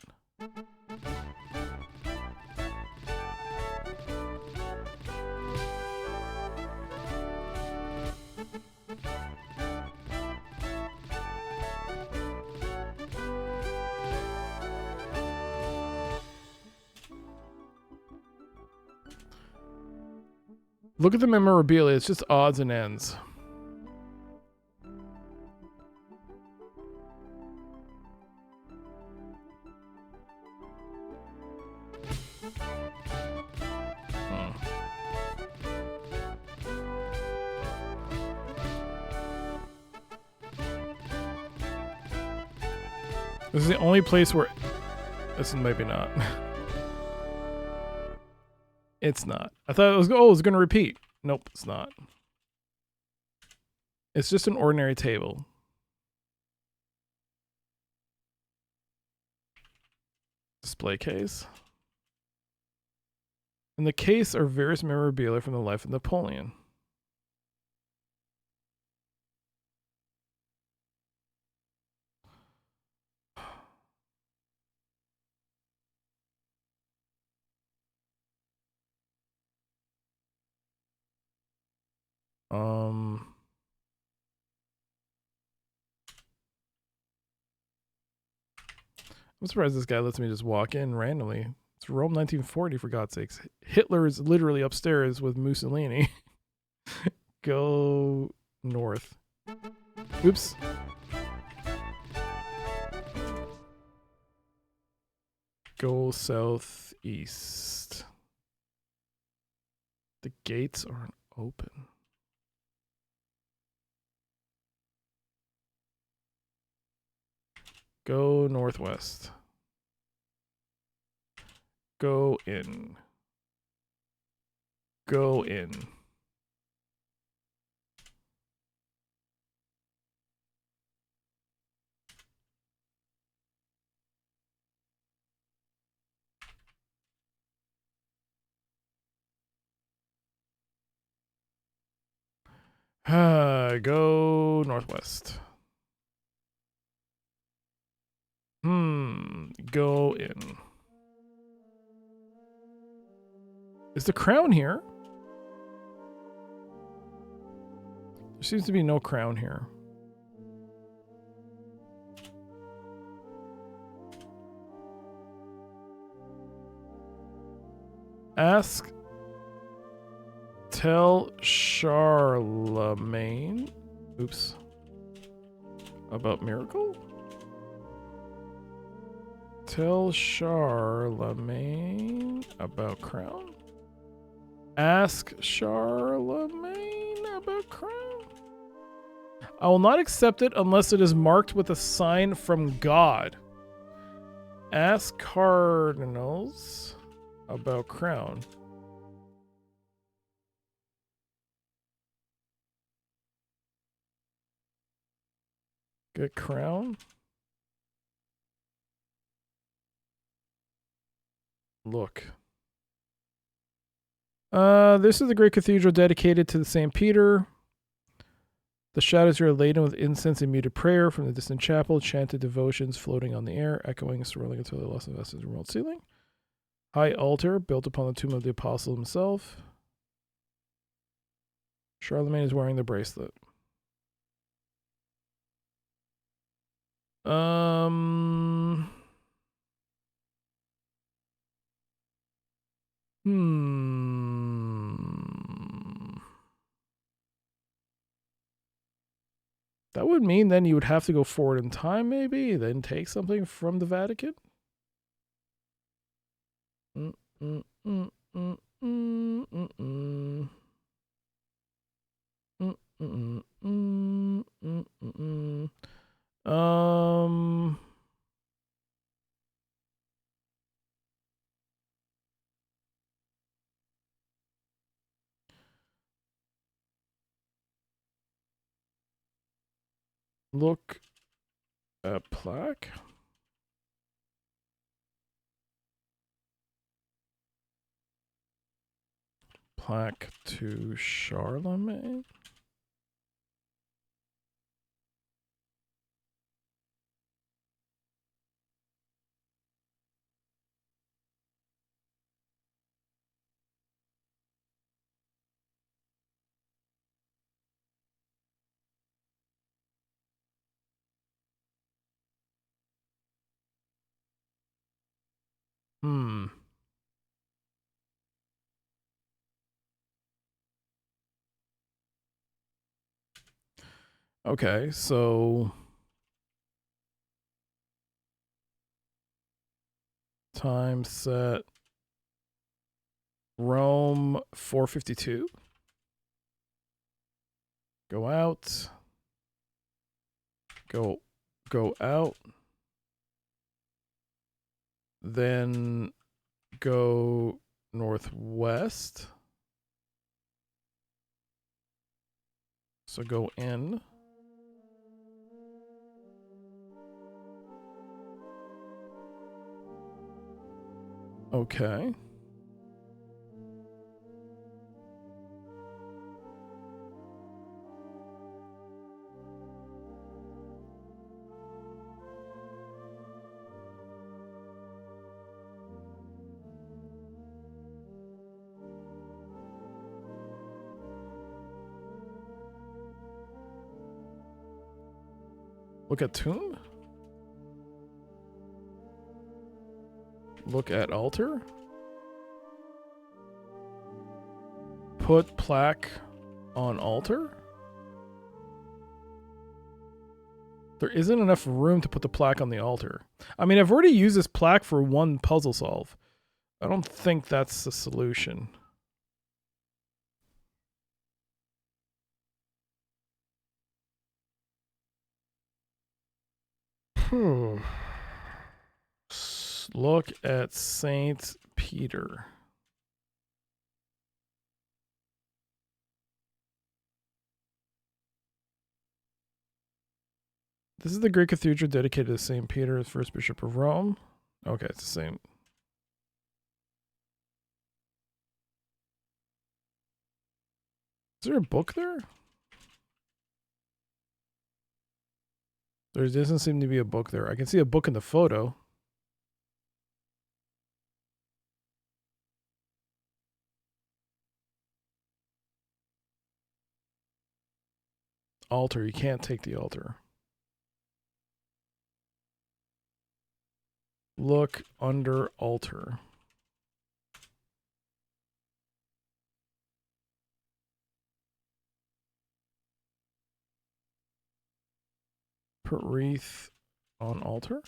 Look at the memorabilia. It's just odds and ends. This is the only place where... This is maybe not. It's not. I thought it was... Oh, it was going to repeat. Nope, it's not. It's just an ordinary table. Display case. In the case are various memorabilia from the life of Napoleon. I'm surprised this guy lets me just walk in randomly. It's Rome 1940, for God's sakes. Hitler is literally upstairs with Mussolini. Go north. Oops. Go southeast. The gates aren't open. Go northwest. Go in. Go in. Go northwest. Go in. Is the crown here? There seems to be no crown here. Ask, tell Charlemagne, oops, about miracle? Tell Charlemagne about crown? Ask Charlemagne about crown? I will not accept it unless it is marked with a sign from God. Ask cardinals about crown. Get crown? Look. This is the great cathedral dedicated to the St. Peter. The shadows are laden with incense and muted prayer from the distant chapel, chanted devotions floating on the air, echoing, swirling until they lost the vast remote ceiling. High altar built upon the tomb of the apostle himself. Charlemagne is wearing the bracelet. That would mean then you would have to go forward in time, maybe, then take something from the Vatican. Look at plaque. Plaque to Charlemagne. Okay, so time set Rome 452. Go out. Go out. Then go northwest. So go in. Okay. Look at tomb. Look at altar. Put plaque on altar. There isn't enough room to put the plaque on the altar. I mean, I've already used this plaque for one puzzle solve. I don't think that's the solution. Look at Saint Peter. This is the great cathedral dedicated to St. Peter, the first bishop of Rome. Okay, it's the same. Is there a book there? There doesn't seem to be a book there. I can see a book in the photo. Altar. You can't take the altar. Look under altar. Put wreath on altar.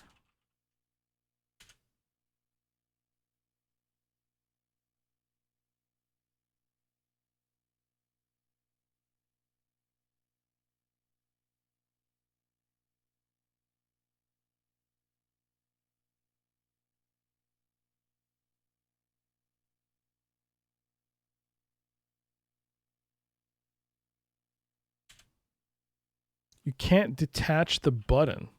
You can't detach the button.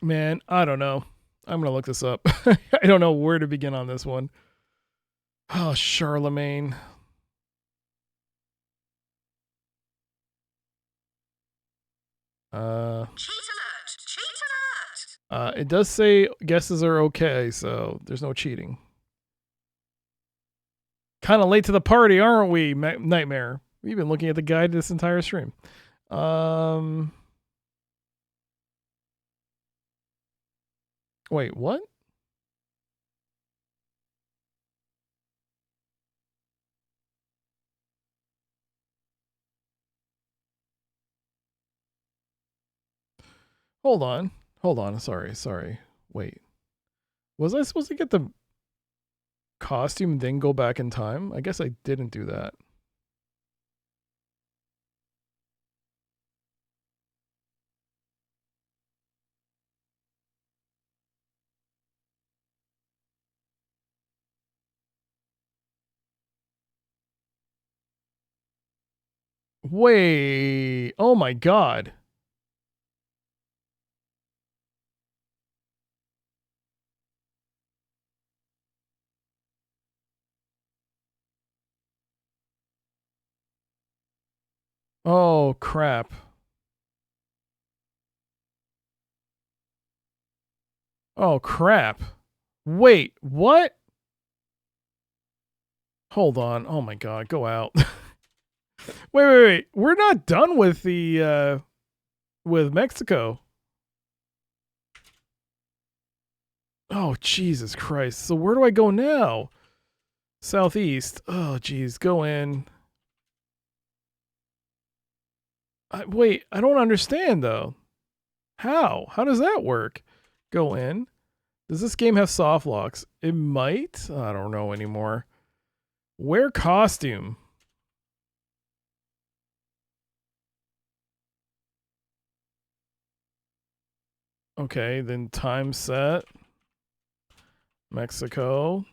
Man, I don't know. I'm going to look this up. I don't know where to begin on this one. Oh, Charlemagne. It does say guesses are okay, so there's no cheating. Kind of late to the party, aren't we, Nightmare? We've been looking at the guide this entire stream. Wait, what? Hold on. Sorry. Wait. Was I supposed to get the costume then go back in time? I guess I didn't do that. Wait. Oh my god. Oh crap. Oh crap. Wait, what? Hold on. Oh my god, go out. wait. We're not done with the with Mexico. Oh Jesus Christ. So where do I go now? Southeast. Oh geez, go in. Wait, I don't understand though. How? How does that work? Go in. Does this game have soft locks? It might. I don't know anymore. Wear costume. Okay, then time set. Mexico.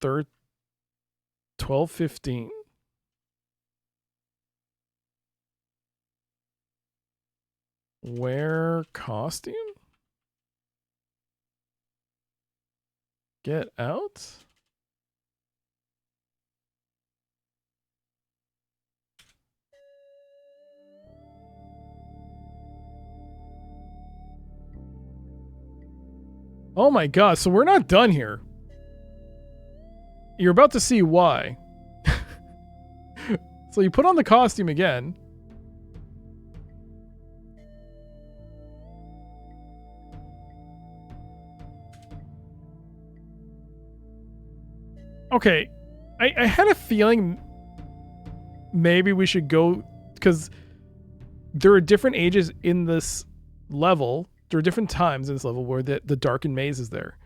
12:15. Wear costume? Get out? Oh my god, so we're not done here. You're about to see why. So you put on the costume again. Okay, I had a feeling maybe we should go, because there are different ages in this level. There are different times in this level where the darkened maze is there.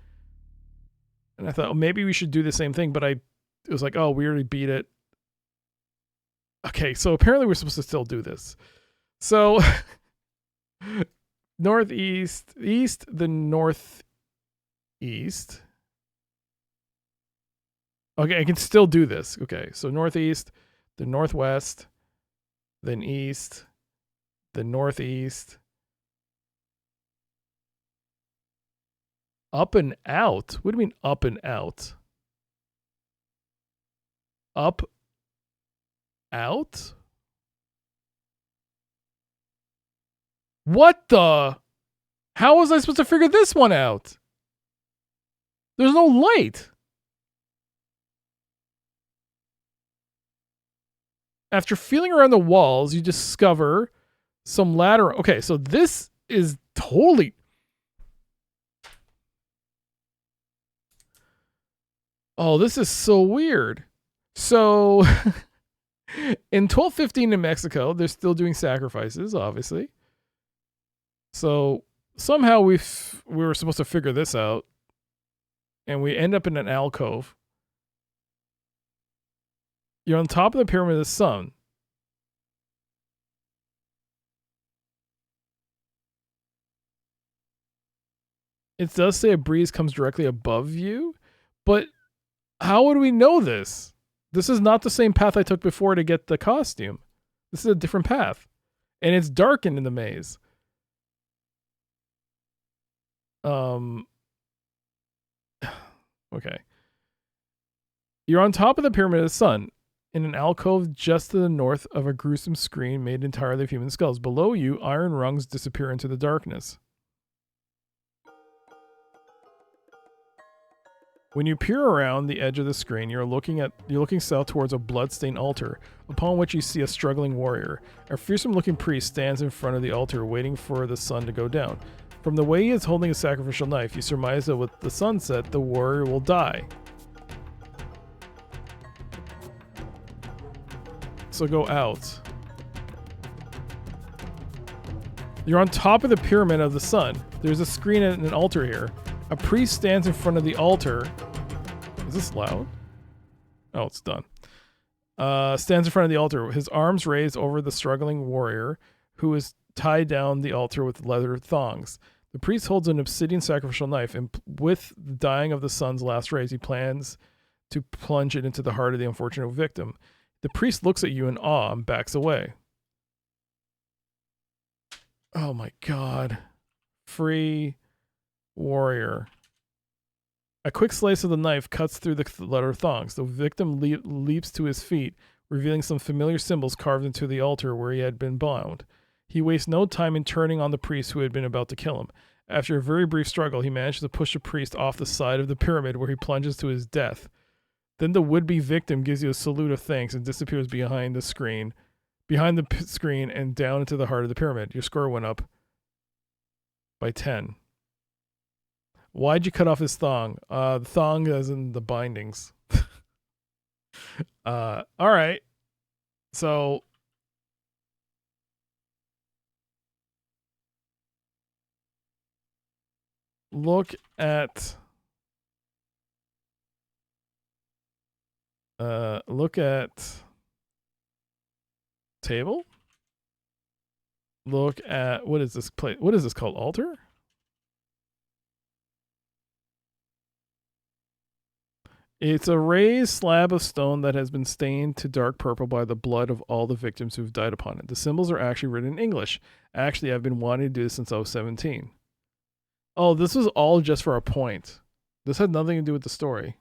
And I thought, oh, maybe we should do the same thing, but it was like, oh, we already beat it. Okay, so apparently we're supposed to still do this. So, northeast, east, the northeast. Okay, I can still do this. Okay, so northeast, the northwest, then east, the northeast. Up and out? What do you mean up and out? Up, out? What the? How was I supposed to figure this one out? There's no light. After feeling around the walls, you discover some ladder. Okay, so this is totally. Oh, this is so weird. So in 1215 in Mexico, they're still doing sacrifices, obviously. So somehow we were supposed to figure this out, and we end up in an alcove. You're on top of the pyramid of the sun. It does say a breeze comes directly above you, but how would we know this? This is not the same path I took before to get the costume. This is a different path. And it's darkened in the maze. Okay. You're on top of the pyramid of the sun, in an alcove just to the north of a gruesome screen made entirely of human skulls. Below you, iron rungs disappear into the darkness. When you peer around the edge of the screen, you're looking south towards a blood-stained altar, upon which you see a struggling warrior. A fearsome-looking priest stands in front of the altar, waiting for the sun to go down. From the way he is holding a sacrificial knife, you surmise that with the sunset, the warrior will die. So go out. You're on top of the pyramid of the sun. There's a screen and an altar here. A priest stands in front of the altar. Is this loud? Oh, it's done. Stands in front of the altar, his arms raised over the struggling warrior, who is tied down the altar with leather thongs. The priest holds an obsidian sacrificial knife, and with the dying of the sun's last rays, he plans to plunge it into the heart of the unfortunate victim. The priest looks at you in awe and backs away. Oh my god. Free warrior. A quick slice of the knife cuts through the leather thongs. The victim leaps to his feet, revealing some familiar symbols carved into the altar where he had been bound. He wastes no time in turning on the priest who had been about to kill him. After a very brief struggle, he manages to push the priest off the side of the pyramid where he plunges to his death. Then the would-be victim gives you a salute of thanks and disappears behind the screen and down into the heart of the pyramid. Your score went up by 10. Why'd you cut off his thong? The thong as in the bindings. All right. So look at table. Look at what is this place? What is this called? Altar? It's a raised slab of stone that has been stained to dark purple by the blood of all the victims who've died upon it. The symbols are actually written in English. Actually, I've been wanting to do this since I was 17. Oh, this was all just for a point. This had nothing to do with the story.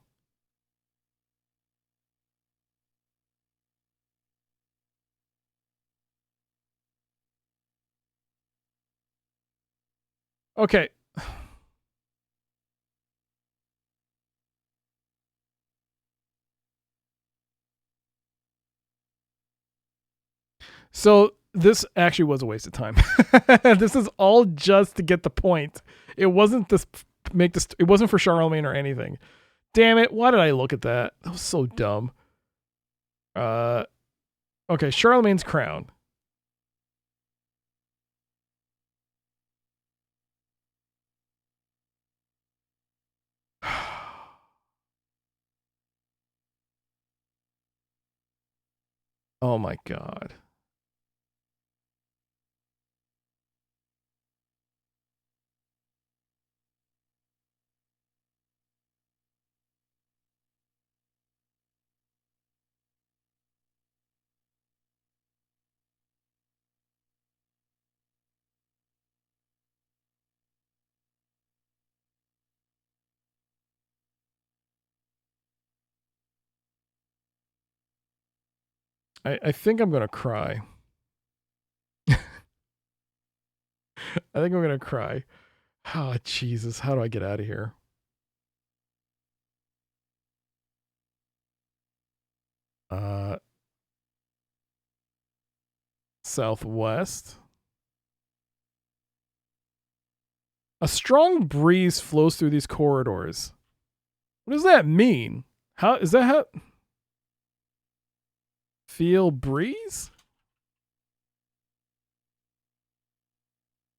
Okay. So this actually was a waste of time. This is all just to get the point. It wasn't it wasn't for Charlemagne or anything. Damn it, why did I look at that? That was so dumb. Okay, Charlemagne's crown. Oh my god. I think I'm gonna cry. I think I'm gonna cry. Oh Jesus, how do I get out of here? Southwest. A strong breeze flows through these corridors. What does that mean? How is that how feel breeze?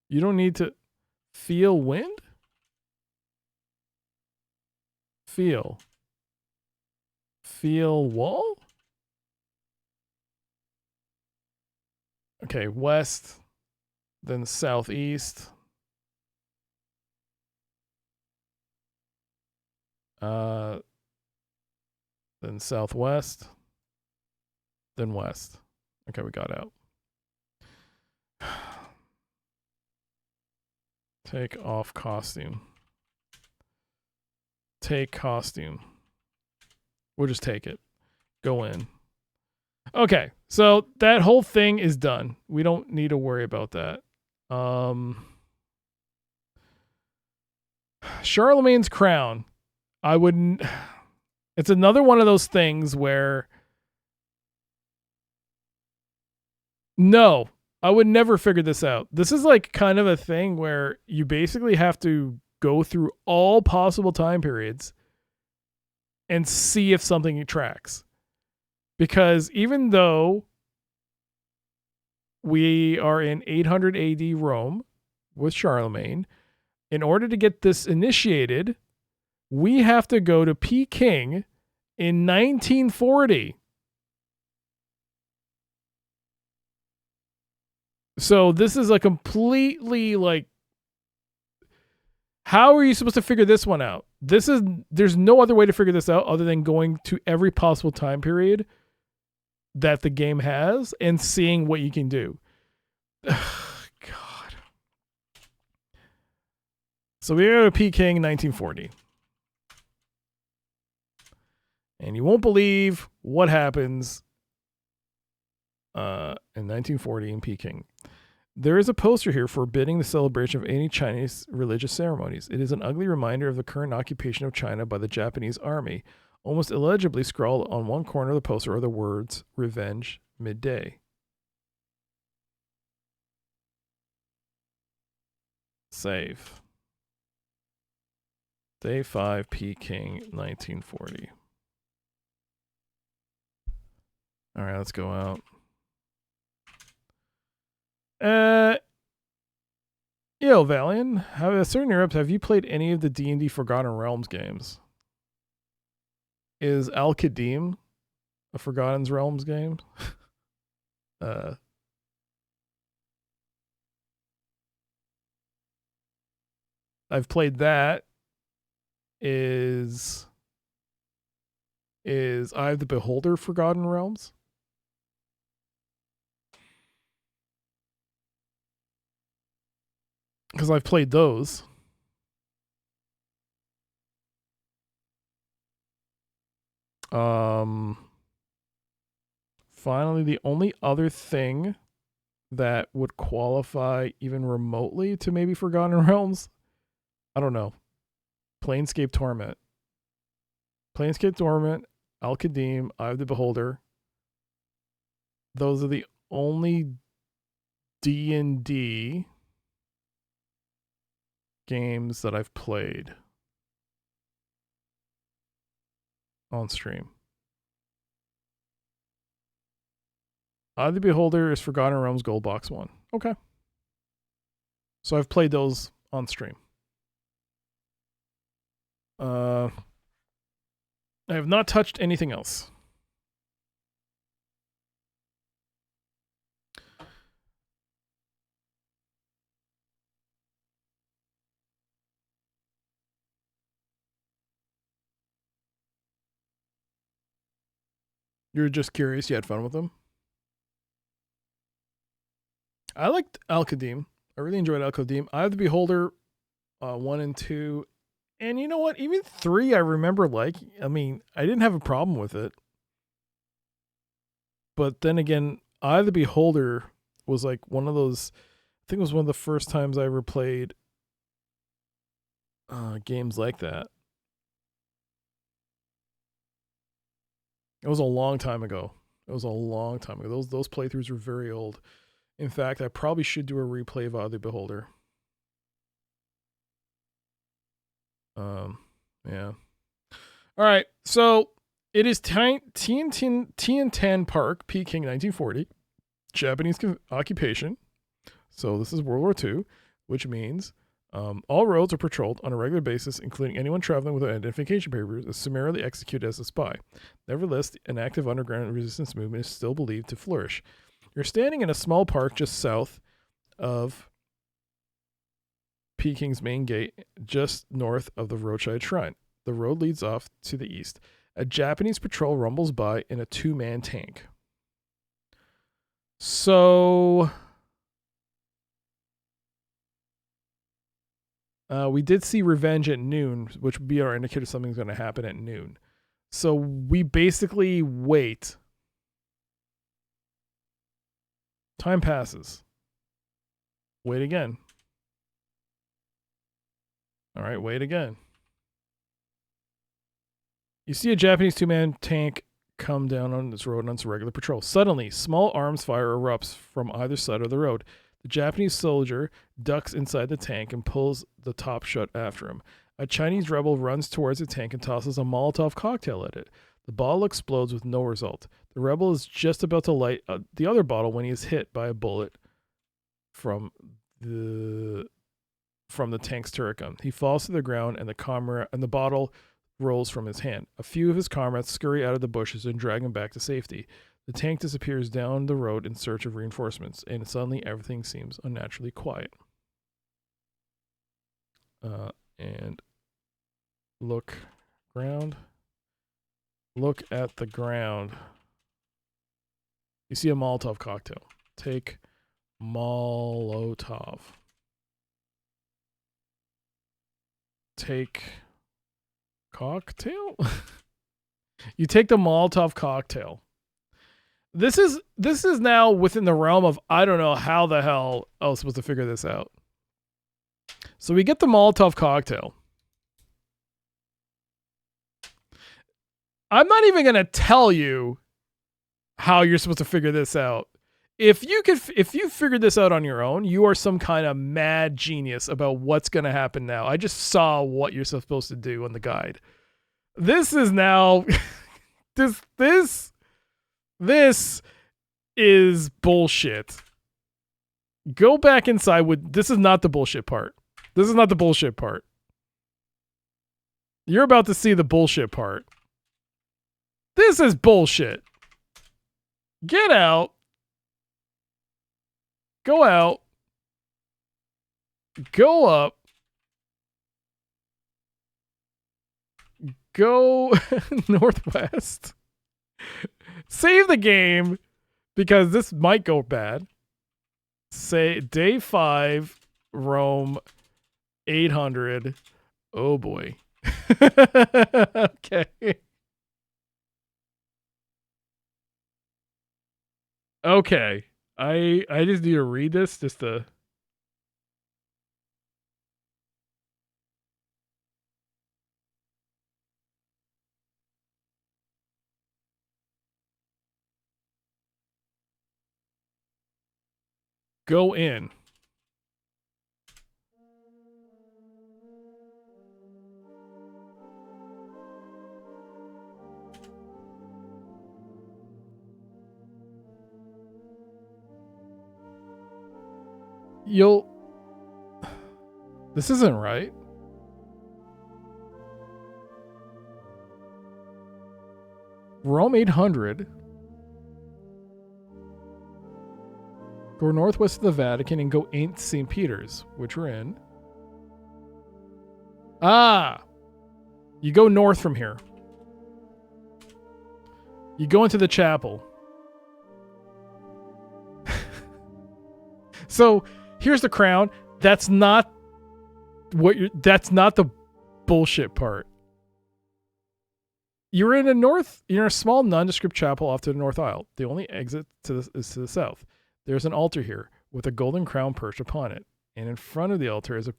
You don't need to feel wind? Feel wall? Okay, west, then southeast. Then southwest, then west. Okay, we got out. Take off costume. Take costume. We'll just take it. Go in. Okay, so that whole thing is done. We don't need to worry about that. Charlemagne's crown. I wouldn't. It's another one of those things where. No, I would never figure this out. This is like kind of a thing where you basically have to go through all possible time periods and see if something tracks. Because even though we are in 800 AD Rome with Charlemagne, in order to get this initiated, we have to go to Peking in 1940. So this is a completely like, how are you supposed to figure this one out? There's no other way to figure this out other than going to every possible time period that the game has and seeing what you can do. God. So we go to Peking 1940. And you won't believe what happens in 1940 in Peking. There is a poster here forbidding the celebration of any Chinese religious ceremonies. It is an ugly reminder of the current occupation of China by the Japanese army. Almost illegibly scrawled on one corner of the poster are the words, "Revenge midday." Save. Day 5, Peking, 1940. All right, let's go out. Yo, Valiant, have you played any of the D&D Forgotten Realms games? Is Al-Qadim a Forgotten Realms game? I've played that. Is Eye of the Beholder Forgotten Realms? Because I've played those. Finally, the only other thing that would qualify even remotely to maybe Forgotten Realms, I don't know. Planescape Torment. Planescape Torment, Al-Qadim, Eye of the Beholder. Those are the only D&D games that I've played on stream. Eye of the Beholder is Forgotten Realms Gold Box 1. Okay. So I've played those on stream. I have not touched anything else. You're just curious, you had fun with them? I liked Al-Qadim. I really enjoyed Al-Qadim. Eye of the Beholder 1 and 2. And you know what? Even 3 I remember I didn't have a problem with it. But then again, Eye of the Beholder was like one of those, I think it was one of the first times I ever played games like that. It was a long time ago. Those playthroughs were very old. In fact, I probably should do a replay of Eye of the Beholder. Yeah. All right. So it is Tiantan Park, Peking, 1940. Japanese occupation. So this is World War II, which means all roads are patrolled on a regular basis, including anyone traveling without identification papers is summarily executed as a spy. Nevertheless, an active underground resistance movement is still believed to flourish. You're standing in a small park just south of Peking's main gate, just north of the roadside shrine. The road leads off to the east. A Japanese patrol rumbles by in a 2-man tank. So we did see revenge at noon, which would be our indicator something's going to happen at noon. So we basically wait. Time passes. Wait again. All right, wait again. You see a Japanese 2-man tank come down on this road on its regular patrol. Suddenly, small arms fire erupts from either side of the road. The Japanese soldier ducks inside the tank and pulls the top shut after him. A Chinese rebel runs towards the tank and tosses a Molotov cocktail at it. The bottle explodes with no result. The rebel is just about to light the other bottle when he is hit by a bullet from the tank's turret gun. He falls to the ground and the bottle rolls from his hand. A few of his comrades scurry out of the bushes and drag him back to safety. The tank disappears down the road in search of reinforcements, and suddenly everything seems unnaturally quiet. And look at the ground. You see a Molotov cocktail. Take Molotov. Take cocktail? You take the Molotov cocktail. This is now within the realm of I don't know how the hell I was supposed to figure this out. So we get the Molotov cocktail. I'm not even going to tell you how you're supposed to figure this out. If you figured this out on your own, you are some kind of mad genius about what's going to happen now. I just saw what you're supposed to do on the guide. This is now this is bullshit. Go back inside with this is not the bullshit part. This is not the bullshit part. You're about to see the bullshit part. This is bullshit. Get out. Go out. Go up. Go northwest. Save the game because this might go bad. Say day 5, Rome 800. Oh boy. Okay. Okay. I just need to read this just to go in. This isn't right. Rome 800. Go northwest of the Vatican and go into St. Peter's, which we're in. You go north from here. You go into the chapel. So here's the crown. That's not the bullshit part. You're in a small nondescript chapel off to the north aisle. The only exit is to the south. There's an altar here with a golden crown perched upon it. And in front of the altar is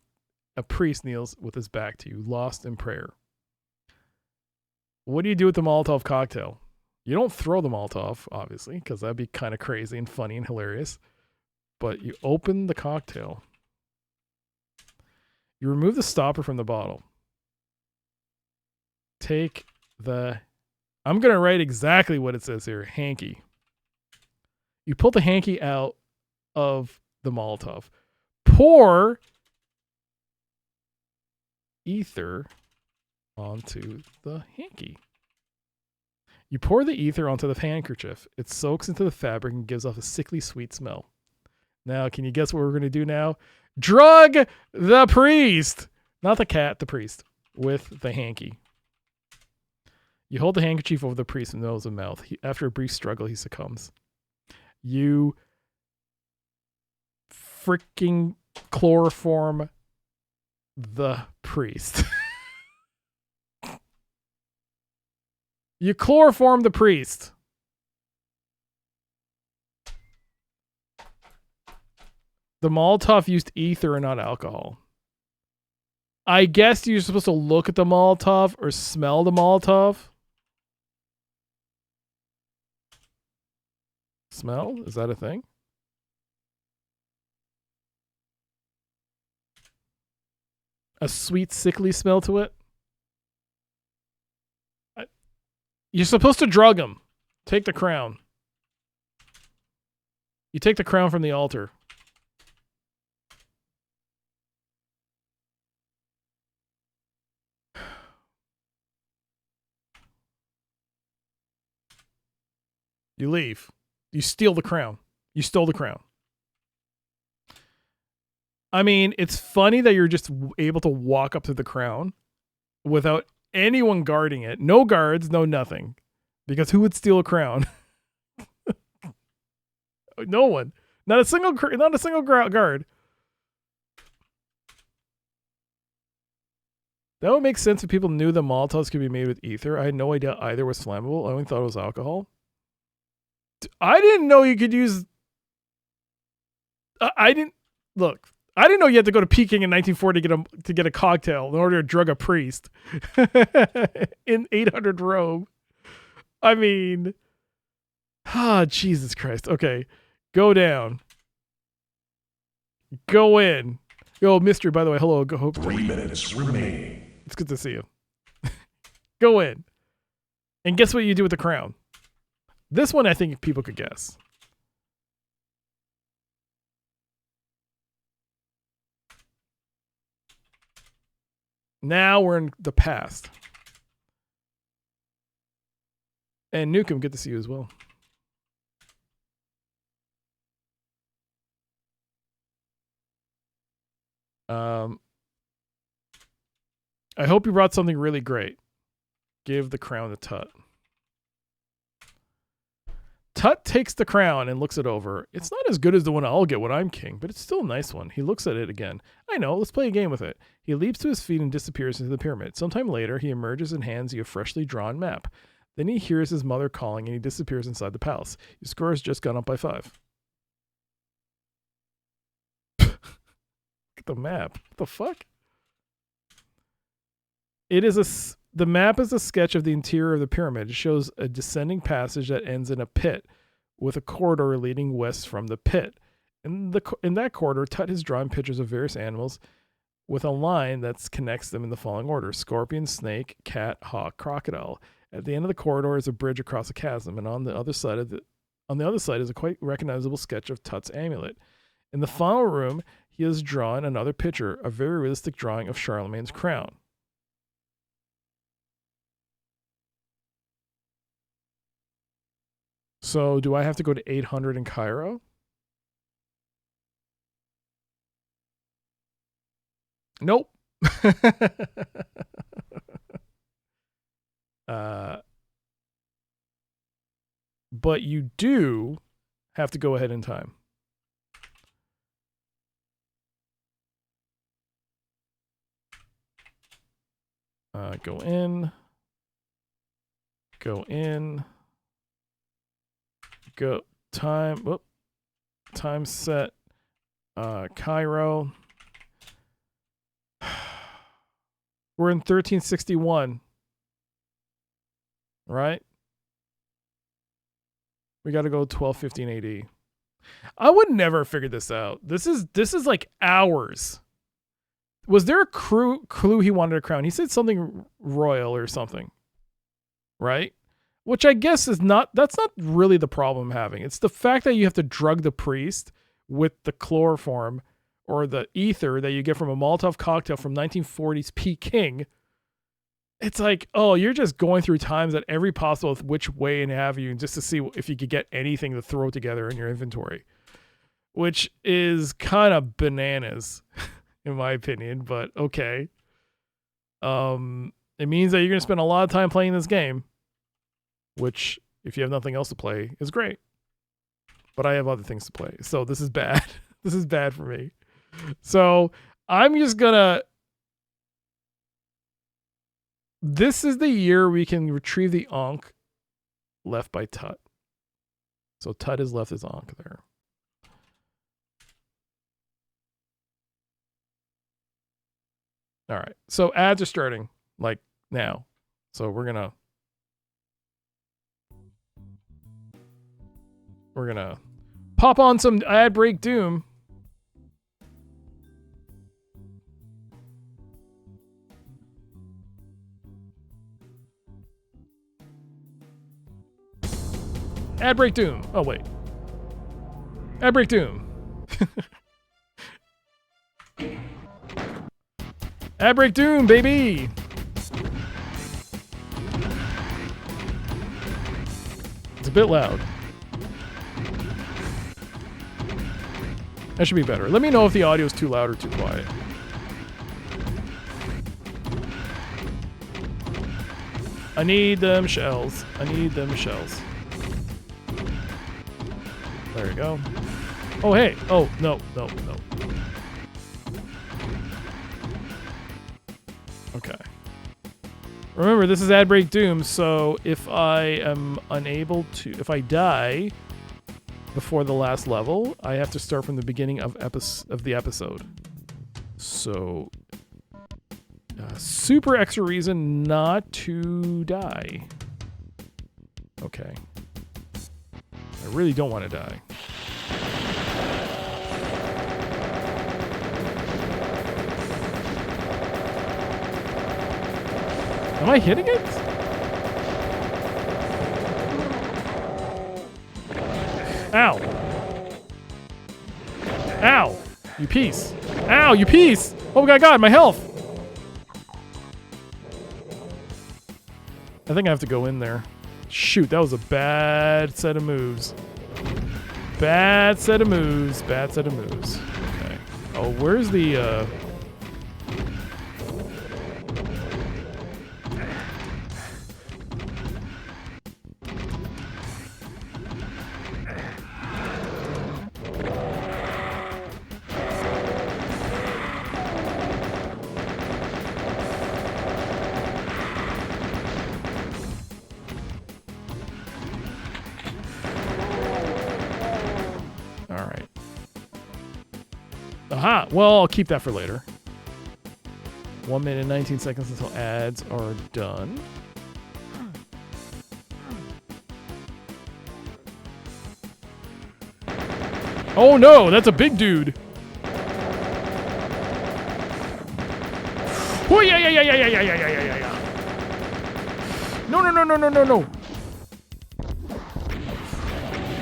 a priest kneels with his back to you, lost in prayer. What do you do with the Molotov cocktail? You don't throw the Molotov, obviously, because that'd be kind of crazy and funny and hilarious. But you open the cocktail. You remove the stopper from the bottle. take the... I'm going to write exactly what it says here. Hanky. You pull the hanky out of the Molotov. Pour ether onto the hanky. You pour the ether onto the handkerchief. It soaks into the fabric and gives off a sickly sweet smell. Now, can you guess what we're going to do now? Drug the priest! Not the cat, the priest. With the hanky. You hold the handkerchief over the priest's nose and mouth. After a brief struggle, he succumbs. You freaking chloroform the priest. You chloroform the priest. The Molotov used ether and not alcohol. I guess you're supposed to look at the Molotov or smell the Molotov. Smell? Is that a thing? A sweet, sickly smell to it? You're supposed to drug him. Take the crown. You take the crown from the altar. You leave. You steal the crown. You stole the crown. I mean, it's funny that you're just able to walk up to the crown without anyone guarding it. No guards, no nothing. Because who would steal a crown? No one. Not a single guard. That would make sense if people knew the Molotovs could be made with ether. I had no idea either was flammable. I only thought it was alcohol. I didn't know you could use... I didn't know you had to go to Peking in 1940 to get a cocktail in order to drug a priest in 800 Rome. I mean, Jesus Christ. Okay, go down. Go in. Yo, Mystery, by the way, hello. 3 minutes remaining. It's good to see you. Go in. And guess what you do with the crown? This one I think people could guess. Now we're in the past. And Nukem, good to see you as well. I hope you brought something really great. Give the crown to Tut. Tut takes the crown and looks it over. It's not as good as the one I'll get when I'm king, but it's still a nice one. He looks at it again. I know, let's play a game with it. He leaps to his feet and disappears into the pyramid. Sometime later, he emerges and hands you a freshly drawn map. Then he hears his mother calling and he disappears inside the palace. Your score has just gone up by 5. Look at the map. What the fuck? The map is a sketch of the interior of the pyramid. It shows a descending passage that ends in a pit with a corridor leading west from the pit. In that corridor, Tut has drawn pictures of various animals with a line that connects them in the following order: scorpion, snake, cat, hawk, crocodile. At the end of the corridor is a bridge across a chasm, and on the other side is a quite recognizable sketch of Tut's amulet. In the final room, he has drawn another picture, a very realistic drawing of Charlemagne's crown. So, do I have to go to 800 in Cairo? Nope. But you do have to go ahead in time. Go in. Go in. Go time. Whoop. Time set. Cairo. We're in 1361. Right? We got to go 1215 AD. I would never have figured this out. This is like hours. Was there a clue he wanted a crown? He said something royal or something. right? Which I guess that's not really the problem I'm having. It's the fact that you have to drug the priest with the chloroform or the ether that you get from a Molotov cocktail from 1940s Peking. It's like, oh, you're just going through times at every possible which way and have you just to see if you could get anything to throw together in your inventory, which is kind of bananas in my opinion, but okay. It means that you're going to spend a lot of time playing this game, which if you have nothing else to play is great. But I have other things to play. So this is bad. This is bad for me. So I'm just going to... This is the year we can retrieve the Ankh left by Tut. So Tut has left his Ankh there. All right. So ads are starting like now. So we're going to pop on some ad break doom. Ad break doom. Oh, wait. Ad break doom. Ad break doom, baby. It's a bit loud. That should be better. Let me know if the audio is too loud or too quiet. I need them shells. I need them shells. There we go. Oh, hey. Oh, no. Okay. Remember, this is ad break doom, so if I am unable to... If I die before the last level, I have to start from the beginning of the episode. So... super extra reason not to die. Okay. I really don't want to die. Am I hitting it? Ow. Ow. You piece. Ow, you piece. Oh my god, my health. I think I have to go in there. Shoot, that was a bad set of moves. Bad set of moves. Bad set of moves. Okay. Oh, where's the, Aha! Well, I'll keep that for later. 1 minute and 19 seconds until ads are done. Oh no, that's a big dude. Oh yeah. No.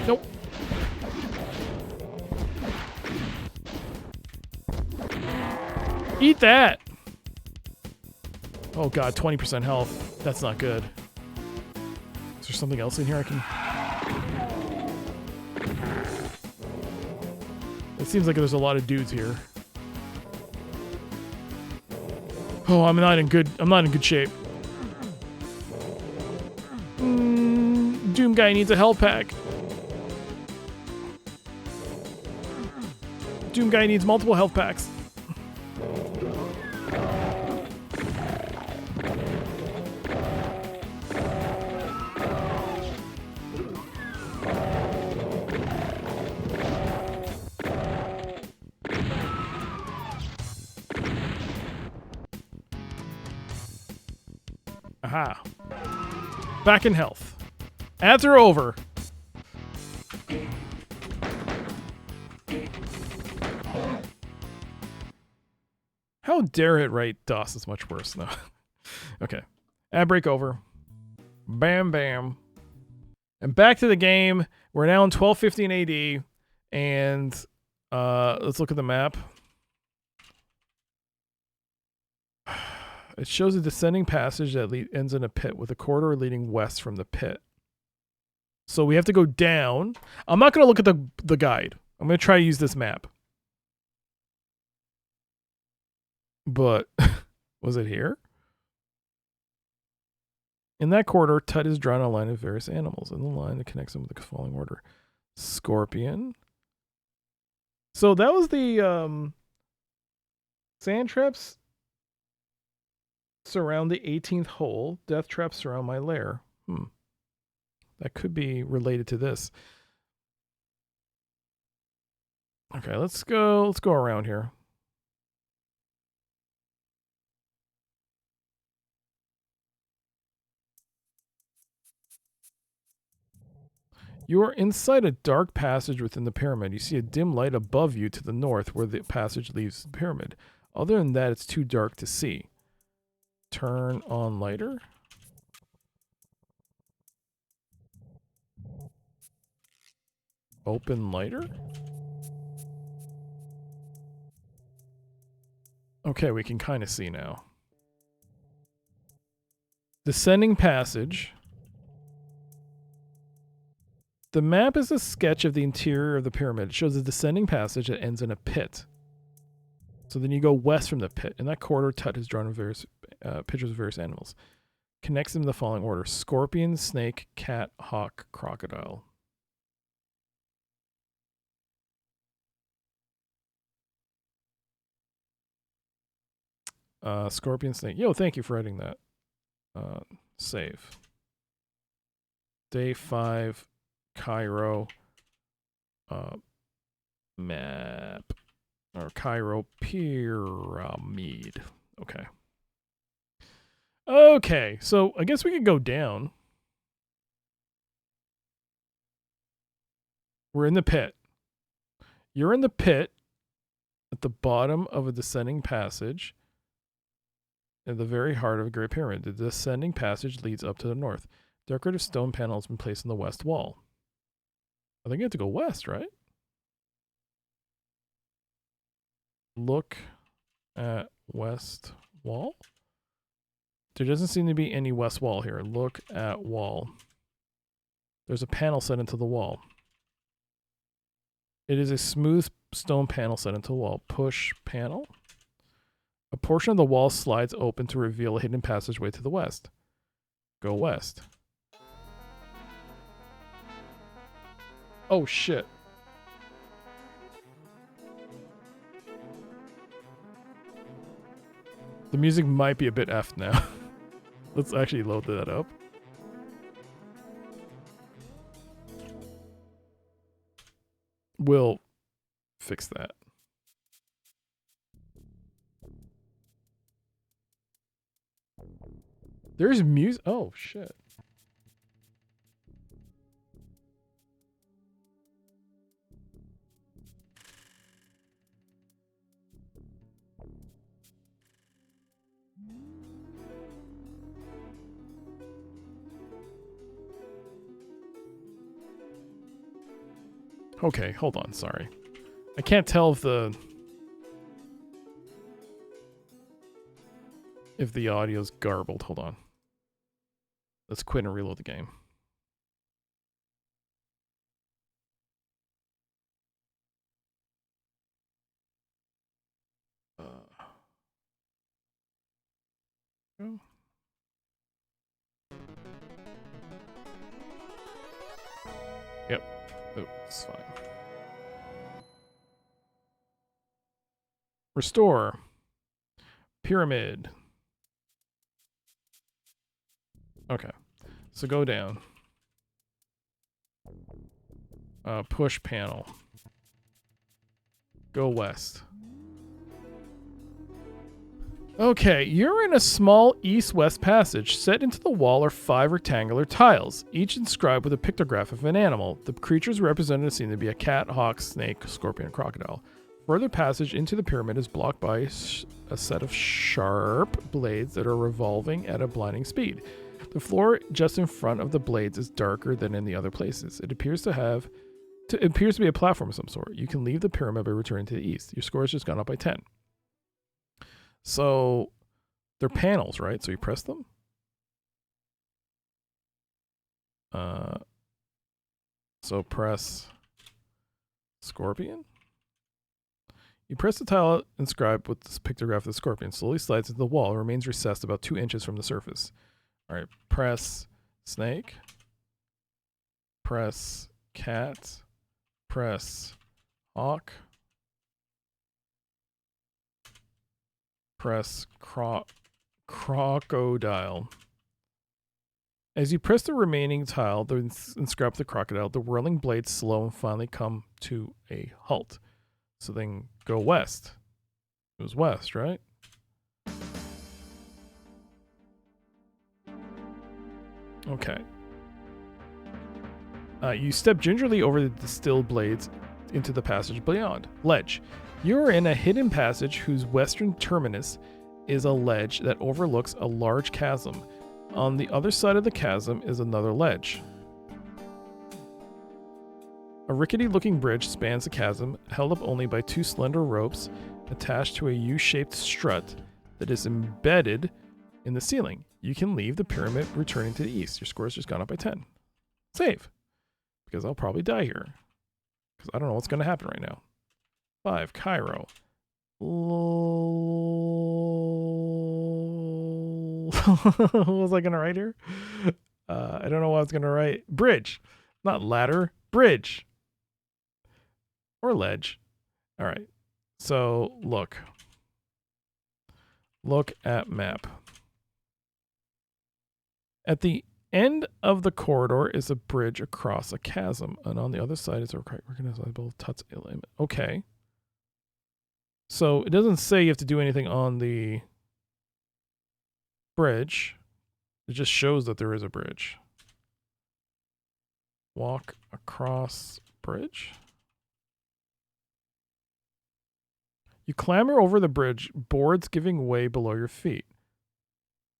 Nope. Eat that! Oh god, 20% health. That's not good. Is there something else in here I can... It seems like there's a lot of dudes here. Oh, I'm not in good shape. Doom guy needs a health pack. Doom guy needs multiple health packs. Aha. Back in health. Ads are over. How dare it write DOS is much worse though. Okay. Ad break over. Bam, bam. And back to the game. We're now in 1215 AD. And let's look at the map. It shows a descending passage that ends in a pit with a corridor leading west from the pit. So we have to go down. I'm not going to look at the guide. I'm going to try to use this map. But was it here? In that corridor, Tut is drawn a line of various animals. In the line that connects them with the following order. Scorpion. So that was the sand traps surround the 18th hole. Death traps surround my lair. That could be related to this. Okay, let's go around here. You are inside a dark passage within the pyramid. You see a dim light above you to the north where the passage leaves the pyramid. Other than that, it's too dark to see. Turn on lighter. Open lighter. Okay, we can kind of see now. Descending passage. The map is a sketch of the interior of the pyramid. It shows a descending passage that ends in a pit. So then you go west from the pit. In that corridor, Tut has drawn various pictures of various animals. Connects them in the following order. Scorpion, snake, cat, hawk, crocodile. Scorpion, snake. Yo, thank you for writing that. Save. Day 5, Cairo. Map. Or Cairo pyramid. Okay. Okay, so I guess we could go down. We're in the pit. You're in the pit at the bottom of a descending passage at the very heart of a great pyramid. The descending passage leads up to the north. Decorative stone panel has been placed on the west wall. I think you have to go west, right? Look at west wall. There doesn't seem to be any west wall here. Look at wall. There's a panel set into the wall. It is a smooth stone panel set into the wall. Push panel. A portion of the wall slides open to reveal a hidden passageway to the west. Go west. Oh shit. The music might be a bit effed now. Let's actually load that up. We'll fix that. There's music. Oh, shit. Okay, hold on, sorry. I can't tell if the audio's garbled. Hold on. Let's quit and reload the game. Oh. Yep. Oh, it's fine. Restore. Pyramid. Okay. So go down. Push panel. Go west. Okay, you're in a small east-west passage. Set into the wall are 5 rectangular tiles, each inscribed with a pictograph of an animal. The creatures represented seem to be a cat, hawk, snake, scorpion, and crocodile. Further passage into the pyramid is blocked by a set of sharp blades that are revolving at a blinding speed. The floor just in front of the blades is darker than in the other places. It appears to be a platform of some sort. You can leave the pyramid by returning to the east. Your score has just gone up by 10. So they're panels, right? So you press them. So press Scorpion. You press the tile inscribed with this pictograph of the scorpion. Slowly slides into the wall and remains recessed about 2 inches from the surface. All right, press snake. Press cat. Press hawk. Press crocodile. As you press the remaining tile and inscribe the crocodile, the whirling blades slow and finally come to a halt. So then go west. It was west, right? Okay. You step gingerly over the distilled blades into the passage beyond. Ledge. You are in a hidden passage whose western terminus is a ledge that overlooks a large chasm. On the other side of the chasm is another ledge. A rickety-looking bridge spans the chasm, held up only by 2 slender ropes attached to a U-shaped strut that is embedded in the ceiling. You can leave the pyramid returning to the east. Your score has just gone up by 10. Save. Because I'll probably die here. Because I don't know what's going to happen right now. 5. Cairo. What was I going to write here? I don't know what I was going to write. Bridge. Not ladder. Bridge. Or ledge. All right. So look. Look at map. At the end of the corridor is a bridge across a chasm, and on the other side is a recognizable Tut's element. Okay. So it doesn't say you have to do anything on the bridge. It just shows that there is a bridge. Walk across bridge. You clamber over the bridge, boards giving way below your feet.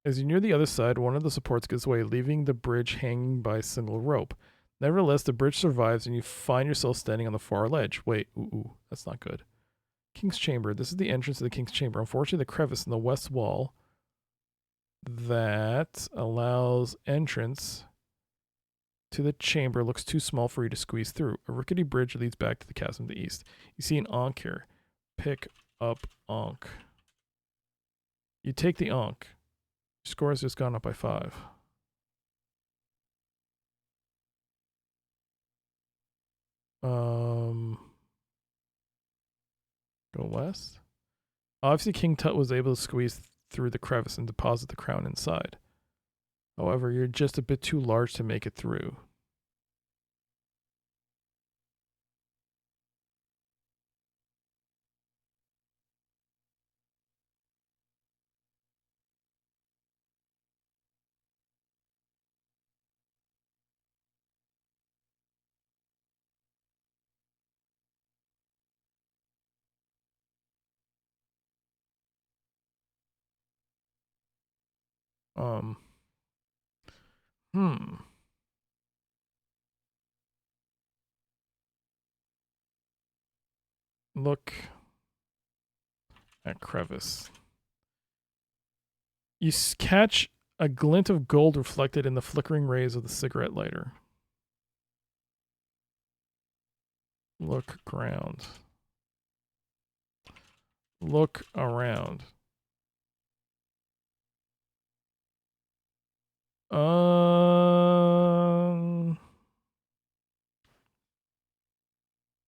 As you near the other side, one of the supports gives way, leaving the bridge hanging by a single rope. Nevertheless, the bridge survives and you find yourself standing on the far ledge. Wait, that's not good. King's Chamber. This is the entrance to the King's Chamber. Unfortunately, the crevice in the west wall that allows entrance to the chamber looks too small for you to squeeze through. A rickety bridge leads back to the chasm to the east. You see an Ankh here. Pick up Ankh. You take the Ankh. Your score has just gone up by 5. Go west. Obviously, King Tut was able to squeeze through the crevice and deposit the crown inside. However, you're just a bit too large to make it through. Look at crevice. You catch a glint of gold reflected in the flickering rays of the cigarette lighter. Look ground. Look around.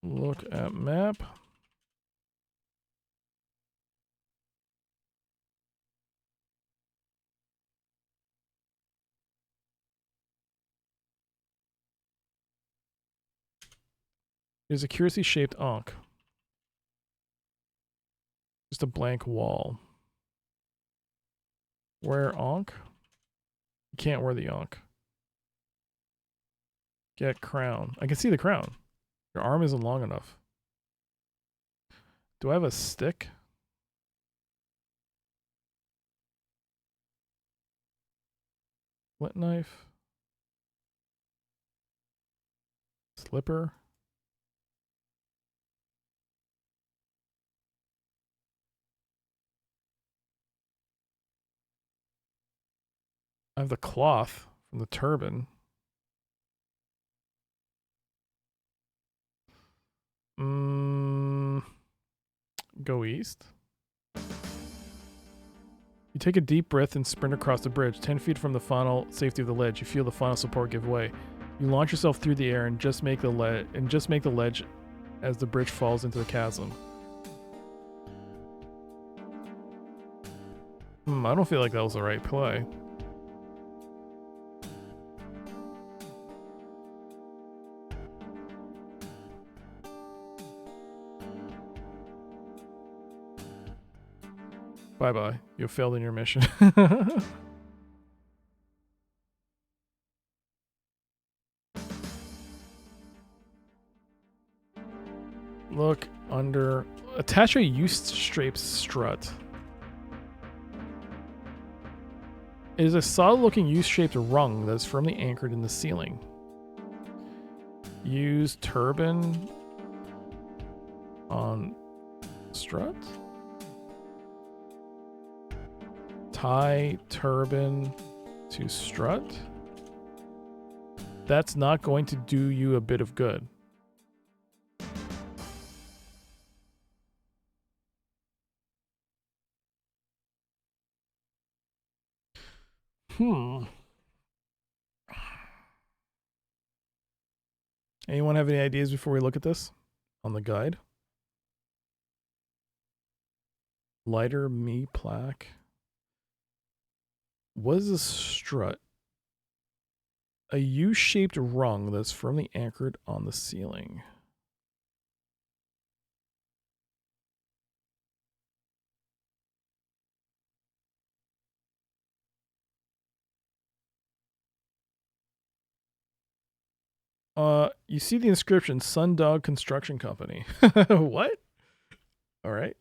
Look at map. There's a curiously shaped Ankh. Just a blank wall. Wear Ankh? You can't wear the Ankh. Get crown. I can see the crown. Your arm isn't long enough. Do I have a stick? Flint knife. Slipper. I have the cloth from the turban. Go east. You take a deep breath and sprint across the bridge. 10 feet from the final safety of the ledge, you feel the final support give way. You launch yourself through the air and just make the ledge as the bridge falls into the chasm. I don't feel like that was the right play. Bye-bye. You failed in your mission. Look under... Attach a U-shaped strut. It is a solid-looking U-shaped rung that is firmly anchored in the ceiling. Use turban on strut? Tie turban to strut? That's not going to do you a bit of good. Anyone have any ideas before we look at this on the guide? Lighter me plaque. What is a strut? A U-shaped rung that's firmly anchored on the ceiling. You see the inscription, Sundog Construction Company. What? All right.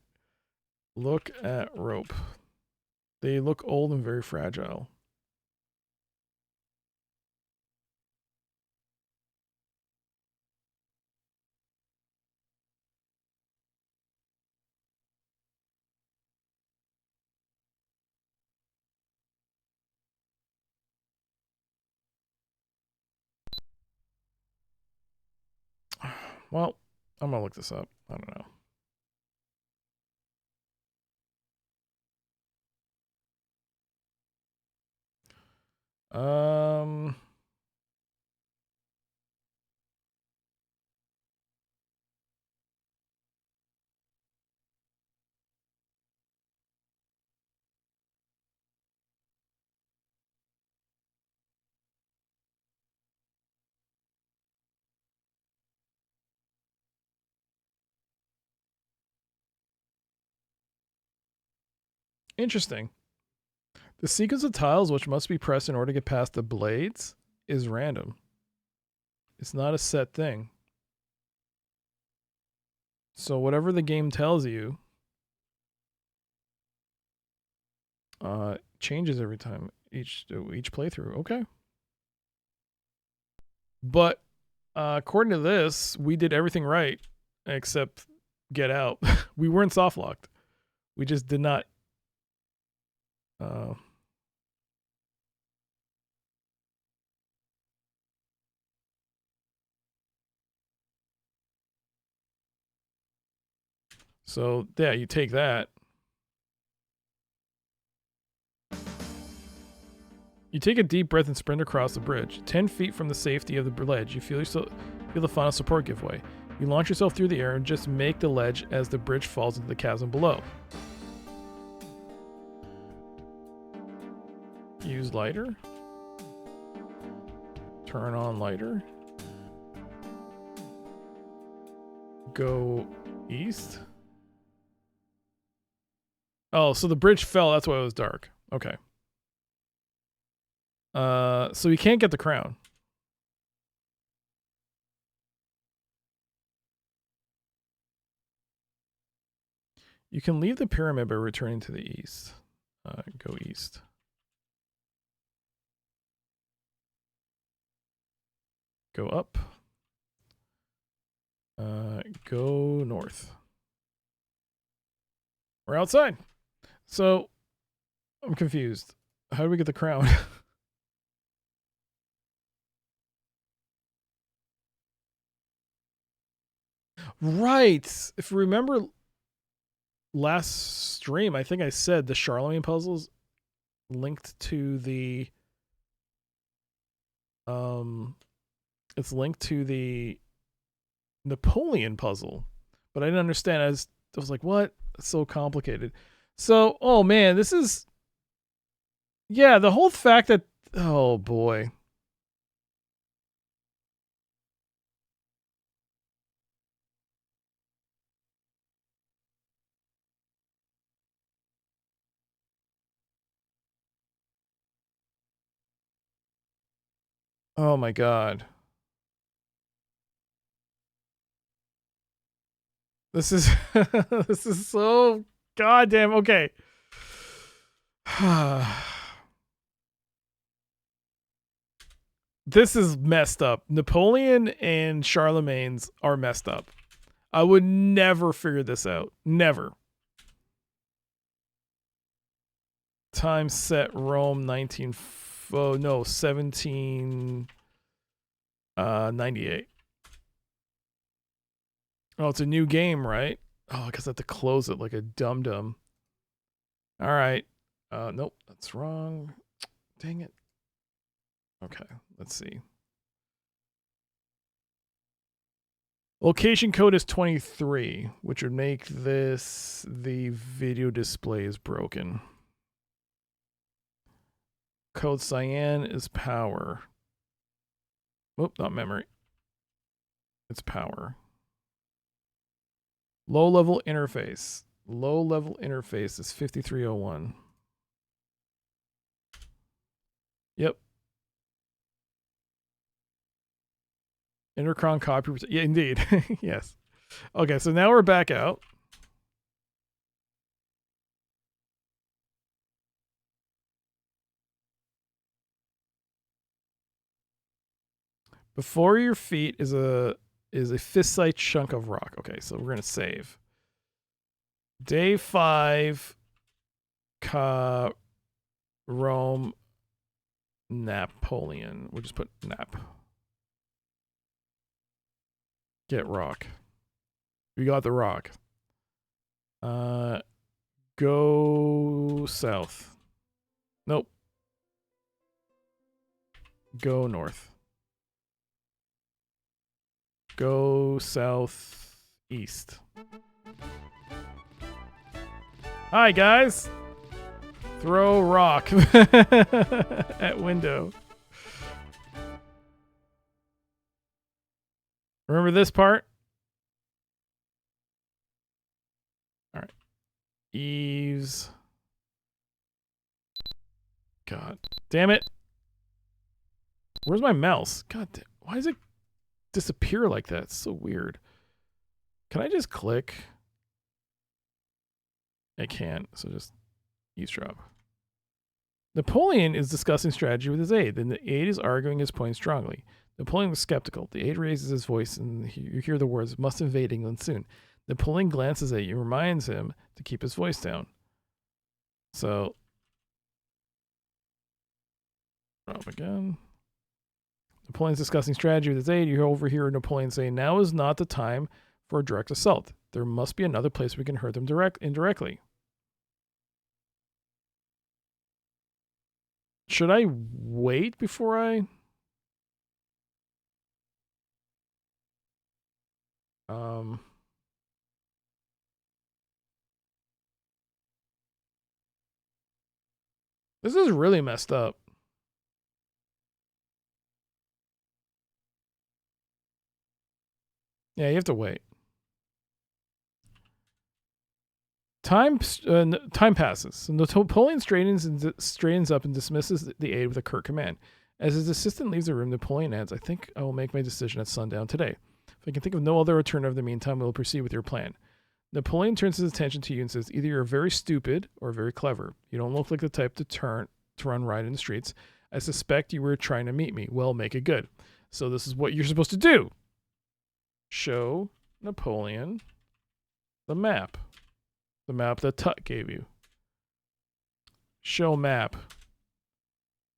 Look at rope. They look old and very fragile. Well, I'm gonna look this up. I don't know. Interesting. The sequence of tiles which must be pressed in order to get past the blades is random. It's not a set thing. So whatever the game tells you changes every time, each playthrough. Okay. But according to this, we did everything right except get out. We weren't soft locked. We just did not. So yeah, you take that. You take a deep breath and sprint across the bridge. 10 feet from the safety of the ledge, you feel the final support give way. You launch yourself through the air and just make the ledge as the bridge falls into the chasm below. Use lighter. Turn on lighter. Go east. Oh, so the bridge fell. That's why it was dark. Okay. So you can't get the crown. You can leave the pyramid by returning to the east. Go east. Go up. Go north. We're outside. So, I'm confused. How do we get the crown? Right. If you remember last stream, I think I said the Charlemagne puzzles linked to the it's linked to the Napoleon puzzle, but I didn't understand. I was like, what? It's so complicated. So, oh man, this is, yeah, the whole fact that, oh boy. Oh my God. This is, this is so goddamn, okay. This is messed up. Napoleon and Charlemagne's are messed up. I would never figure this out. Never. Time set Rome 1798. Oh, it's a new game, right? Oh, I guess I have to close it like a dum-dum. All right. Nope, that's wrong. Dang it. Okay, let's see. Location code is 23, which would make this the video display is broken. Code cyan is power. Oop, not memory. It's power. Low level interface. Low level interface is 5301. Yep. Intercron copy. Yeah, indeed. Yes. Okay, so now we're back out. Before your feet is a fist-sized chunk of rock. Okay, so we're gonna save. Day 5. Rome. Napoleon. We'll just put Nap. Get rock. We got the rock. Go south. Nope. Go north. Go southeast. Hi, guys. Throw rock at window. Remember this part? All right. Eaves. God damn it. Where's my mouse? God damn. Why does it disappear like that? It's so weird. Can I just click? I can't. So just eavesdrop. Napoleon is discussing strategy with his aide. Then the aide is arguing his point strongly. Napoleon is skeptical. The aide raises his voice and you hear the words, must invade England soon. Napoleon glances at you and reminds him to keep his voice down. So, drop again. Napoleon's discussing strategy with his aide. You overhear Napoleon saying, now is not the time for a direct assault. There must be another place we can hurt them indirectly. Should I wait before I... This is really messed up. Yeah, you have to wait. Time passes. Napoleon straightens up and dismisses the aide with a curt command. As his assistant leaves the room, Napoleon adds, I think I will make my decision at sundown today. If I can think of no other alternative in the meantime, we will proceed with your plan. Napoleon turns his attention to you and says, either you're very stupid or very clever. You don't look like the type to run riot in the streets. I suspect you were trying to meet me. Well, make it good. So this is what you're supposed to do. Show Napoleon the map. The map that Tut gave you. Show map.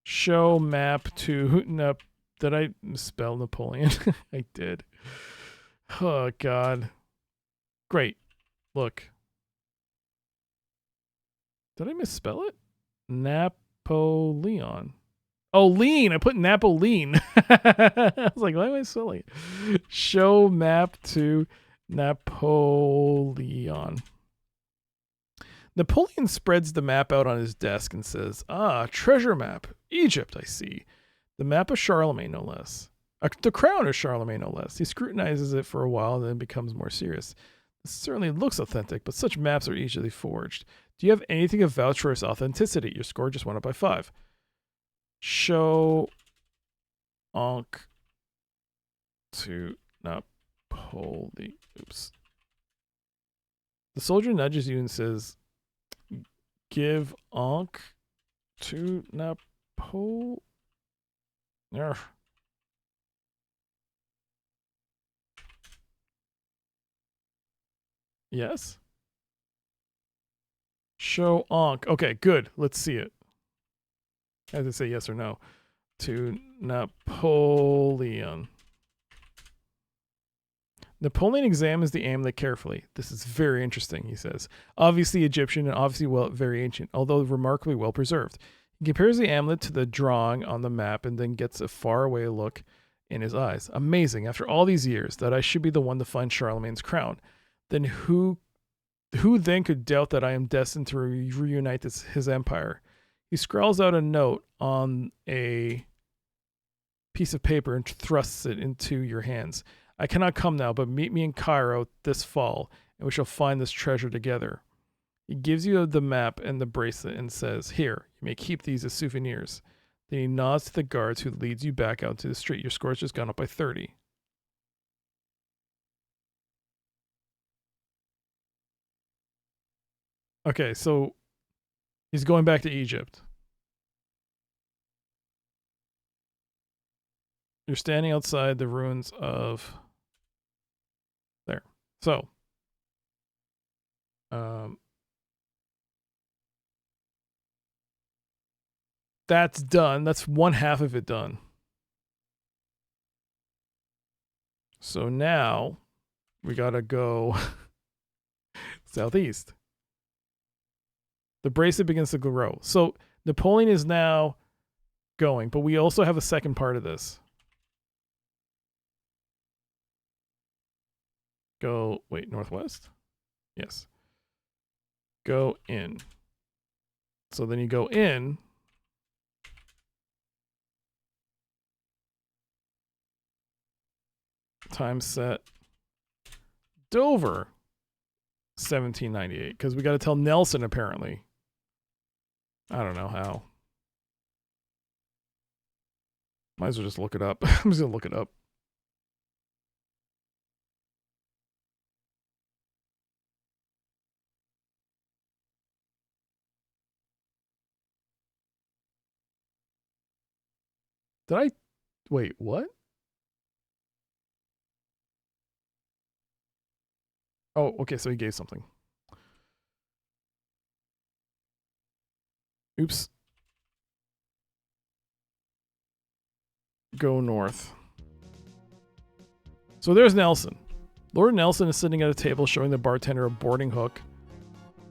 Show map to... Did I misspell Napoleon? I did. Oh, God. Great. Look. Did I misspell it? Napoleon. Oh, lean. I put Napoleon. I was like, why am I spelling it? Show map to Napoleon. Napoleon spreads the map out on his desk and says, treasure map. Egypt, I see. The map of Charlemagne, no less. The crown of Charlemagne, no less. He scrutinizes it for a while and then becomes more serious. This certainly looks authentic, but such maps are easily forged. Do you have anything to vouch for its authenticity? Your score just went up by 5. Show Ankh to Napoli. Oops. The soldier nudges you and says, give Ankh to Napoli. Yes. Show Ankh. Okay, good. Let's see it. I have to say yes or no. To Napoleon. Napoleon examines the amulet carefully. This is very interesting, he says. Obviously Egyptian and obviously very ancient, although remarkably well preserved. He compares the amulet to the drawing on the map and then gets a faraway look in his eyes. Amazing, after all these years, that I should be the one to find Charlemagne's crown. Then who then could doubt that I am destined to reunite his empire? He scrawls out a note on a piece of paper and thrusts it into your hands. I cannot come now, but meet me in Cairo this fall, and we shall find this treasure together. He gives you the map and the bracelet and says, here, you may keep these as souvenirs. Then he nods to the guards who leads you back out to the street. Your score's just gone up by 30. Okay, so he's going back to Egypt. You're standing outside the ruins of... There. So. That's done. That's one half of it done. So now we gotta go southeast. The bracelet begins to grow. So Napoleon is now going, but we also have a second part of this. Go, wait, northwest? Yes. Go in. So then you go in. Time set. Dover. 1798. Because we got to tell Nelson, apparently. I don't know how. Might as well just look it up. I'm just going to look it up. Did I... Wait, what? Oh, okay, so he gave something. Oops. Go north. So there's Nelson. Lord Nelson is sitting at a table showing the bartender a boarding hook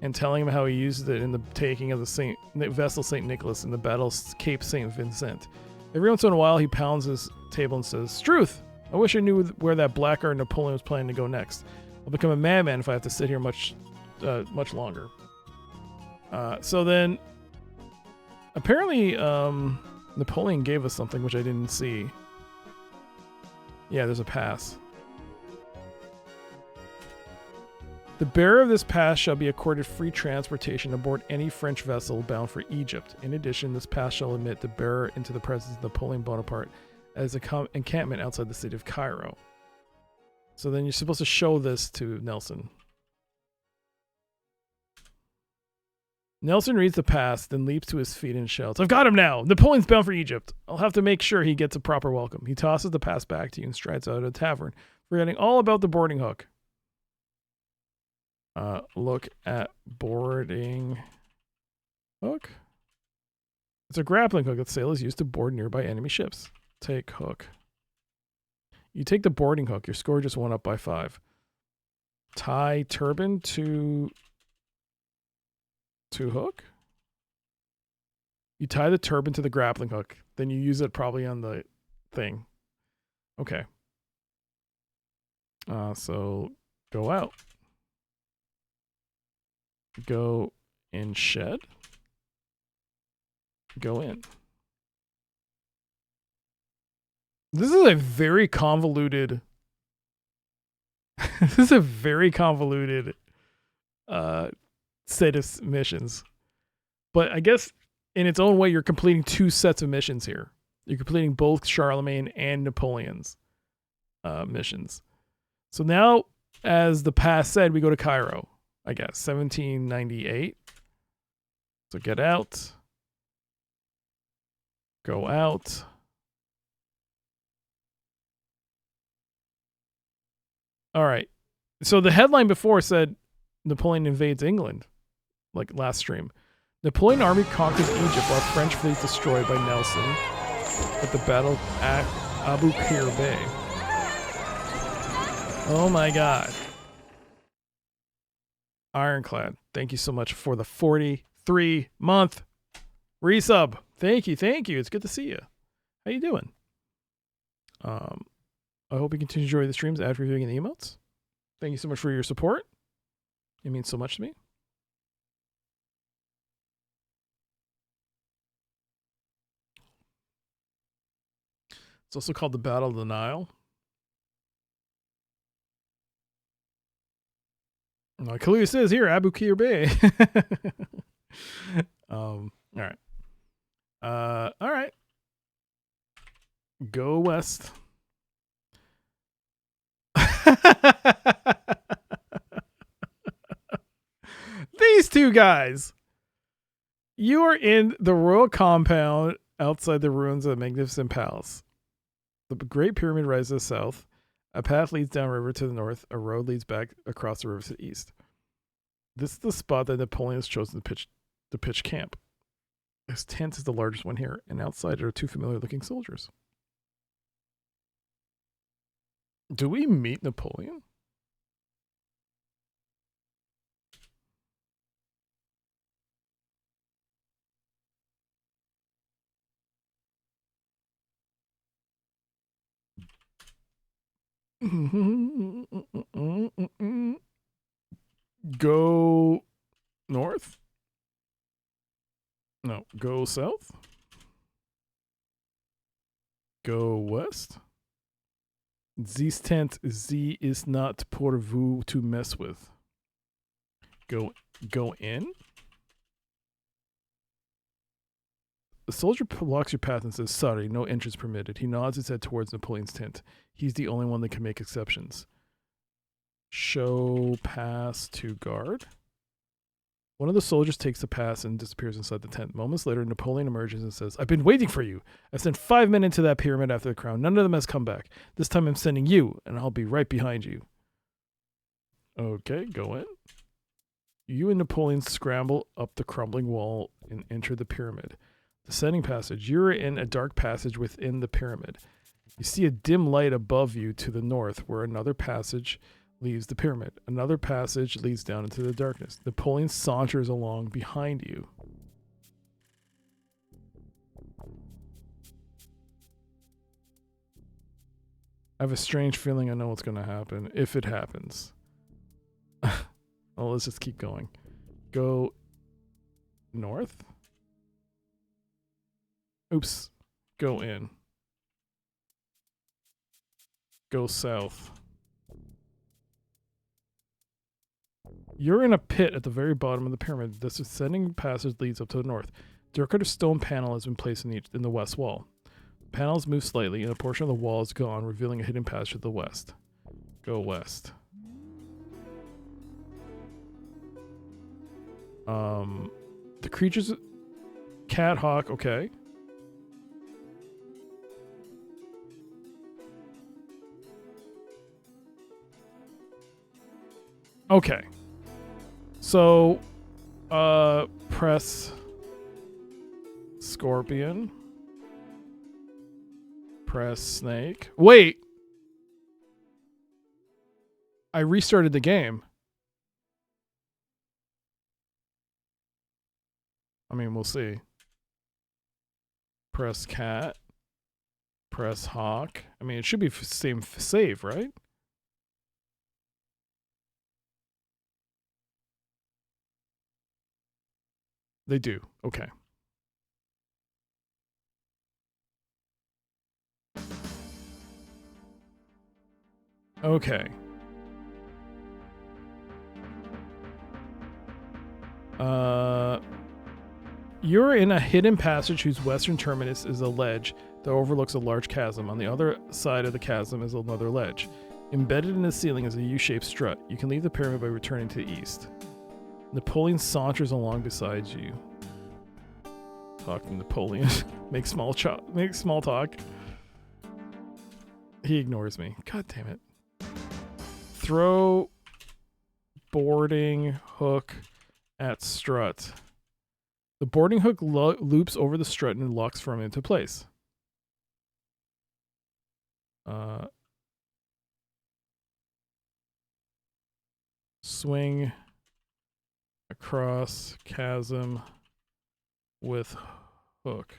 and telling him how he used it in the taking of the vessel St. Nicholas in the Battle of Cape St. Vincent. Every once in a while, he pounds his table and says, Struth! I wish I knew where that blackguard Napoleon was planning to go next. I'll become a madman if I have to sit here much longer. So then, apparently, Napoleon gave us something which I didn't see. Yeah, there's a pass. The bearer of this pass shall be accorded free transportation aboard any French vessel bound for Egypt. In addition, this pass shall admit the bearer into the presence of Napoleon Bonaparte as an encampment outside the city of Cairo. So then you're supposed to show this to Nelson. Nelson reads the pass, then leaps to his feet and shouts, "I've got him now! Napoleon's bound for Egypt. I'll have to make sure he gets a proper welcome." He tosses the pass back to you and strides out of the tavern, forgetting all about the boarding hook. Look at boarding hook. It's a grappling hook that sailors use to board nearby enemy ships. Take hook. You take the boarding hook. Your score just went up by 5. Tie turban to hook. You tie the turban to the grappling hook. Then you use it probably on the thing. Okay. So go out. Go in shed. Go in. This is a very convoluted this is a very convoluted set of missions. But I guess in its own way you're completing 2 sets of missions here. You're completing both Charlemagne and Napoleon's missions. So now, as the past said, we go to Cairo, I guess, 1798. So get out. Go out. All right. So the headline before said Napoleon invades England, like last stream. Napoleon army conquers Egypt while French fleet destroyed by Nelson at the Battle of Abu Qir Bay. Oh my God. Ironclad, thank you so much for the 43-month resub. Thank you. It's good to see you. How you doing? I hope you continue to enjoy the streams after reviewing the emotes. Thank you so much for your support. It means so much to me. It's also called the Battle of the Nile. Kaluuya says here, Abu Qir Bay. All right. All right. Go west. These two guys. You are in the royal compound outside the ruins of a magnificent palace. The Great Pyramid rises to the south. A path leads downriver to the north. A road leads back across the river to the east. This is the spot that Napoleon has chosen to pitch camp. His tent is the largest one here, and outside are 2 familiar-looking soldiers. Do we meet Napoleon? Go north? No, go south? Go west? This tent Z is not pour vous to mess with. Go in? The soldier blocks your path and says, "Sorry, no entrance permitted." He nods his head towards Napoleon's tent. He's the only one that can make exceptions. Show pass to guard. One of the soldiers takes the pass and disappears inside the tent. Moments later, Napoleon emerges and says, "I've been waiting for you. I sent 5 men into that pyramid after the crown. None of them has come back. This time I'm sending you, and I'll be right behind you." Okay, go in. You and Napoleon scramble up the crumbling wall and enter the pyramid. Descending passage. You're in a dark passage within the pyramid. You see a dim light above you to the north, where another passage leaves the pyramid. Another passage leads down into the darkness. Napoleon saunters along behind you. I have a strange feeling I know what's going to happen, if it happens. Well, let's just keep going. Go north. Oops. Go in. Go south. You're in a pit at the very bottom of the pyramid. This ascending passage leads up to the north. A decorative stone panel has been placed in the west wall. The panels move slightly, and a portion of the wall is gone, revealing a hidden passage to the west. Go west. The creatures... Cat, hawk, okay. Okay. So, press scorpion. Press snake. Wait! I restarted the game. I mean, we'll see. Press cat. Press hawk. I mean, it should be same save, right? They do. Okay. Okay. You're in a hidden passage whose western terminus is a ledge that overlooks a large chasm. On the other side of the chasm is another ledge. Embedded in the ceiling is a U-shaped strut. You can leave the pyramid by returning to the east. Napoleon saunters along beside you. Talk to Napoleon. Make small talk. He ignores me. God damn it. Throw boarding hook at strut. The boarding hook loops over the strut and locks firmly into place. Swing across chasm with hook.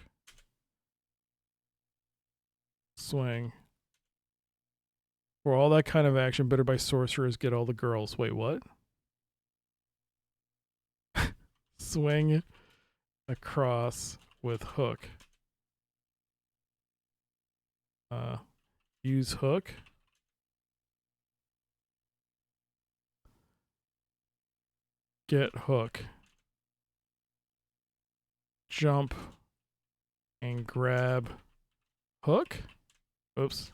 Swing. For all that kind of action, better by sorcerers get all the girls. Wait, what? Swing across with hook. Use hook. Get hook. Jump and grab hook. Oops.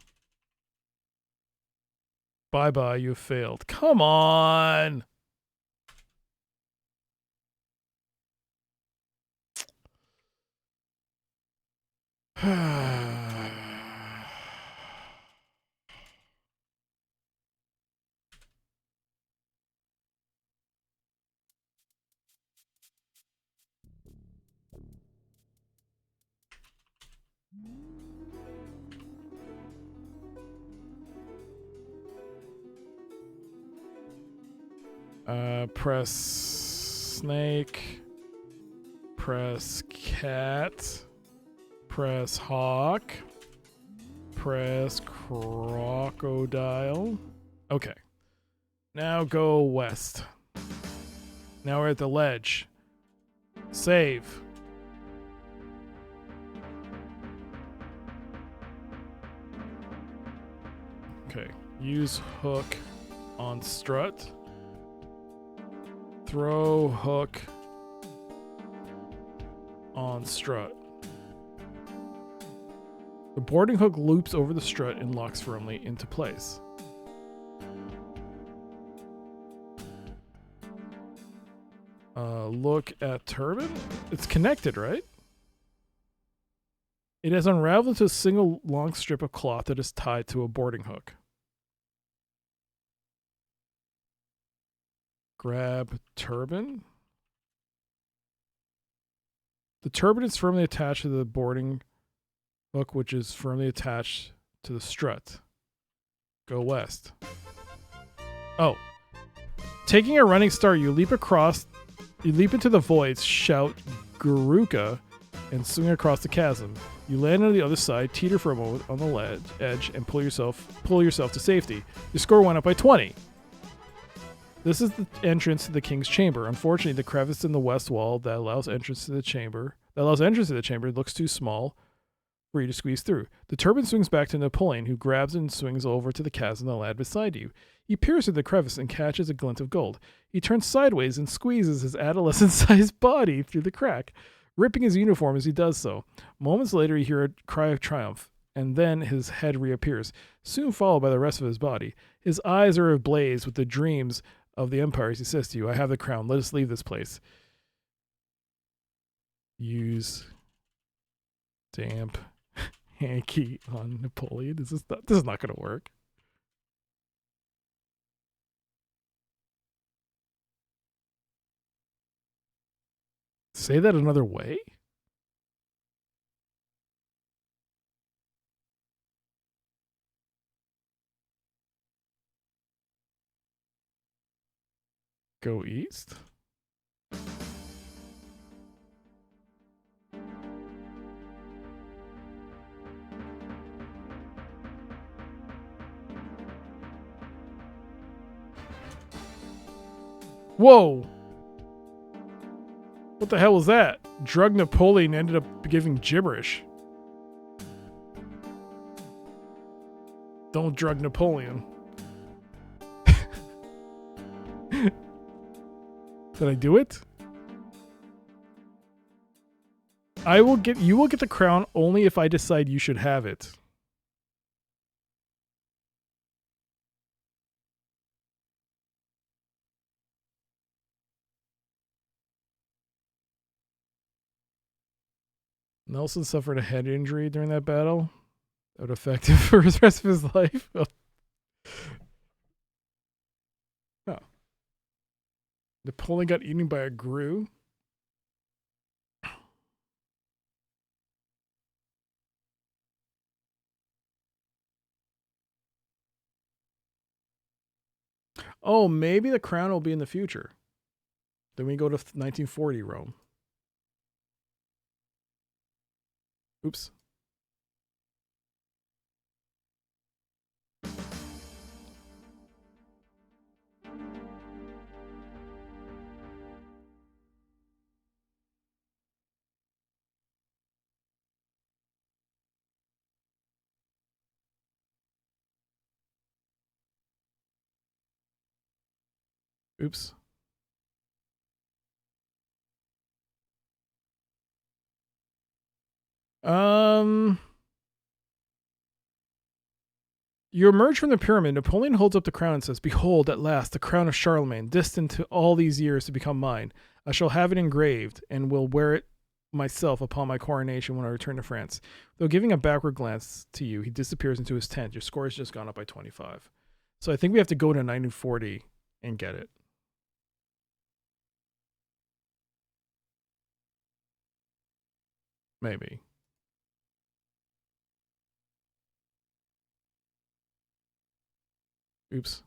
Bye-bye, you failed. Come on! Press snake. Press cat. Press hawk. Press crocodile. Okay. Now go west. Now we're at the ledge. Save. Okay. Use hook on strut. Throw hook on strut. The boarding hook loops over the strut and locks firmly into place. Look at turban. It's connected, right? It has unraveled into a single long strip of cloth that is tied to a boarding hook. Grab turban. The turban is firmly attached to the boarding hook, which is firmly attached to the strut. Go west. Oh. Taking a running start, you leap into the void, shout Garuka, and swing across the chasm. You land on the other side, teeter for a moment on the edge, and pull yourself to safety. Your score went up by 20. This is the entrance to the king's chamber. Unfortunately, the crevice in the west wall that allows entrance to the chamber looks too small for you to squeeze through. The turban swings back to Napoleon, who grabs and swings over to the chasm the lad beside you. He peers through the crevice and catches a glint of gold. He turns sideways and squeezes his adolescent-sized body through the crack, ripping his uniform as he does so. Moments later, you hear a cry of triumph, and then his head reappears, soon followed by the rest of his body. His eyes are ablaze with the dreams of the empire as he says to you, I have the crown. Let us leave this place. Use damp hanky on Napoleon. This is not going to work. Say that another way? Go east? Whoa! What the hell was that? Drug Napoleon ended up giving gibberish. Don't drug Napoleon. Did I do it? You will get the crown only if I decide you should have it. Nelson suffered a head injury during that battle that would affect him for the rest of his life. Oh. Napoleon got eaten by a grue. Oh, maybe the crown will be in the future. Then we go to 1940 Rome. Oops. Oops. You emerge from the pyramid. Napoleon holds up the crown and says, "Behold, at last, the crown of Charlemagne, destined to all these years to become mine. I shall have it engraved and will wear it myself upon my coronation when I return to France." Though giving a backward glance to you, he disappears into his tent. Your score has just gone up by 25. So I think we have to go to 1940 and get it. Maybe. Oops.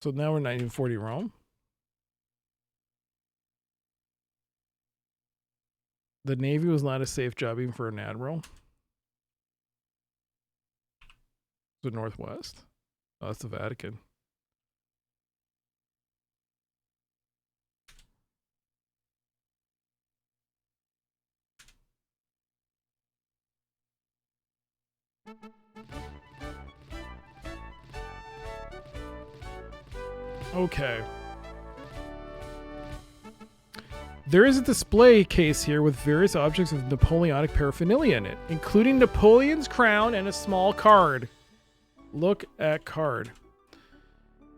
So now we're 1940 Rome. The Navy was not a safe job even for an admiral. The Northwest. Oh, that's the Vatican. Okay. There is a display case here with various objects of Napoleonic paraphernalia in it, including Napoleon's crown and a small card. Look at card.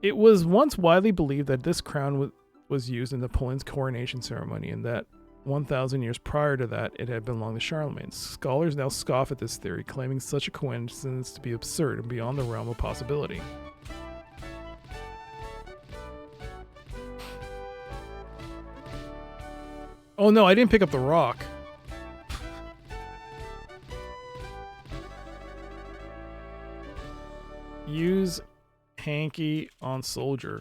It was once widely believed that this crown was used in Napoleon's coronation ceremony, and that 1,000 years prior to that, it had belonged to Charlemagne. Scholars now scoff at this theory, claiming such a coincidence to be absurd and beyond the realm of possibility. Oh no, I didn't pick up the rock. Use hanky on soldier.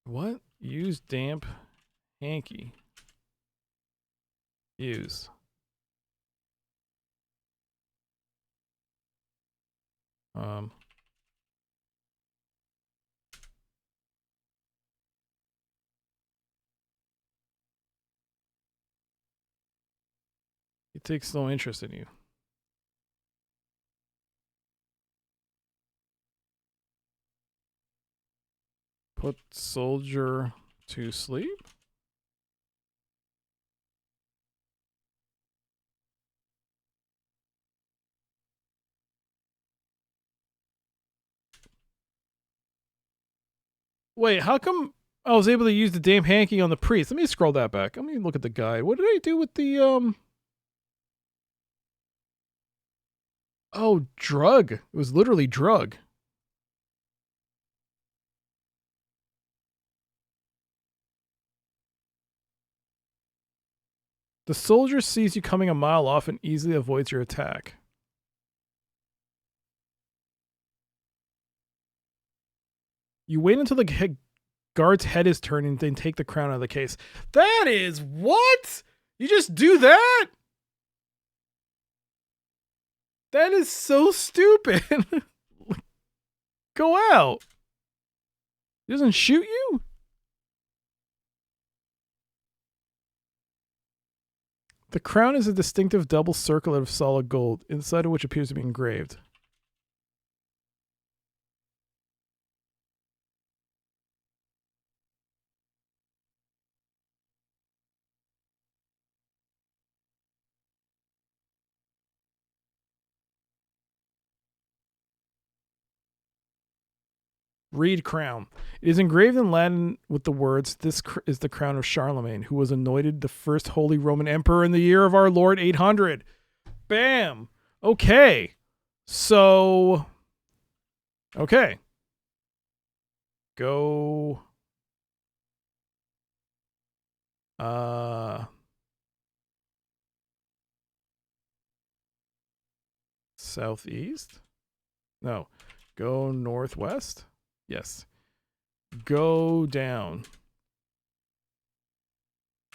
What? Use damp hanky. Use. He takes no interest in you. Put soldier to sleep. Wait, how come I was able to use the damn hanky on the priest? Let me scroll that back. Let me look at the guide. What did I do with the Oh, drug. It was literally drug. The soldier sees you coming a mile off and easily avoids your attack. You wait until the guard's head is turned and then take the crown out of the case. That is what? You just do that? That is so stupid. Go out. He doesn't shoot you? The crown is a distinctive double circlet of solid gold, inside of which appears to be engraved. Read crown. It is engraved in Latin with the words, "This is the crown of Charlemagne, who was anointed the first Holy Roman Emperor in the year of our Lord 800. Bam. Okay. So. Okay. Go. Southeast? No. Go northwest? Yes. Go down.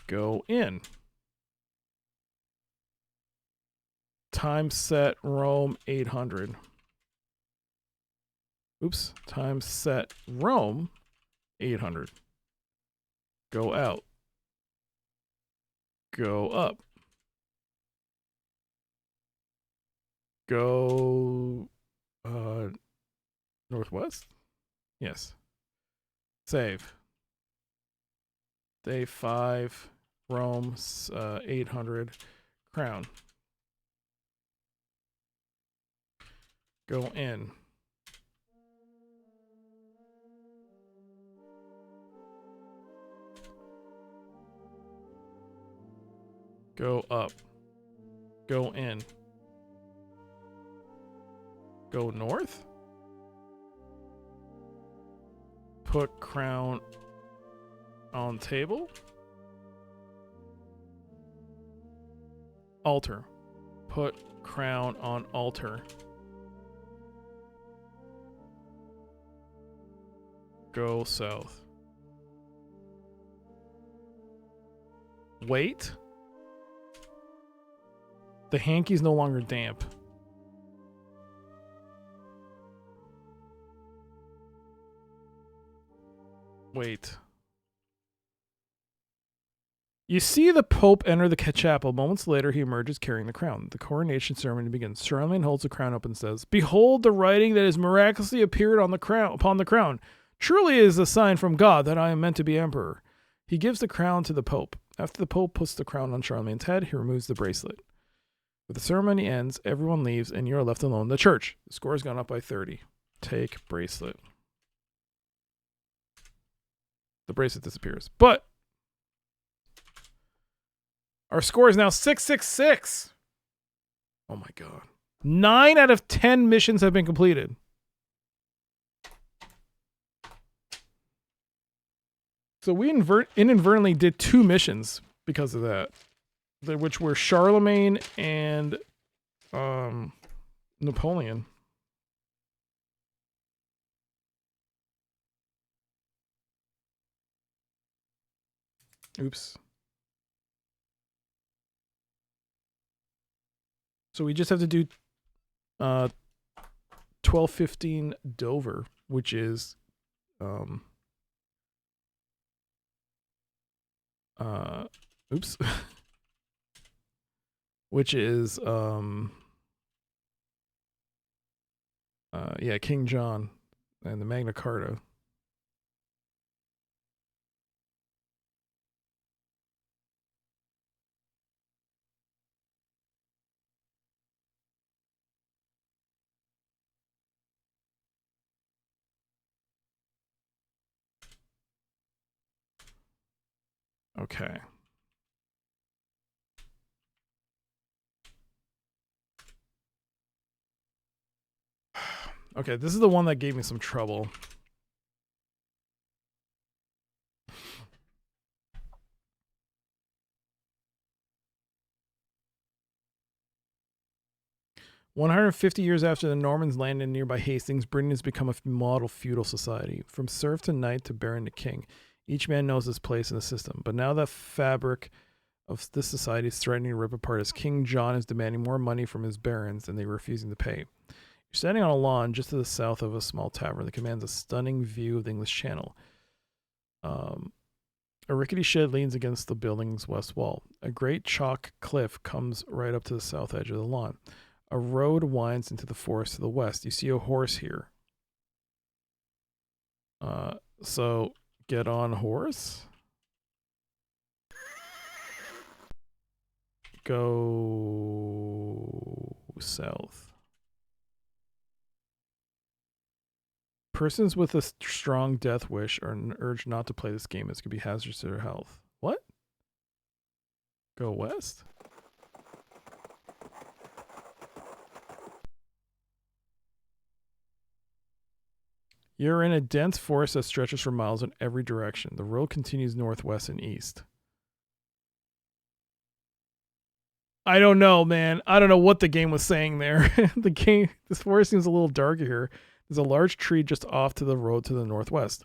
Go in. Time set Rome 800. Oops. Time set Rome 800. Go out. Go up. Go northwest? Yes. Save. Day 5, Rome 800, crown. Go in. Go up. Go in. Go north. Put crown on table. Altar. Put crown on altar. Go south. Wait. The hanky's no longer damp. Wait. You see the Pope enter the chapel. Moments later, he emerges carrying the crown. The coronation ceremony begins. Charlemagne holds the crown up and says, "Behold the writing that has miraculously appeared on the crown, upon the crown. Truly it is a sign from God that I am meant to be emperor." He gives the crown to the Pope. After the Pope puts the crown on Charlemagne's head, he removes the bracelet. When the ceremony ends, everyone leaves and you're left alone in the church. The score has gone up by 30. Take bracelet. The bracelet disappears. But our score is now 666. Oh my god. 9 out of 10 missions have been completed. So we inadvertently did 2 missions because of that. Which were Charlemagne and Napoleon. Oops. So we just have to do 1215 Dover, which is oops. Which is yeah, King John and the Magna Carta. Okay. Okay, this is the one that gave me some trouble. "150 years after the Normans landed in nearby Hastings, Britain has become a model feudal society. From serf to knight to baron to king, each man knows his place in the system. But now the fabric of this society is threatening to rip apart as King John is demanding more money from his barons than they are refusing to pay. You're standing on a lawn just to the south of a small tavern that commands a stunning view of the English Channel. A rickety shed leans against the building's west wall. A great chalk cliff comes right up to the south edge of the lawn. A road winds into the forest to the west. You see a horse here. So get on horse. Go south. Persons with a strong death wish are urged not to play this game as it could be hazardous to their health. What? Go west? You're in a dense forest that stretches for miles in every direction. The road continues northwest and east. I don't know, man. I don't know what the game was saying there. This forest seems a little darker here. There's a large tree just off to the road to the northwest.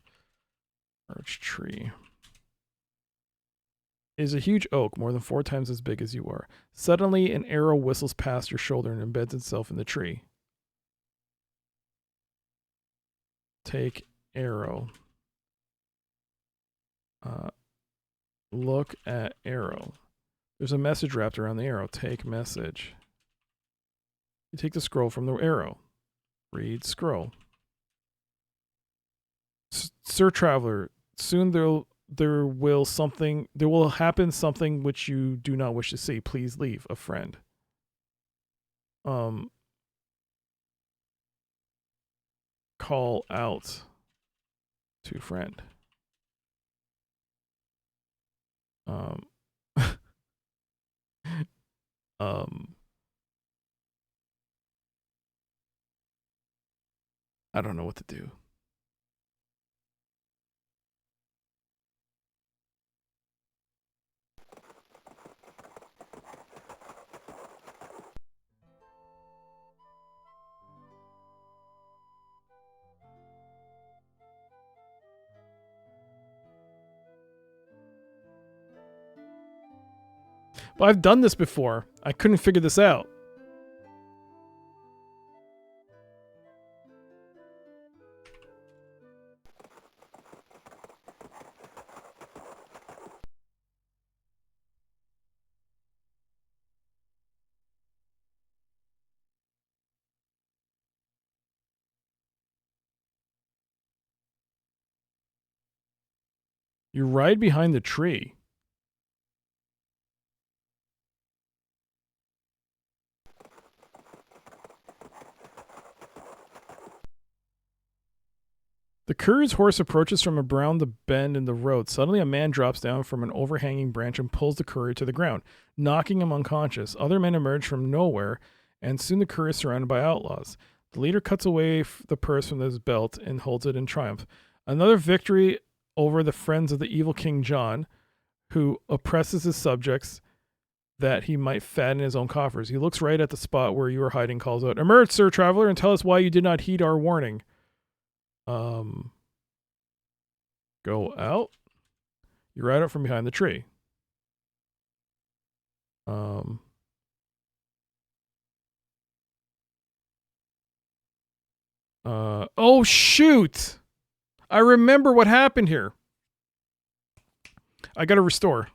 Large tree. It is a huge oak, more than 4 times as big as you are. Suddenly, an arrow whistles past your shoulder and embeds itself in the tree. Take arrow. Look at arrow. There's a message wrapped around the arrow. Take message. You take the scroll from the arrow. Read scroll. Sir Traveler, soon there will happen something which you do not wish to see. Please leave. A friend. Call out to friend. I don't know what to do. But I've done this before. I couldn't figure this out. You ride behind the tree. The courier's horse approaches from around the bend in the road. Suddenly, a man drops down from an overhanging branch and pulls the courier to the ground, knocking him unconscious. Other men emerge from nowhere, and soon the courier is surrounded by outlaws. The leader cuts away the purse from his belt and holds it in triumph. Another victory over the friends of the evil King John, who oppresses his subjects that he might fatten his own coffers. He looks right at the spot where you are hiding, calls out, "Emerge, Sir Traveler, and tell us why you did not heed our warning." Go out. You ride up from behind the tree. Oh shoot! I remember what happened here. I gotta restore.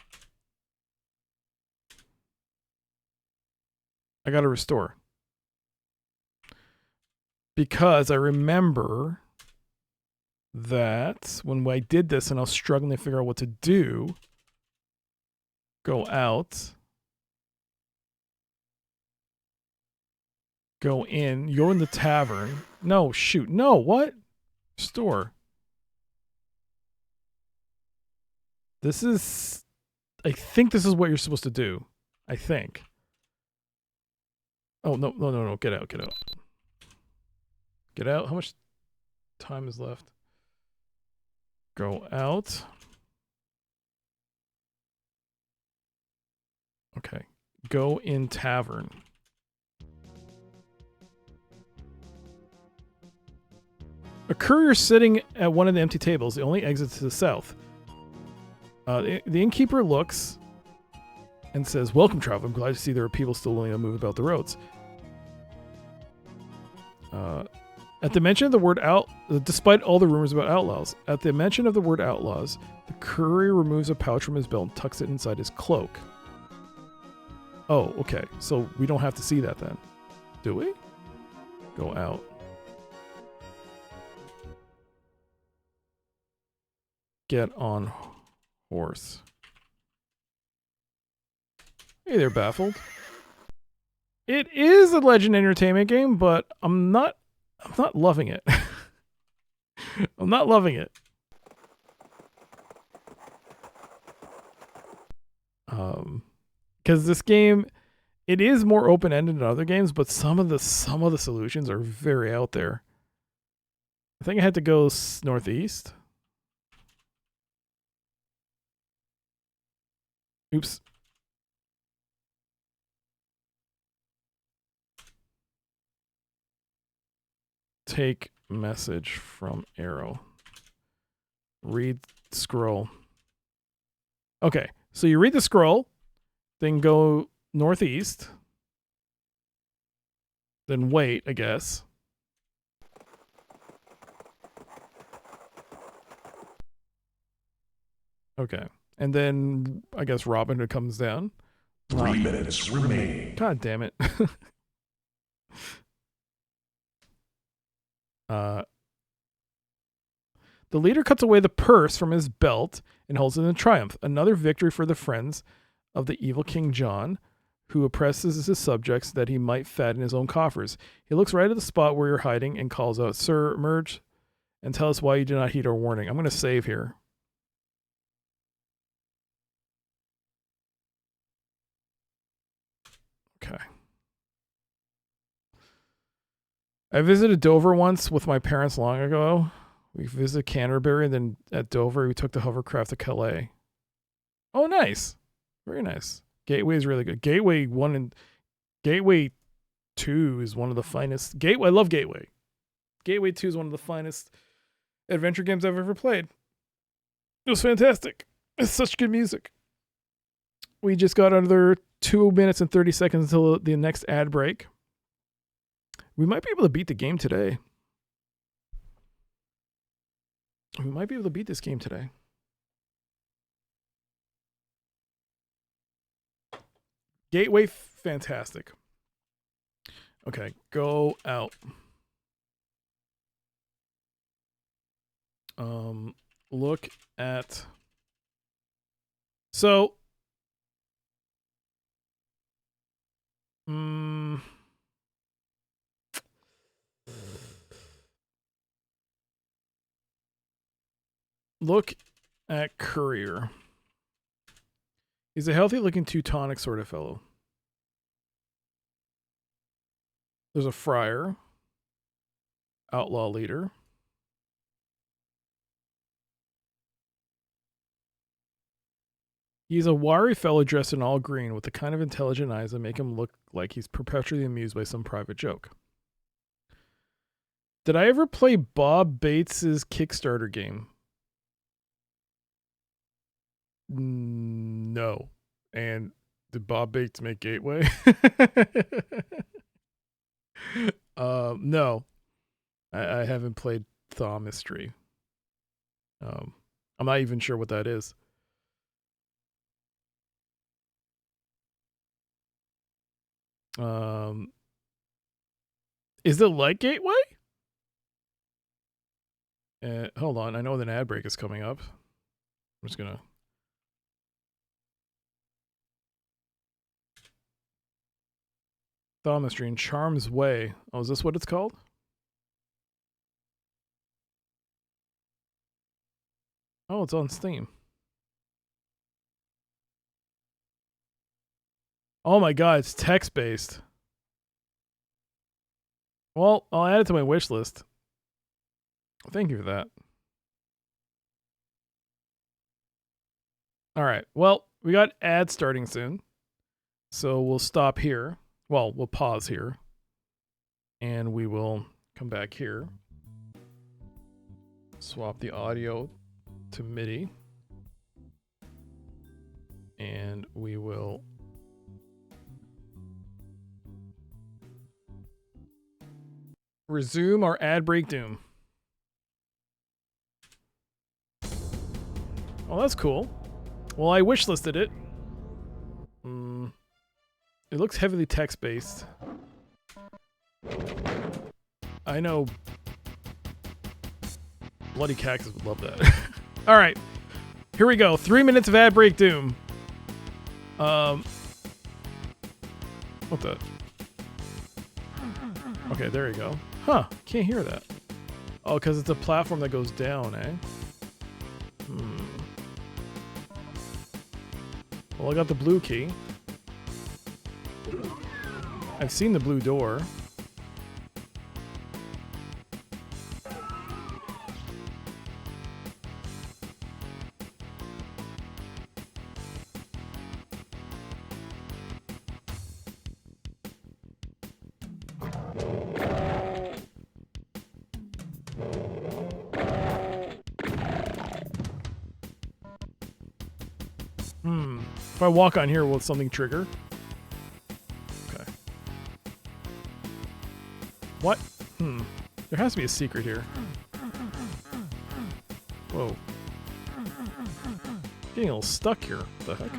Because I remember that when I did this and I was struggling to figure out what to do, go out, go in, you're in the tavern. No, shoot. No, what? Store. This is think this is what you're supposed to do. I think. Oh, no. Get out. Get out. How much time is left? Go out. Okay. Go in tavern. A courier sitting at one of the empty tables. The only exit to the south. The innkeeper looks and says, "Welcome, traveler. I'm glad to see there are people still willing to move about the roads." At the mention of the word despite all the rumors about outlaws, at the mention of the word outlaws, the courier removes a pouch from his belt and tucks it inside his cloak. Oh, okay. So we don't have to see that then, do we? Go out. Get on horse. Hey there, Baffled. It is a Legend Entertainment game, but I'm not loving it. I'm not loving it. Because this game, it is more open-ended than other games, but some of the solutions are very out there. I think I had to go northeast. Oops. Take message from arrow. Read scroll. Okay, so you read the scroll, then go northeast, then wait, I guess. Okay, and then I guess Robin Hood comes down. 3 minutes remaining. God damn it. The leader cuts away the purse from his belt and holds it in triumph. Another victory for the friends of the evil King John, who oppresses his subjects that he might fatten his own coffers. He looks right at the spot where you're hiding and calls out, "Sir, emerge and tell us why you did not heed our warning." I'm going to save here. Okay. I visited Dover once with my parents long ago. We visited Canterbury, and then at Dover, we took the hovercraft to Calais. Oh, nice. Very nice. Gateway is really good. Gateway 1 and Gateway 2 is one of the finest. I love Gateway. Gateway 2 is one of the finest adventure games I've ever played. It was fantastic. It's such good music. We just got another 2 minutes and 30 seconds until the next ad break. We might be able to beat the game today. We might be able to beat this game today. Gateway, fantastic. Okay, go out. Look at. So. Look at Courier. He's a healthy-looking Teutonic sort of fellow. There's a friar. Outlaw leader. He's a wiry fellow dressed in all green with the kind of intelligent eyes that make him look like he's perpetually amused by some private joke. Did I ever play Bob Bates's Kickstarter game? No. And did Bob Bates make Gateway? No. I haven't played Thaw Mystery. I'm not even sure what that is. Is it like Gateway? Hold on, I know an ad break is coming up. I'm just gonna. Thaw Mystery in Charm's Way. Oh, is this what it's called? Oh, it's on Steam. Oh my god, it's text-based. Well, I'll add it to my wish list. Thank you for that. All right. Well, we got ads starting soon. So we'll stop here. Well, we'll pause here. And we will come back here. Swap the audio to MIDI. And we will resume our ad break doom. Oh, that's cool. Well, I wishlisted it. It looks heavily text-based. I know Bloody Cactus would love that. All right. Here we go. 3 minutes of ad break doom. What the? Okay, there you go. Huh. Can't hear that. Oh, because it's a platform that goes down, eh? Well, I got the blue key. I've seen the blue door. If I walk on here, will something trigger? Okay. What? There has to be a secret here. Whoa. Getting a little stuck here. What the heck?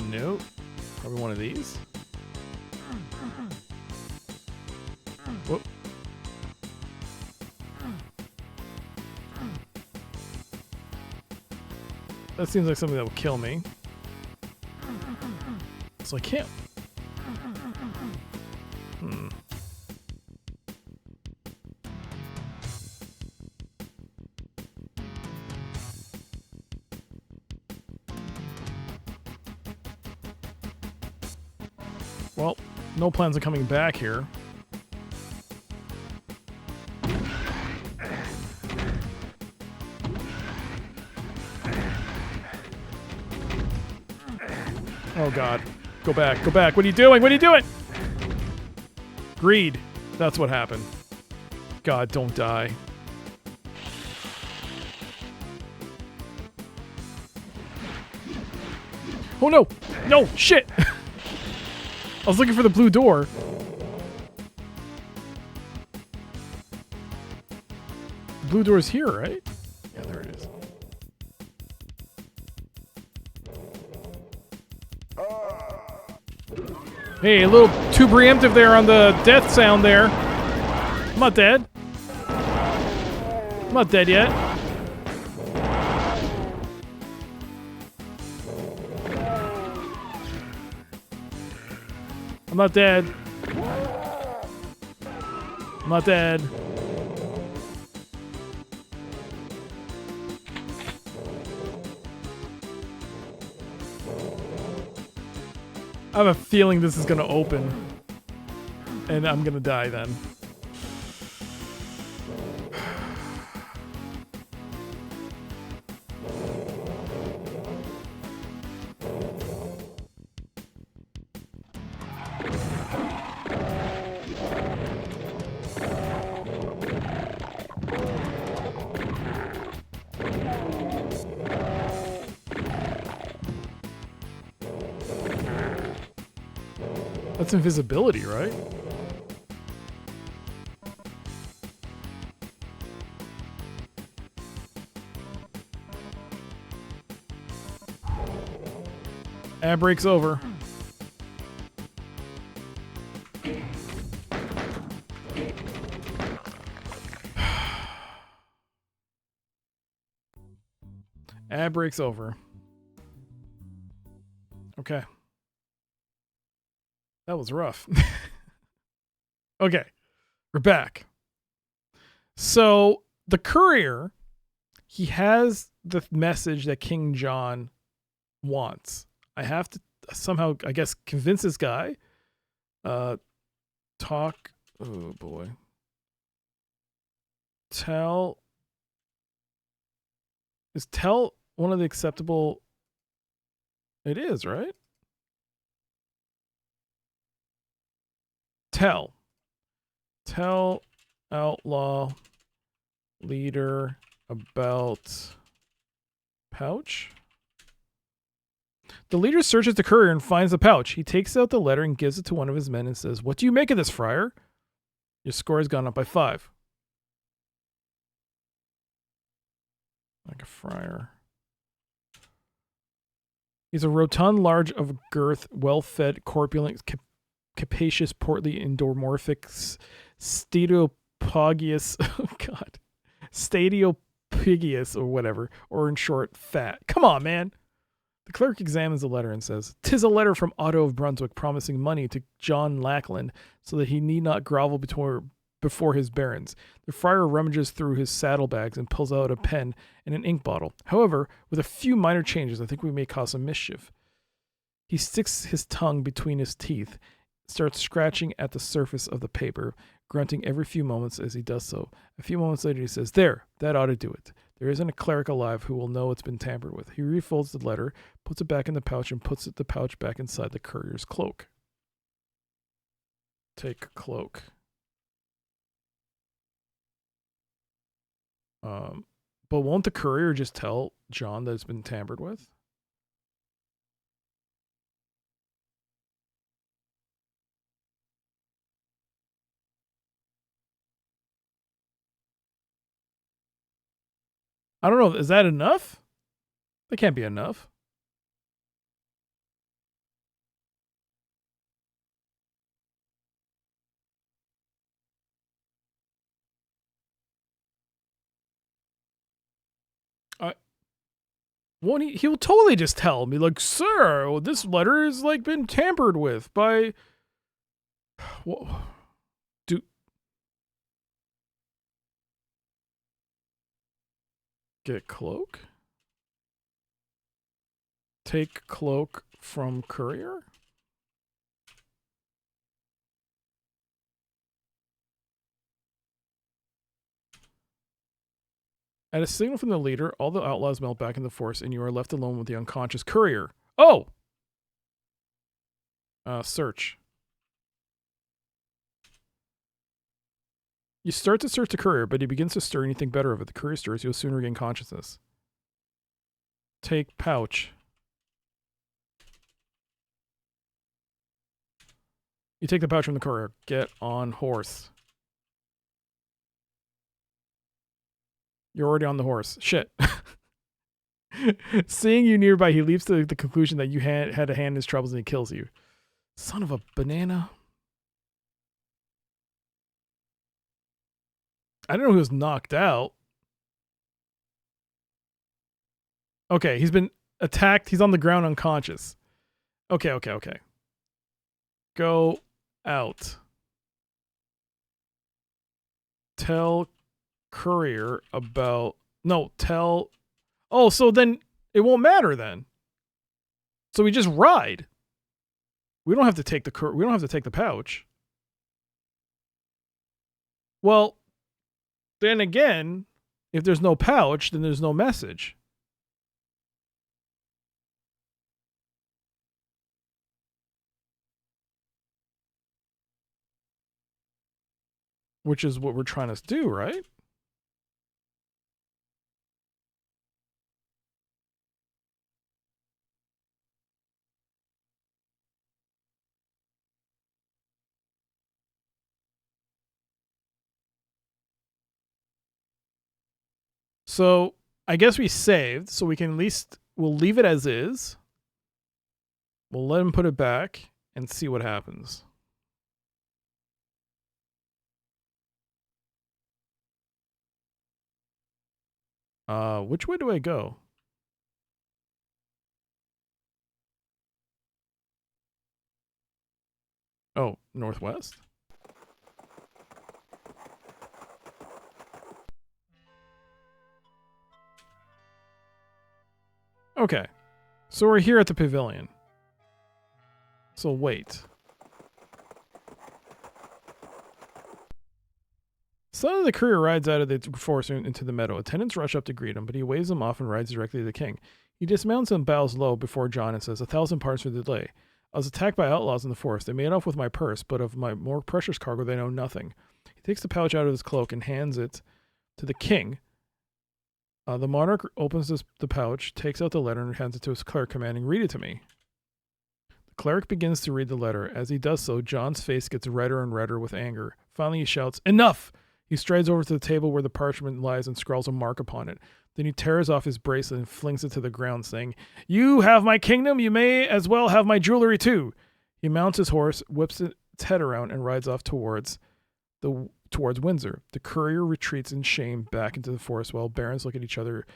Nope. Probably one of these. Whoop. That seems like something that will kill me. So I can't. Well, no plans of coming back here. Oh god. Go back, go back. What are you doing? What are you doing? Greed. That's what happened. God, don't die. Oh no! No! Shit! I was looking for the blue door. The blue door's here, right? Yeah, there it is. Hey, a little too preemptive there on the death sound there. I'm not dead. I'm not dead yet. I'm not dead. I'm not dead. I have a feeling this is gonna open. And I'm gonna die then. That's invisibility, right? Ad break's over. Ad break's over. Okay. That was rough. Okay, we're back. So the courier, he has the message that King John wants. I have to somehow, I guess, convince this guy. Talk. Oh boy. Tell. Is tell one of the acceptable? It is, right? Tell outlaw leader about pouch. The leader searches the courier and finds the pouch. He takes out the letter and gives it to one of his men and says, "What do you make of this, friar? Your score has gone up by 5. Like a friar. He's a rotund, large of girth, well-fed, corpulent, capacious, portly, endomorphic, stadiopogius, oh god, stadiopigius or whatever, or in short, fat. Come on, man. The clerk examines the letter and says, "'Tis a letter from Otto of Brunswick promising money to John Lackland so that he need not grovel before his barons." The friar rummages through his saddlebags and pulls out a pen and an ink bottle. However, with a few minor changes, I think we may cause some mischief. He sticks his tongue between his teeth, starts scratching at the surface of the paper, grunting every few moments as he does so. A few moments later, he says, "There, that ought to do it. There isn't a cleric alive who will know it's been tampered with." He refolds the letter, puts it back in the pouch, and puts the pouch back inside the courier's cloak. Take cloak. But won't the courier just tell John that it's been tampered with? I don't know. Is that enough? That can't be enough. Won't he? He'll totally just tell me, like, "Sir, this letter has like been tampered with by." Do get cloak? Take cloak from courier? At a signal from the leader, all the outlaws melt back in the forest, and you are left alone with the unconscious courier. Oh! Search. You start to search the courier, but he begins to stir, and you think better of it. The courier stirs, you'll soon regain consciousness. Take pouch. You take the pouch from the courier. Get on horse. You're already on the horse. Shit. Seeing you nearby, he leaps to the conclusion that you had a hand in his troubles and he kills you. Son of a banana. I don't know who was knocked out. Okay, he's been attacked. He's on the ground unconscious. Okay. Go out. Tell courier about... No, tell... Oh, so then it won't matter then. So we just ride. We don't have to take the pouch. Well, then again, if there's no pouch, then there's no message. Which is what we're trying to do, right? So I guess we saved, so we can at least, we'll leave it as is. We'll let him put it back and see what happens. Which way do I go? Oh, northwest? Okay. So we're here at the pavilion. So wait. Son of the courier rides out of the forest into the meadow. Attendants rush up to greet him, but he waves them off and rides directly to the king. He dismounts and bows low before John and says, 1,000 pardons for the delay. I was attacked by outlaws in the forest. They made off with my purse, but of my more precious cargo they know nothing. He takes the pouch out of his cloak and hands it to the king. The monarch opens the pouch, takes out the letter, and hands it to his clerk, commanding, read it to me. The cleric begins to read the letter. As he does so, John's face gets redder and redder with anger. Finally, he shouts, enough! He strides over to the table where the parchment lies and scrawls a mark upon it. Then he tears off his bracelet and flings it to the ground, saying, you have my kingdom, you may as well have my jewelry too. He mounts his horse, whips its head around, and rides off towards Windsor. The courier retreats in shame back into the forest while barons look at each other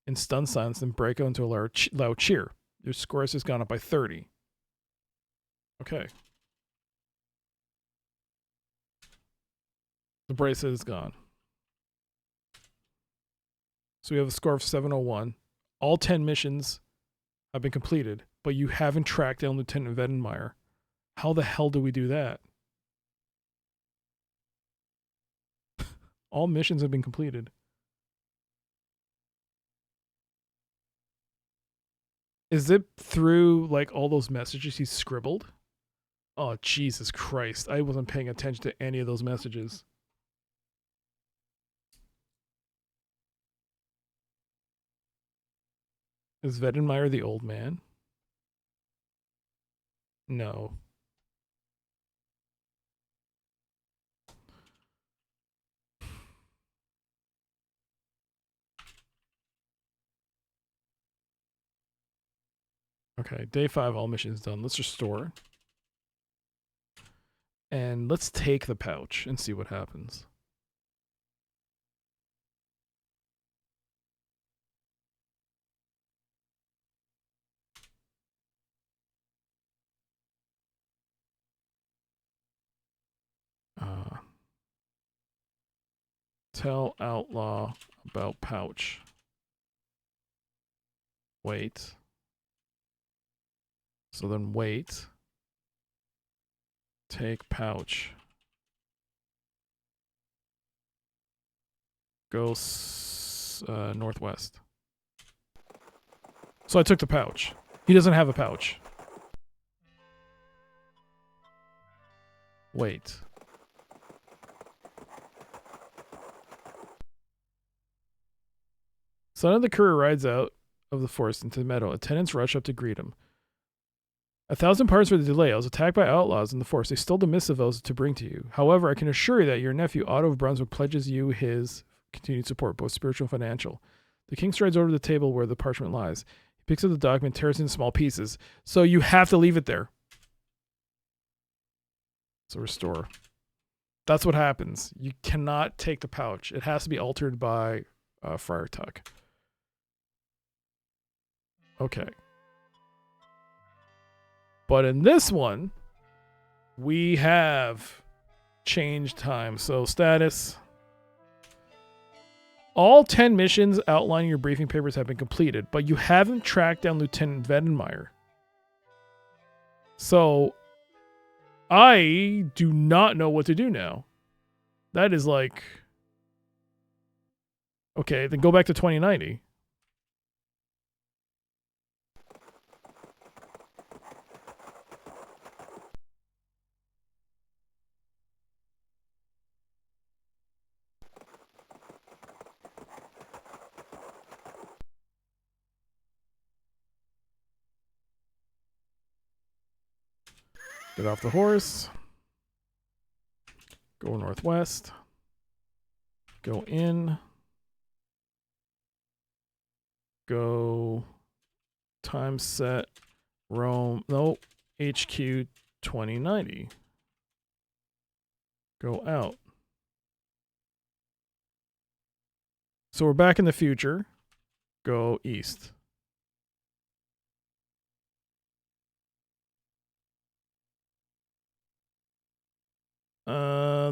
in stunned silence and break out into a loud cheer. Your score has just gone up by 30. Okay. The bracelet is gone. So we have a score of 701. All 10 missions have been completed, but you haven't tracked down Lieutenant Vettenmeyer. How the hell do we do that? All missions have been completed. Is it through like all those messages he scribbled? Oh, Jesus Christ. I wasn't paying attention to any of those messages. Is Vettenmeyer the old man? No. Okay, day 5, all missions done. Let's restore. And let's take the pouch and see what happens. Tell outlaw about pouch. Wait. So then wait. Take pouch. Go northwest. So I took the pouch. He doesn't have a pouch. Wait. Son of the courier rides out of the forest into the meadow. Attendants rush up to greet him. 1,000 pardons for the delay. I was attacked by outlaws in the forest. They stole the missive I was to bring to you. However, I can assure you that your nephew, Otto of Brunswick, pledges you his continued support, both spiritual and financial. The king strides over to the table where the parchment lies. He picks up the document, tears it into small pieces. So you have to leave it there. So restore. That's what happens. You cannot take the pouch. It has to be altered by Friar Tuck. Okay. But in this one, we have changed time. So status. All 10 missions outlining your briefing papers have been completed, but you haven't tracked down Lieutenant Vettenmeyer. So I do not know what to do now. That is like... Okay, then go back to 2090. Get off the horse. Go northwest. Go in. Go time set Rome. No, HQ 2090. Go out. So we're back in the future. Go east.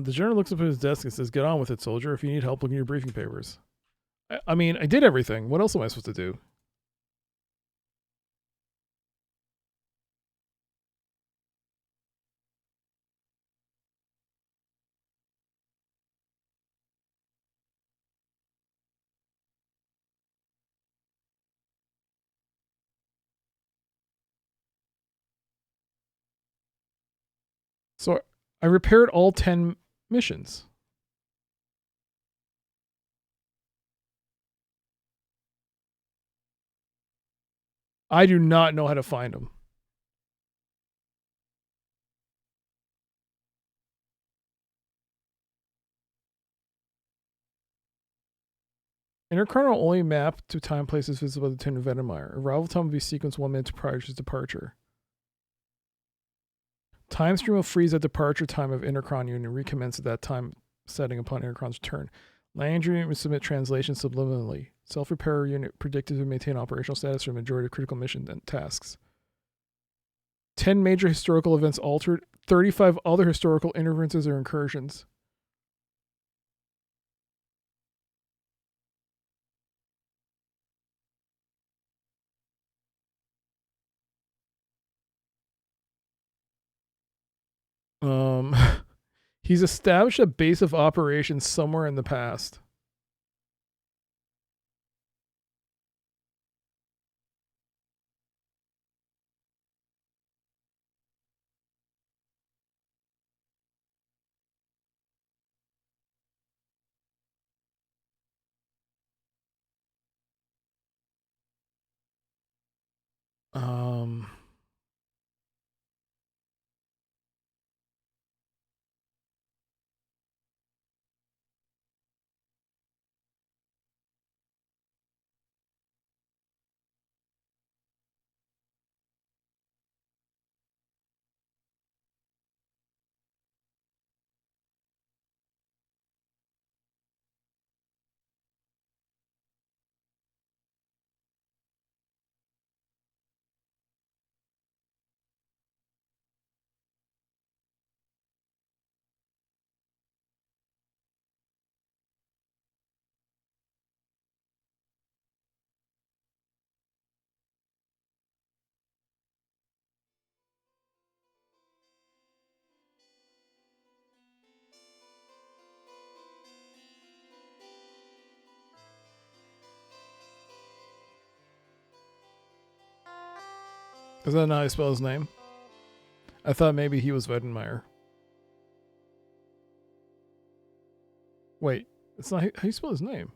The general looks up at his desk and says, get on with it, soldier. If you need help looking at your briefing papers. I mean, I did everything. What else am I supposed to do? So I repaired all 10 missions. I do not know how to find them. Interchrono only map to time places visible by the Tin Venemeyer. Arrival time will be sequenced 1 minute prior to his departure. Time stream will freeze at departure time of Interchron unit and recommence at that time setting upon Interchron's return. Landing unit will submit translation subliminally. Self-repair unit predicted to maintain operational status for a majority of critical missions and tasks. 10 major historical events altered. 35 other historical interferences or incursions. He's established a base of operations somewhere in the past. Um, is that not how you spell his name? I thought maybe he was Weidenmeyer. Wait, it's not how you spell his name.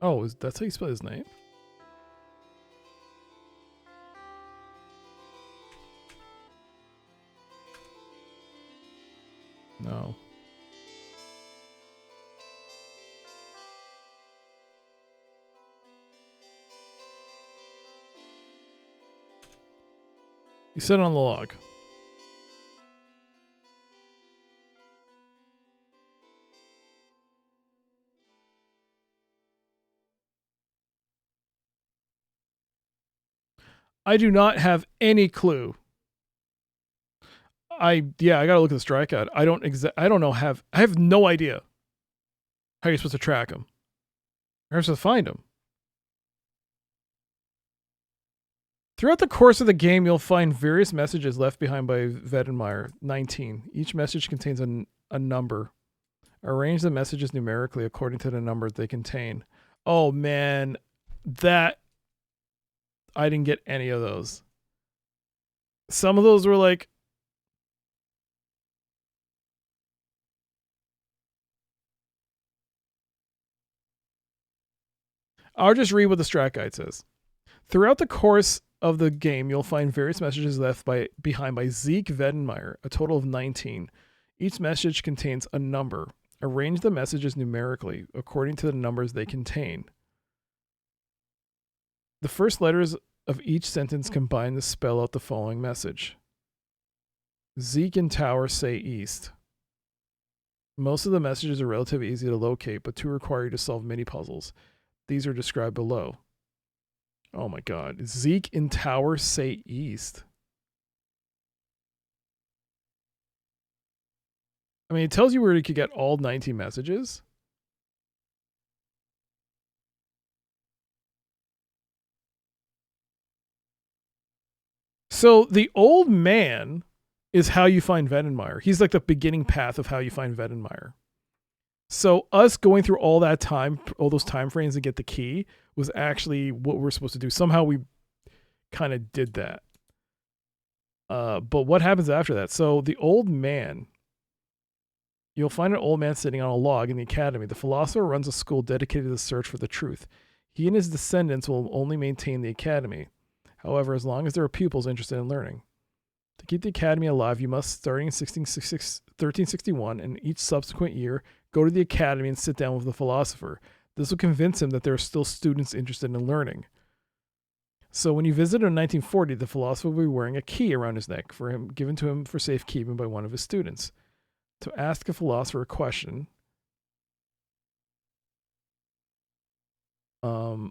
Oh, that's how you spell his name? No. You said on the log. I do not have any clue. I gotta look at the strikeout. I have no idea how you're supposed to track him. How you're supposed to find him. Throughout the course of the game, you'll find various messages left behind by Vedenmeyer. 19. Each message contains a number. Arrange the messages numerically according to the number they contain. Oh man, I didn't get any of those. Some of those were like, I'll just read what the strat guide says. Throughout the course of the game, you'll find various messages left behind by Zeke Vedenmeyer, a total of 19. Each message contains a number. Arrange the messages numerically according to the numbers they contain. The first letters of each sentence combine to spell out the following message. Zeke and Tower say east. Most of the messages are relatively easy to locate, but 2 require you to solve mini puzzles. These are described below. Oh my god. Zeke and Tower say east. I mean, it tells you where you could get all 19 messages. So the old man is how you find Vedenmeyer. He's like the beginning path of how you find Vedenmeyer. So us going through all that time, all those time frames to get the key was actually what we're supposed to do. Somehow we kind of did that. But what happens after that? So the old man You'll find an old man sitting on a log in the academy. The philosopher runs a school dedicated to the search for the truth. He and his descendants will only maintain the academy. However, as long as there are pupils interested in learning. To keep the academy alive, you must, starting in 1361 and each subsequent year, go to the academy and sit down with the philosopher. This will convince him that there are still students interested in learning. So when you visit in 1940, the philosopher will be wearing a key around his neck given to him for safekeeping by one of his students. To ask a philosopher a question, to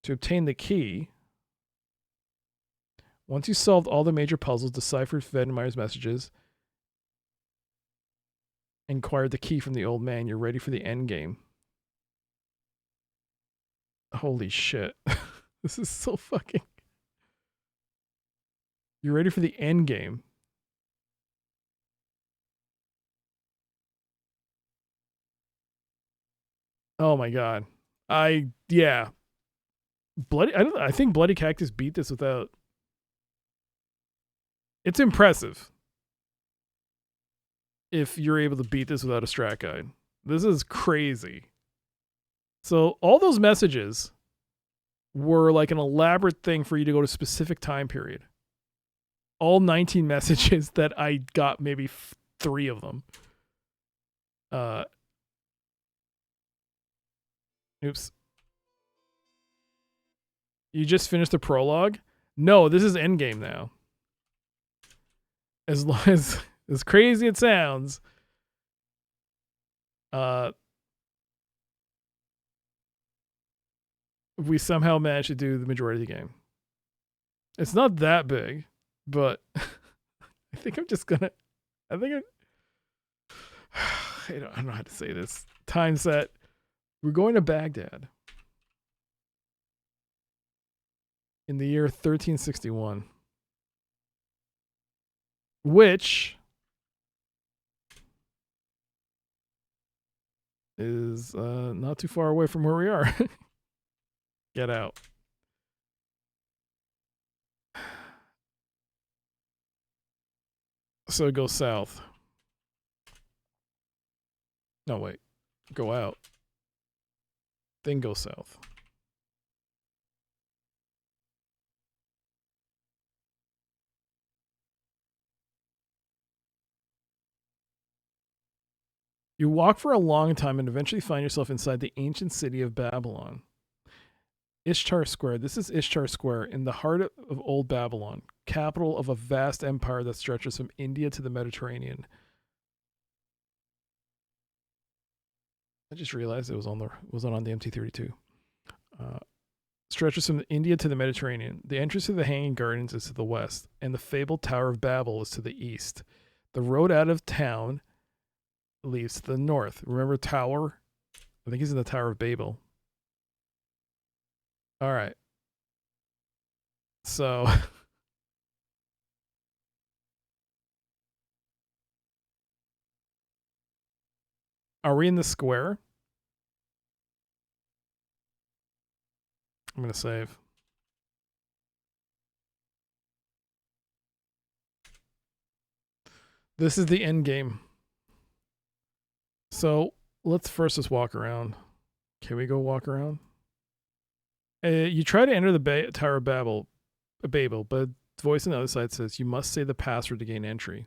obtain the key, once you solved all the major puzzles, deciphered Wedemayer's messages, and acquired the key from the old man, you're ready for the end game. Holy shit. This is so fucking... You're ready for the end game. Oh my god. Yeah. I think Bloody Cactus beat this without... It's impressive if you're able to beat this without a strat guide. This is crazy. So all those messages were like an elaborate thing for you to go to a specific time period. All 19 messages that I got, maybe 3 of them. Oops. You just finished the prologue? No, this is endgame now. As long as crazy it sounds, we somehow managed to do the majority of the game. It's not that big, but I think I'm just gonna. I don't know how to say this. Time set. We're going to Baghdad in the year 1361. Which is not too far away from where we are. Get out. So go south. No, wait. Go out. Then go south. You walk for a long time and eventually find yourself inside the ancient city of Babylon. Ishtar Square. This is Ishtar Square in the heart of Old Babylon, capital of a vast empire that stretches from India to the Mediterranean. I just realized it wasn't on the MT32. Stretches from India to the Mediterranean. The entrance to the Hanging Gardens is to the west, and the fabled Tower of Babel is to the east. The road out of town leads to the north. Remember Tower? I think he's in the Tower of Babel. All right. So are we in the square? I'm going to save. This is the end game. So let's first just walk around. Can we go walk around? You try to enter the Tower of Babel, but the voice on the other side says you must say the password to gain entry.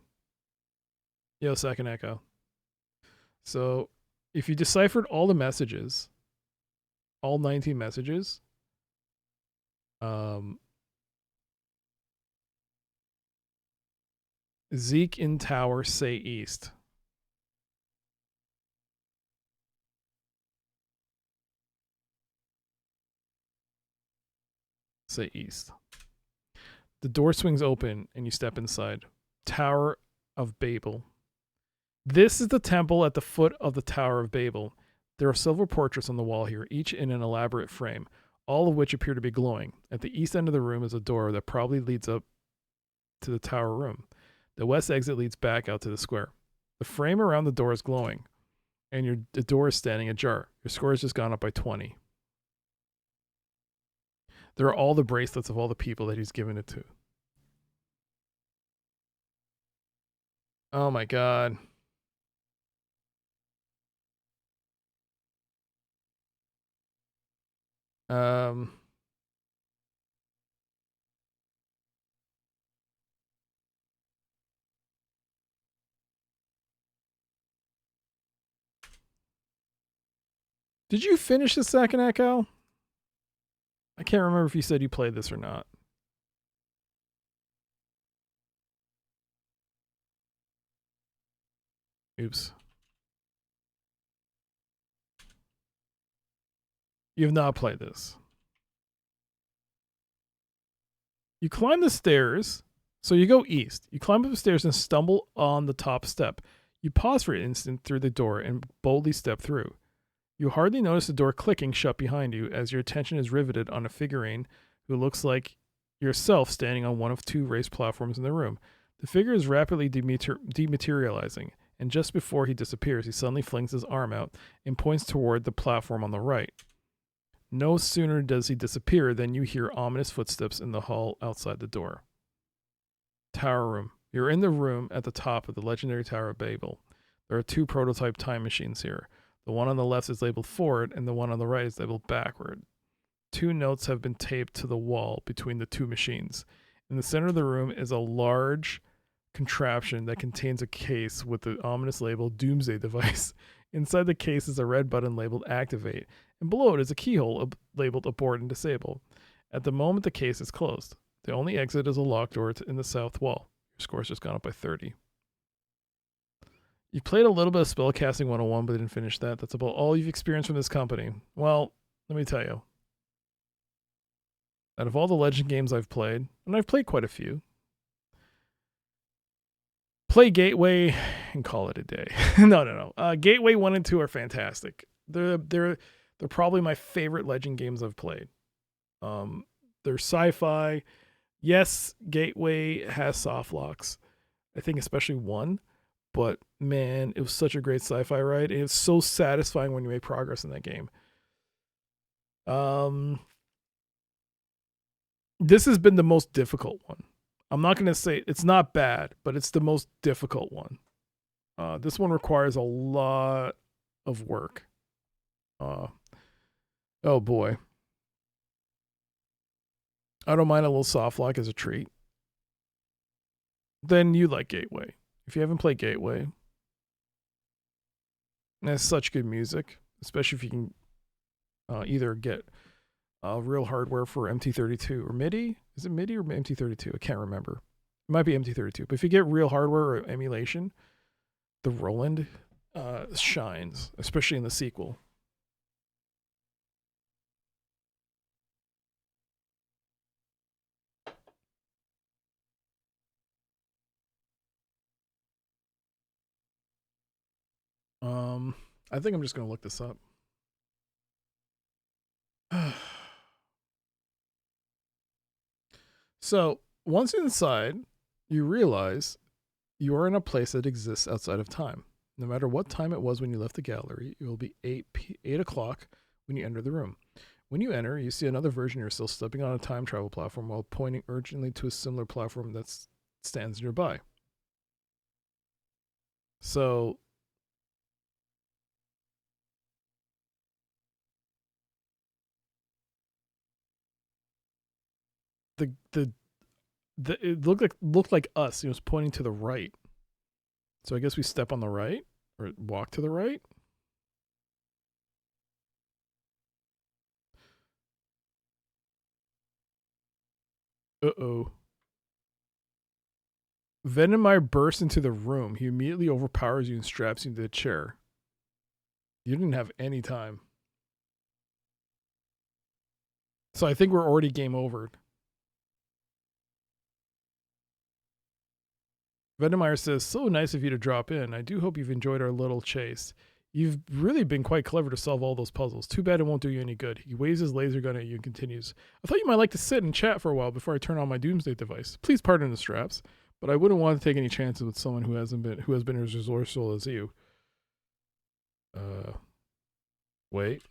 Yo, second echo. So if you deciphered all the messages, all 19 messages, Zeke in tower, say east. Say east. The door swings open and you step inside. Tower of Babel. This is the temple at the foot of the Tower of Babel. There are silver portraits on the wall here, each in an elaborate frame, all of which appear to be glowing. At the east end of the room is a door that probably leads up to the tower room. The west exit leads back out to the square. The frame around the door is glowing, and the door is standing ajar. Your score has just gone up by 20. There are all the bracelets of all the people that he's given it to. Oh my god. Um. Did you finish the second Echo? I can't remember if you said you played this or not. Oops. You have not played this. You climb the stairs. So you go east. You climb up the stairs and stumble on the top step. You pause for an instant through the door and boldly step through. You hardly notice the door clicking shut behind you as your attention is riveted on a figurine who looks like yourself standing on one of two raised platforms in the room. The figure is rapidly dematerializing, and just before he disappears, he suddenly flings his arm out and points toward the platform on the right. No sooner does he disappear than you hear ominous footsteps in the hall outside the door. Tower room. You're in the room at the top of the legendary Tower of Babel. There are two prototype time machines here. The one on the left is labeled forward, and the one on the right is labeled backward. Two notes have been taped to the wall between the two machines. In the center of the room is a large contraption that contains a case with the ominous label Doomsday Device. Inside the case is a red button labeled Activate, and below it is a keyhole labeled Abort and Disable. At the moment, the case is closed. The only exit is a locked door in the south wall. Your score's just gone up by 30. You played a little bit of Spellcasting 101, but didn't finish that. That's about all you've experienced from this company. Well, let me tell you. Out of all the Legend games I've played, and I've played quite a few, play Gateway and call it a day. No. Gateway 1 and 2 are fantastic. They're probably my favorite Legend games I've played. They're sci-fi. Yes, Gateway has soft locks. I think especially 1. But man, it was such a great sci-fi ride. It was so satisfying when you make progress in that game. This has been the most difficult one. I'm not going to say it's not bad, but it's the most difficult one. This one requires a lot of work. Oh boy. I don't mind a little soft lock as a treat. Then you like Gateway. If you haven't played Gateway, it has such good music, especially if you can either get real hardware for MT32 or MIDI. Is it MIDI or MT32? I can't remember. It might be MT32. But if you get real hardware or emulation, the Roland shines, especially in the sequel. I think I'm just going to look this up. So, once inside, you realize you are in a place that exists outside of time. No matter what time it was when you left the gallery, it will be 8 o'clock when you enter the room. When you enter, you see another version of yourself stepping on a time travel platform while pointing urgently to a similar platform that stands nearby. So, it looked like us. It was pointing to the right. So I guess we step on the right or walk to the right. Uh-oh. Venomire bursts into the room. He immediately overpowers you and straps you into the chair. You didn't have any time. So I think we're already game over. Venomire says, so nice of you to drop in. I do hope you've enjoyed our little chase. You've really been quite clever to solve all those puzzles. Too bad it won't do you any good. He waves his laser gun at you and continues. I thought you might like to sit and chat for a while before I turn on my Doomsday Device. Please pardon the straps, but I wouldn't want to take any chances with someone who has been as resourceful as you. Wait.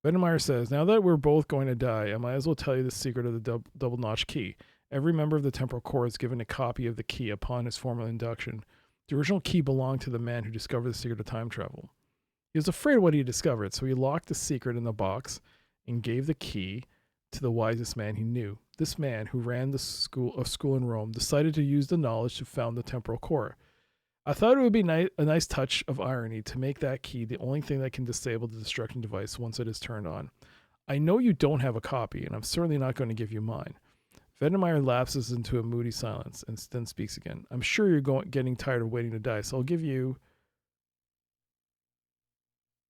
Venomire says, now that we're both going to die, I might as well tell you the secret of the double notch key. Every member of the temporal core is given a copy of the key upon his formal induction. The original key belonged to the man who discovered the secret of time travel. He was afraid of what he discovered, so he locked the secret in the box and gave the key to the wisest man he knew. This man, who ran the school in Rome, decided to use the knowledge to found the temporal core. I thought it would be a nice touch of irony to make that key the only thing that can disable the destruction device once it is turned on. I know you don't have a copy, and I'm certainly not going to give you mine. Vedemeyer lapses into a moody silence and then speaks again. I'm sure you're getting tired of waiting to die, so I'll give you...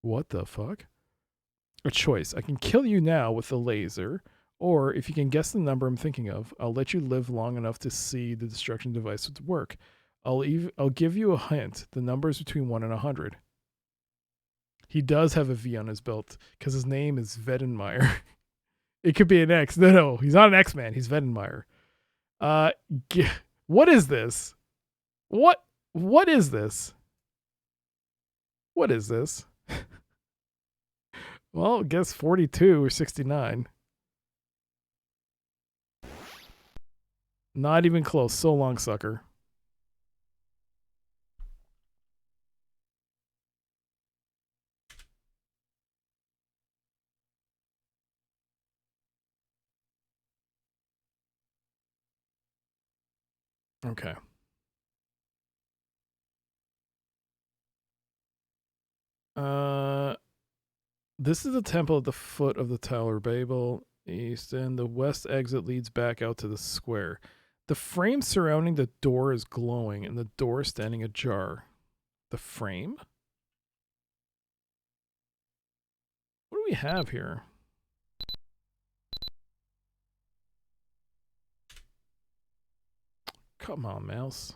What the fuck? A choice. I can kill you now with the laser, or if you can guess the number I'm thinking of, I'll let you live long enough to see the destruction device work. I'll give you a hint. The number is between 1 and 100. He does have a V on his belt because his name is Vedemeyer. It could be an X. No, he's not an X-Man. He's Vedemeyer. What is this? What is this? What is this? Well, guess 42 or 69. Not even close. So long, sucker. Okay. This is the temple at the foot of the Tower Babel East, and the west exit leads back out to the square. The frame surrounding the door is glowing, and the door is standing ajar. The frame? What do we have here? Come on, mouse.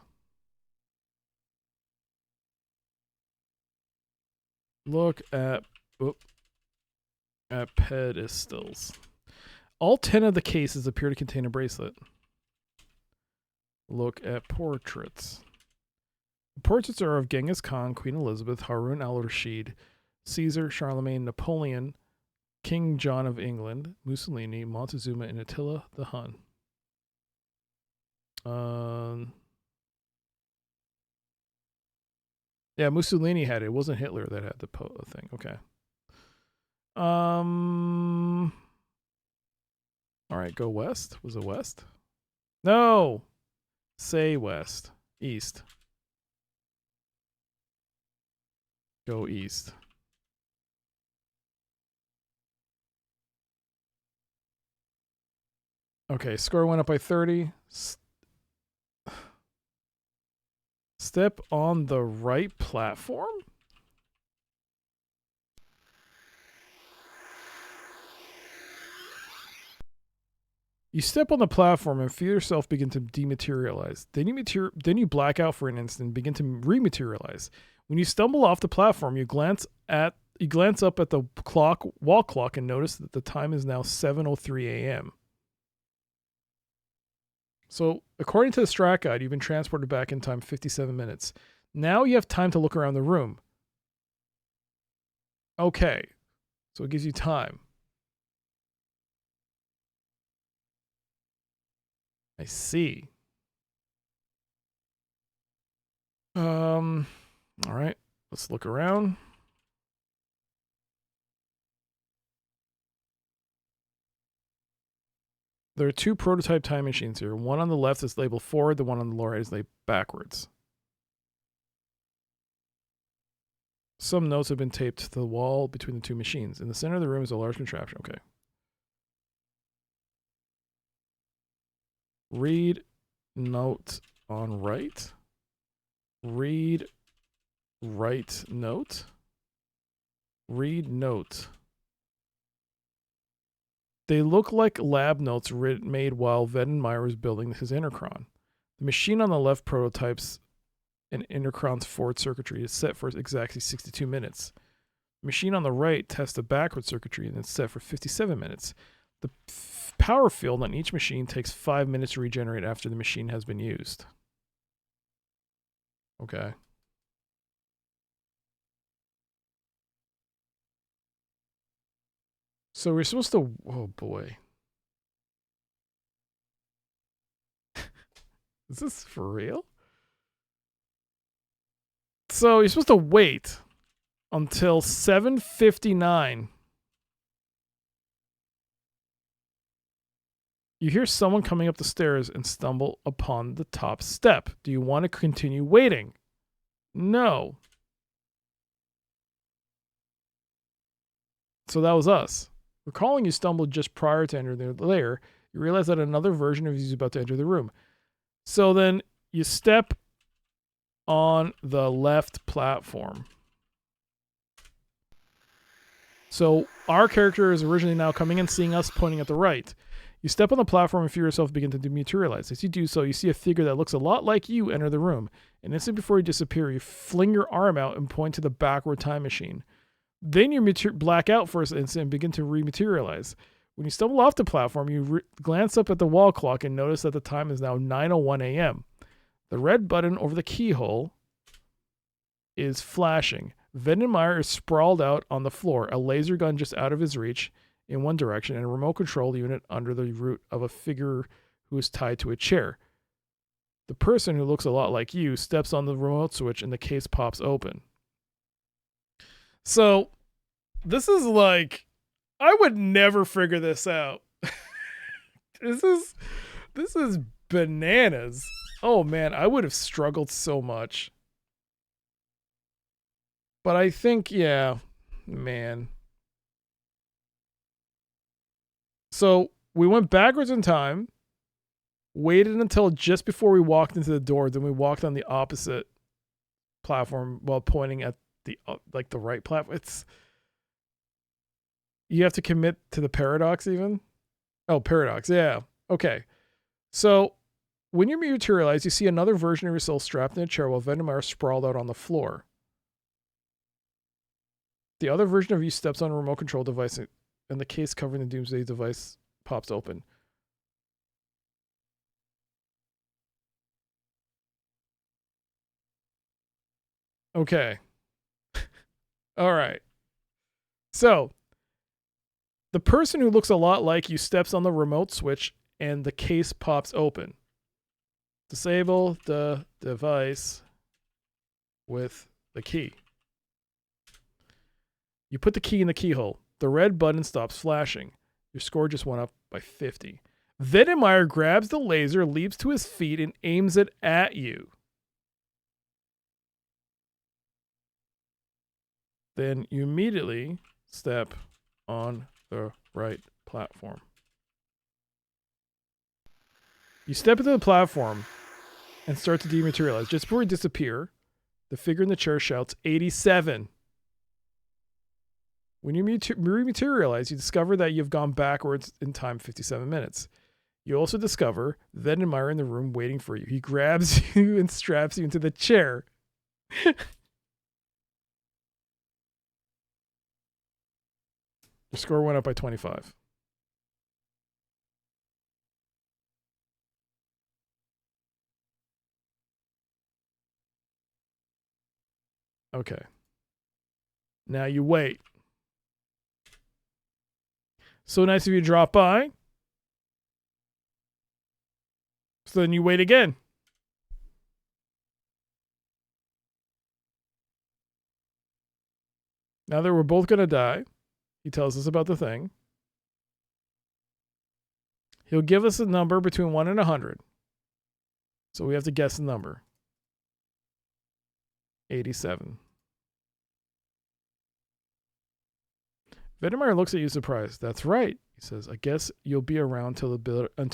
Look at pedestals. All 10 of the cases appear to contain a bracelet. Look at portraits. The portraits are of Genghis Khan, Queen Elizabeth, Harun al-Rashid, Caesar, Charlemagne, Napoleon, King John of England, Mussolini, Montezuma, and Attila the Hun. Yeah, Mussolini had it. It wasn't Hitler that had the thing. Okay. All right, go west. Was it west? No. Say west. East. Go east. Okay, score went up by 30. Step on the right platform? You step on the platform and feel yourself begin to dematerialize. Then you black out for an instant and begin to rematerialize. When you stumble off the platform, you glance up at the wall clock and notice that the time is now 7:03 a.m. So, according to the strat guide, you've been transported back in time 57 minutes. Now you have time to look around the room. Okay. So it gives you time. I see. All right. Let's look around. There are two prototype time machines here. One on the left is labeled forward. The one on the lower right is labeled backwards. Some notes have been taped to the wall between the two machines. In the center of the room is a large contraption. Okay. Read note on right. Read right note. Read note. They look like lab notes made while Vedemeyer was building his intercron. The machine on the left prototypes an intercron's forward circuitry is set for exactly 62 minutes. The machine on the right tests the backward circuitry and it's set for 57 minutes. The power field on each machine takes 5 minutes to regenerate after the machine has been used. Okay. So we're supposed to... Oh, boy. Is this for real? So you're supposed to wait until 7:59. You hear someone coming up the stairs and stumble upon the top step. Do you want to continue waiting? No. So that was us. Recalling you stumbled just prior to entering the lair, you realize that another version of you is about to enter the room. So then you step on the left platform. So our character is originally now coming in, seeing us pointing at the right. You step on the platform and feel yourself begin to dematerialize. As you do so, you see a figure that looks a lot like you enter the room. An instant before you disappear, you fling your arm out and point to the backward time machine. Then you black out for an instant and begin to rematerialize. When you stumble off the platform, you glance up at the wall clock and notice that the time is now 9:01 a.m. The red button over the keyhole is flashing. Vendenmeyer is sprawled out on the floor, a laser gun just out of his reach in one direction, and a remote control unit under the root of a figure who is tied to a chair. The person, who looks a lot like you, steps on the remote switch and the case pops open. So, this is like, I would never figure this out. This is bananas. Oh man, I would have struggled so much. But I think, yeah, man. So we went backwards in time, waited until just before we walked into the door, then we walked on the opposite platform while pointing at the the right platform. You have to commit to the paradox even? Oh, paradox, yeah. Okay. So when you materialize, you see another version of yourself strapped in a chair while Vendemeyer sprawled out on the floor. The other version of you steps on a remote control device and the case covering the Doomsday device pops open. Okay. All right. So, the person who looks a lot like you steps on the remote switch and the case pops open. Disable the device with the key. You put the key in the keyhole. The red button stops flashing. Your score just went up by 50. Vendemeyer grabs the laser, leaps to his feet, and aims it at you. Then you immediately step on the right platform. You step into the platform and start to dematerialize. Just before you disappear, the figure in the chair shouts 87. When you rematerialize, you discover that you've gone backwards in time 57 minutes. You also discover Vendemeyer in the room waiting for you. He grabs you and straps you into the chair. Your score went up by 25. Okay. Now you wait. So nice of you to drop by. So then you wait again. Now that we're both going to die, he tells us about the thing. He'll give us a number between 1 and 100. So we have to guess the number. 87. Vendemeyer looks at you surprised. That's right, he says. I guess you'll be around until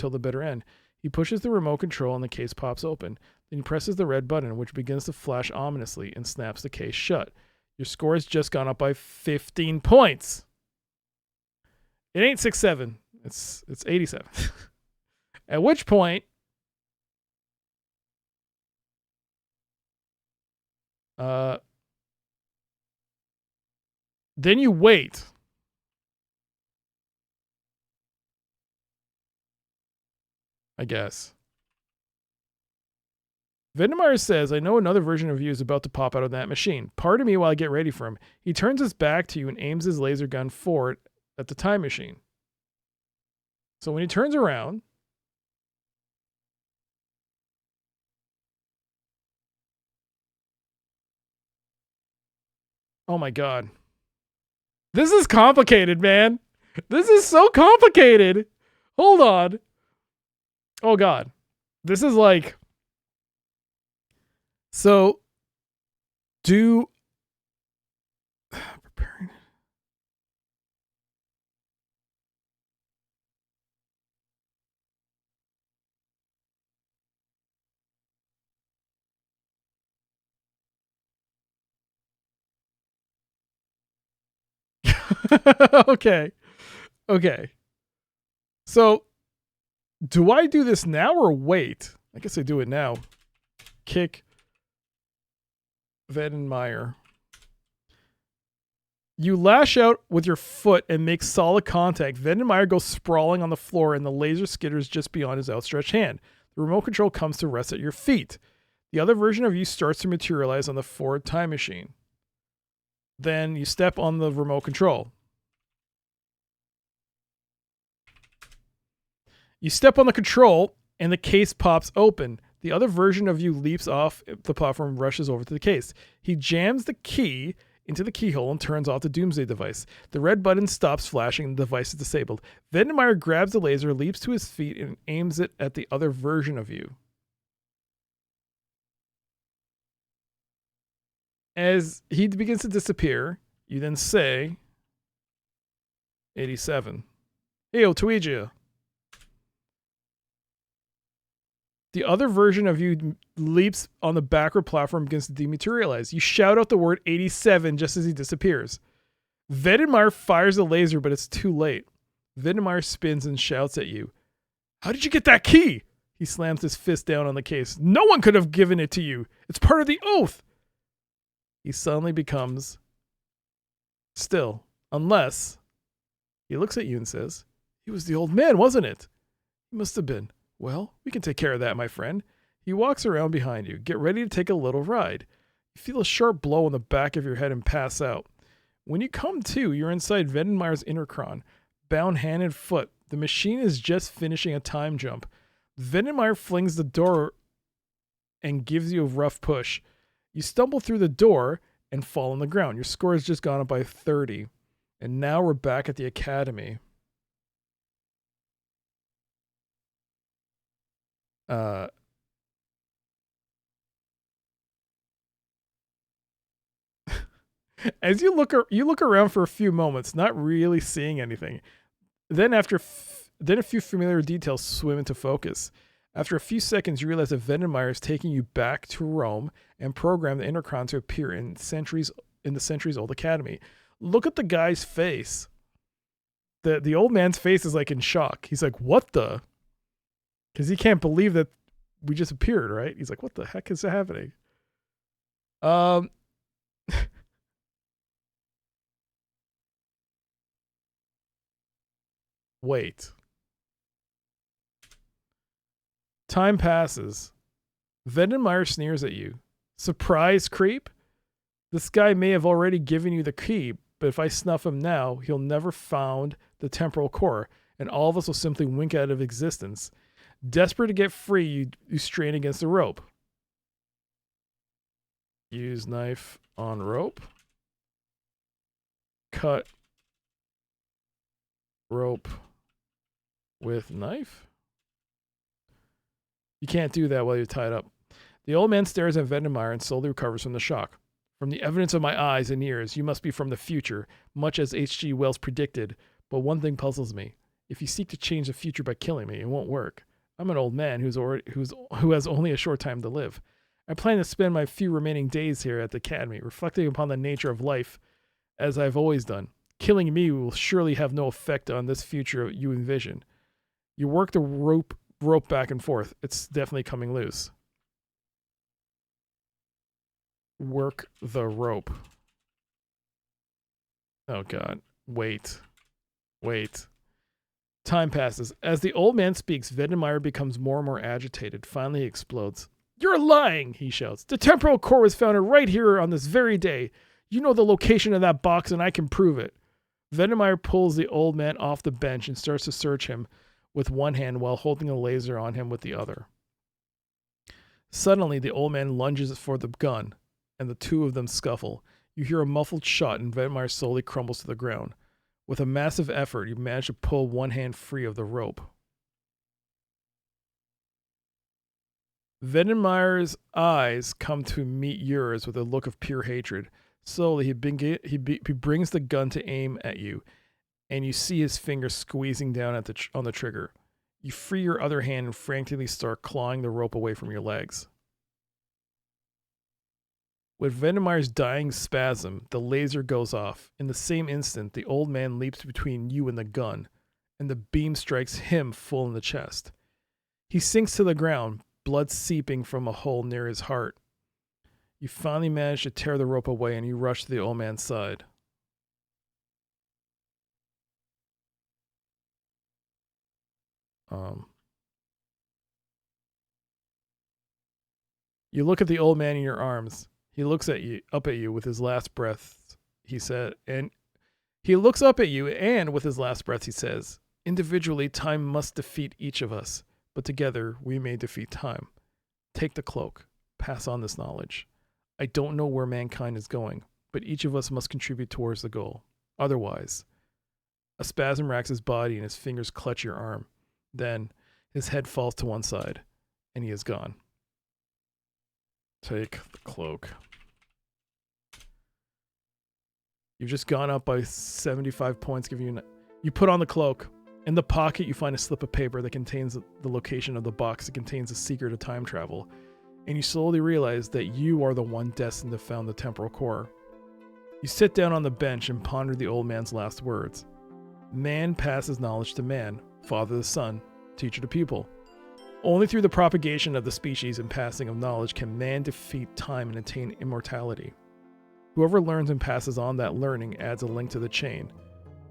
the bitter end. He pushes the remote control and the case pops open. Then he presses the red button, which begins to flash ominously and snaps the case shut. Your score has just gone up by 15 points. It ain't 6-7. It's 87. At which point, then you wait. I guess. Vendemeyer says, I know another version of you is about to pop out of that machine. Pardon me while I get ready for him. He turns his back to you and aims his laser gun forward at the time machine. So when he turns around, Oh my god. This is complicated, man. This is so complicated. Hold on. Oh god. This is like... So, do... Preparing... Okay. Okay. So, do I do this now or wait? I guess I do it now. Kick Vedenmeyer. You lash out with your foot and make solid contact. Vedenmeyer goes sprawling on the floor and the laser skitters just beyond his outstretched hand. The remote control comes to rest at your feet. The other version of you starts to materialize on the forward time machine. Then you step on the remote control. You step on the control and the case pops open. The other version of you leaps off the platform and rushes over to the case. He jams the key into the keyhole and turns off the doomsday device. The red button stops flashing and the device is disabled. Vedenmeyer grabs the laser, leaps to his feet, and aims it at the other version of you. As he begins to disappear, you then say, 87. Heyo, Tuija. The other version of you leaps on the backward platform and begins to dematerialize. You shout out the word 87 just as he disappears. Vedenmeyer fires the laser, but it's too late. Vedenmeyer spins and shouts at you. How did you get that key? He slams his fist down on the case. No one could have given it to you. It's part of the oath. He suddenly becomes still, unless he looks at you and says, he was the old man, wasn't it? He must have been. Well, we can take care of that, my friend. He walks around behind you. Get ready to take a little ride. You feel a sharp blow on the back of your head and pass out. When you come to, you're inside Vedenmeyer's intercron, bound hand and foot. The machine is just finishing a time jump. Vedenmeyer flings the door and gives you a rough push. You stumble through the door and fall on the ground. Your score has just gone up by 30. And now we're back at the academy. As you look around for a few moments, not really seeing anything. Then a few familiar details swim into focus. After a few seconds, you realize that Vedenmeyer is taking you back to Rome and programmed the intercron to appear in the centuries-old academy. Look at the guy's face. The old man's face is like in shock. He's like, what the? Because he can't believe that we just appeared, right? He's like, what the heck is happening? Wait. Time passes. Vedenmeyer sneers at you. Surprise, creep? This guy may have already given you the key, but if I snuff him now, he'll never found the temporal core, and all of us will simply wink out of existence. Desperate to get free, you strain against the rope. Use knife on rope. Cut rope with knife. You can't do that while you're tied up. The old man stares at Vedenmeyer and slowly recovers from the shock. From the evidence of my eyes and ears, you must be from the future, much as H.G. Wells predicted. But one thing puzzles me. If you seek to change the future by killing me, it won't work. I'm an old man who has only a short time to live. I plan to spend my few remaining days here at the academy, reflecting upon the nature of life, as I've always done. Killing me will surely have no effect on this future you envision. You work the rope back and forth. It's definitely coming loose. Work the rope. Oh God. Wait. Time passes. As the old man speaks, Vedenmeyer becomes more and more agitated. Finally, he explodes. You're lying, he shouts. The temporal core was found right here on this very day. You know the location of that box, and I can prove it. Vedenmeyer pulls the old man off the bench and starts to search him with one hand while holding a laser on him with the other. Suddenly, the old man lunges for the gun, and the two of them scuffle. You hear a muffled shot and Vedmire slowly crumbles to the ground. With a massive effort, you manage to pull one hand free of the rope. Vedmire's eyes come to meet yours with a look of pure hatred. Slowly, he brings the gun to aim at you, and you see his fingers squeezing down on the trigger. You free your other hand and frantically start clawing the rope away from your legs. With Vedmire's dying spasm, the laser goes off. In the same instant, the old man leaps between you and the gun, and the beam strikes him full in the chest. He sinks to the ground, blood seeping from a hole near his heart. You finally manage to tear the rope away, and you rush to the old man's side. You look at the old man in your arms. He looks up at you with his last breath, he said, and he looks up at you, and with his last breath, he says, individually, time must defeat each of us, but together we may defeat time. Take the cloak. Pass on this knowledge. I don't know where mankind is going, but each of us must contribute towards the goal. Otherwise, a spasm racks his body and his fingers clutch your arm. Then his head falls to one side, and he is gone. Take the cloak. You've just gone up by 75 points. You put on the cloak. In the pocket, you find a slip of paper that contains the location of the box. It contains a secret of time travel. And you slowly realize that you are the one destined to found the temporal core. You sit down on the bench and ponder the old man's last words. Man passes knowledge to man, father to son, teacher to pupil. Only through the propagation of the species and passing of knowledge can man defeat time and attain immortality. Whoever learns and passes on that learning adds a link to the chain,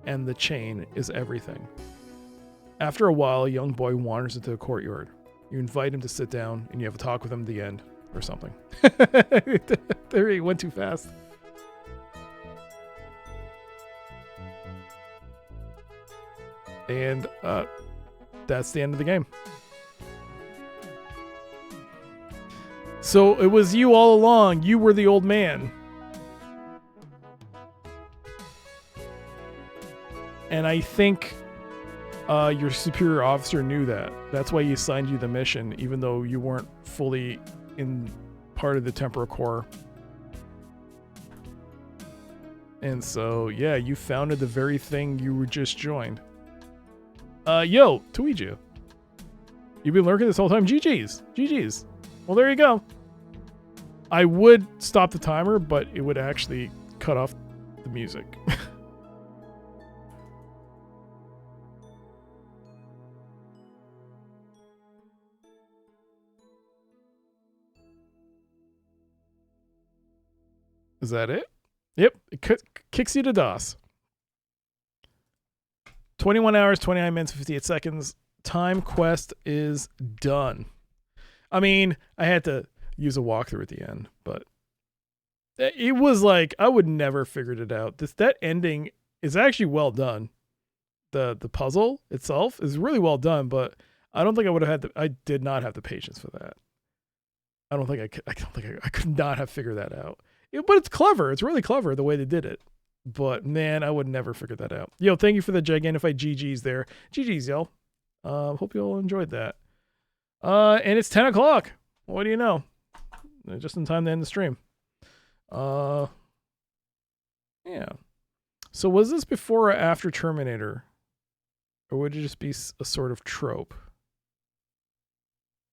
and the chain is everything. After a while, a young boy wanders into the courtyard. You invite him to sit down, and you have a talk with him at the end, or something. There he went too fast. And that's the end of the game. So it was you all along. You were the old man. And I think your superior officer knew that. That's why he assigned you the mission, even though you weren't fully in part of the temporal core. And so, yeah, you founded the very thing you were just joined. Yo, Tuiju. You've been lurking this whole time? GG's. GG's. Well, there you go. I would stop the timer, but it would actually cut off the music. Is that it? Yep. It kicks you to DOS. 21 hours, 29 minutes, 58 seconds. Timequest is done. I mean, I had to use a walkthrough at the end, but it was like I would never figured it out. That ending is actually well done. The puzzle itself is really well done, but I don't think I would have had I did not have the patience for that. I don't think I could not have figured that out. But it's clever. It's really clever the way they did it. But man, I would never figure that out. Yo, thank you for the Gigantified GGs there. GGs, yo. Hope you all enjoyed that. And it's 10 o'clock. What do you know? Just in time to end the stream. Yeah. So was this before or after Terminator? Or would it just be a sort of trope?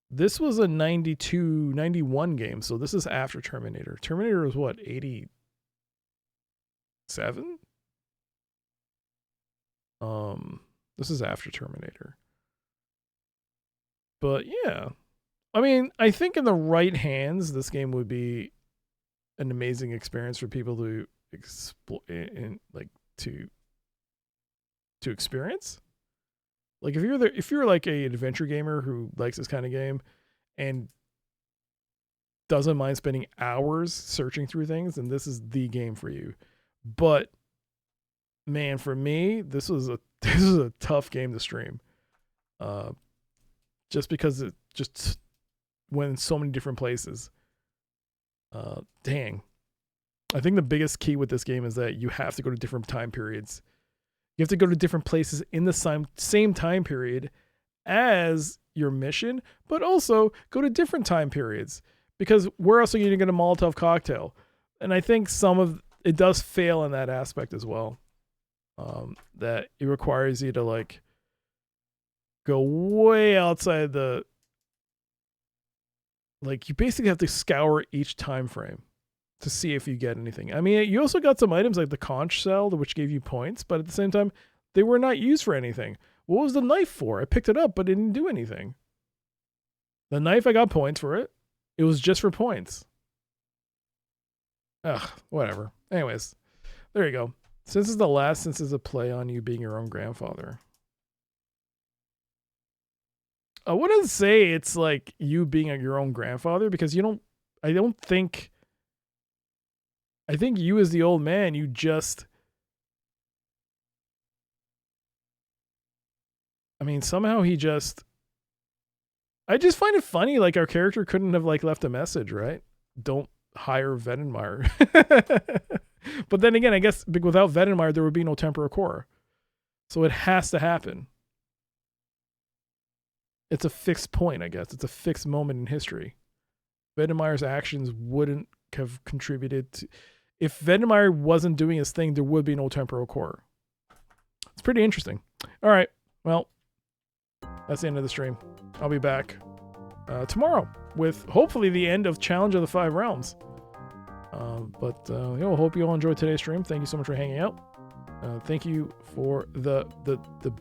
This was a 92, 91 game, so this is after Terminator. Terminator was what, 87? This is after Terminator. But yeah. I mean, I think in the right hands, this game would be an amazing experience for people to explore to experience. Like if you're like a adventure gamer who likes this kind of game and doesn't mind spending hours searching through things, then this is the game for you. But man, for me, this was a tough game to stream. Just because it just went in so many different places. Dang. I think the biggest key with this game is that you have to go to different time periods. You have to go to different places in the same time period as your mission, but also go to different time periods, because where else are you going to get a Molotov cocktail? And I think some of it does fail in that aspect as well. That it requires you to like go way outside the, like you basically have to scour each time frame to see if you get anything. I mean, you also got some items like the conch shell, which gave you points, but at the same time, they were not used for anything. What was the knife for? I picked it up, but it didn't do anything. The knife, I got points for it. It was just for points. Ugh, whatever. Anyways, there you go. Since is the last, since is a play on you being your own grandfather. I wouldn't say it's like you being your own grandfather, because you don't, I think you as the old man, you just, I mean, somehow he just, I just find it funny, like our character couldn't have like left a message, right? Don't hire Vedenmeyer. But then again, I guess without Vedenmeyer, there would be no Tempera Core. So it has to happen. It's a fixed point, I guess. It's a fixed moment in history. Vedenmeyer's actions wouldn't have contributed to, if Vedenmeyer wasn't doing his thing, there would be no Tempera Core. It's pretty interesting. All right. Well, that's the end of the stream. I'll be back tomorrow with hopefully the end of Challenge of the Five Realms. Hope you all enjoyed today's stream. Thank you so much for hanging out. Thank you for the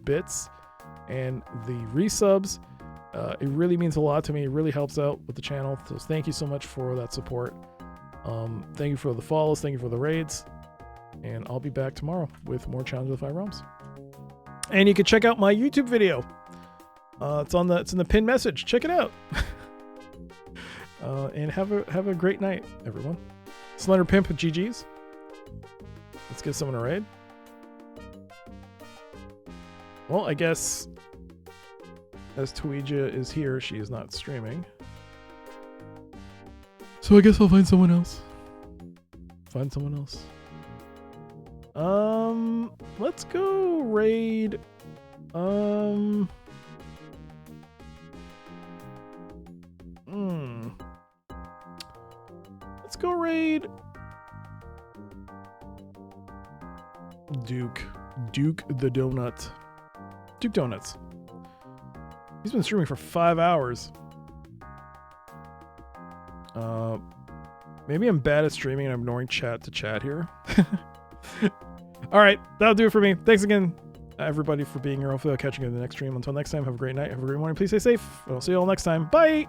bits and the resubs. It really means a lot to me. It really helps out with the channel. So thank you so much for that support. Thank you for the follows. Thank you for the raids. And I'll be back tomorrow with more Challenge of the Five Realms. And you can check out my YouTube video. It's in the pinned message. Check it out. And have a great night, everyone. Slender Pimp with GG's. Let's get someone a raid. Well, I guess as Tweeja is here, she is not streaming. So I guess I'll find someone else. Let's go raid. Let's go raid Duke the Donut. Duke Donuts. He's been streaming for 5 hours. Maybe I'm bad at streaming and I'm ignoring chat to chat here. All right, that'll do it for me. Thanks again, everybody, for being here. Hopefully I'll catch you in the next stream. Until next time, have a great night. Have a great morning. Please stay safe. I'll see you all next time. Bye.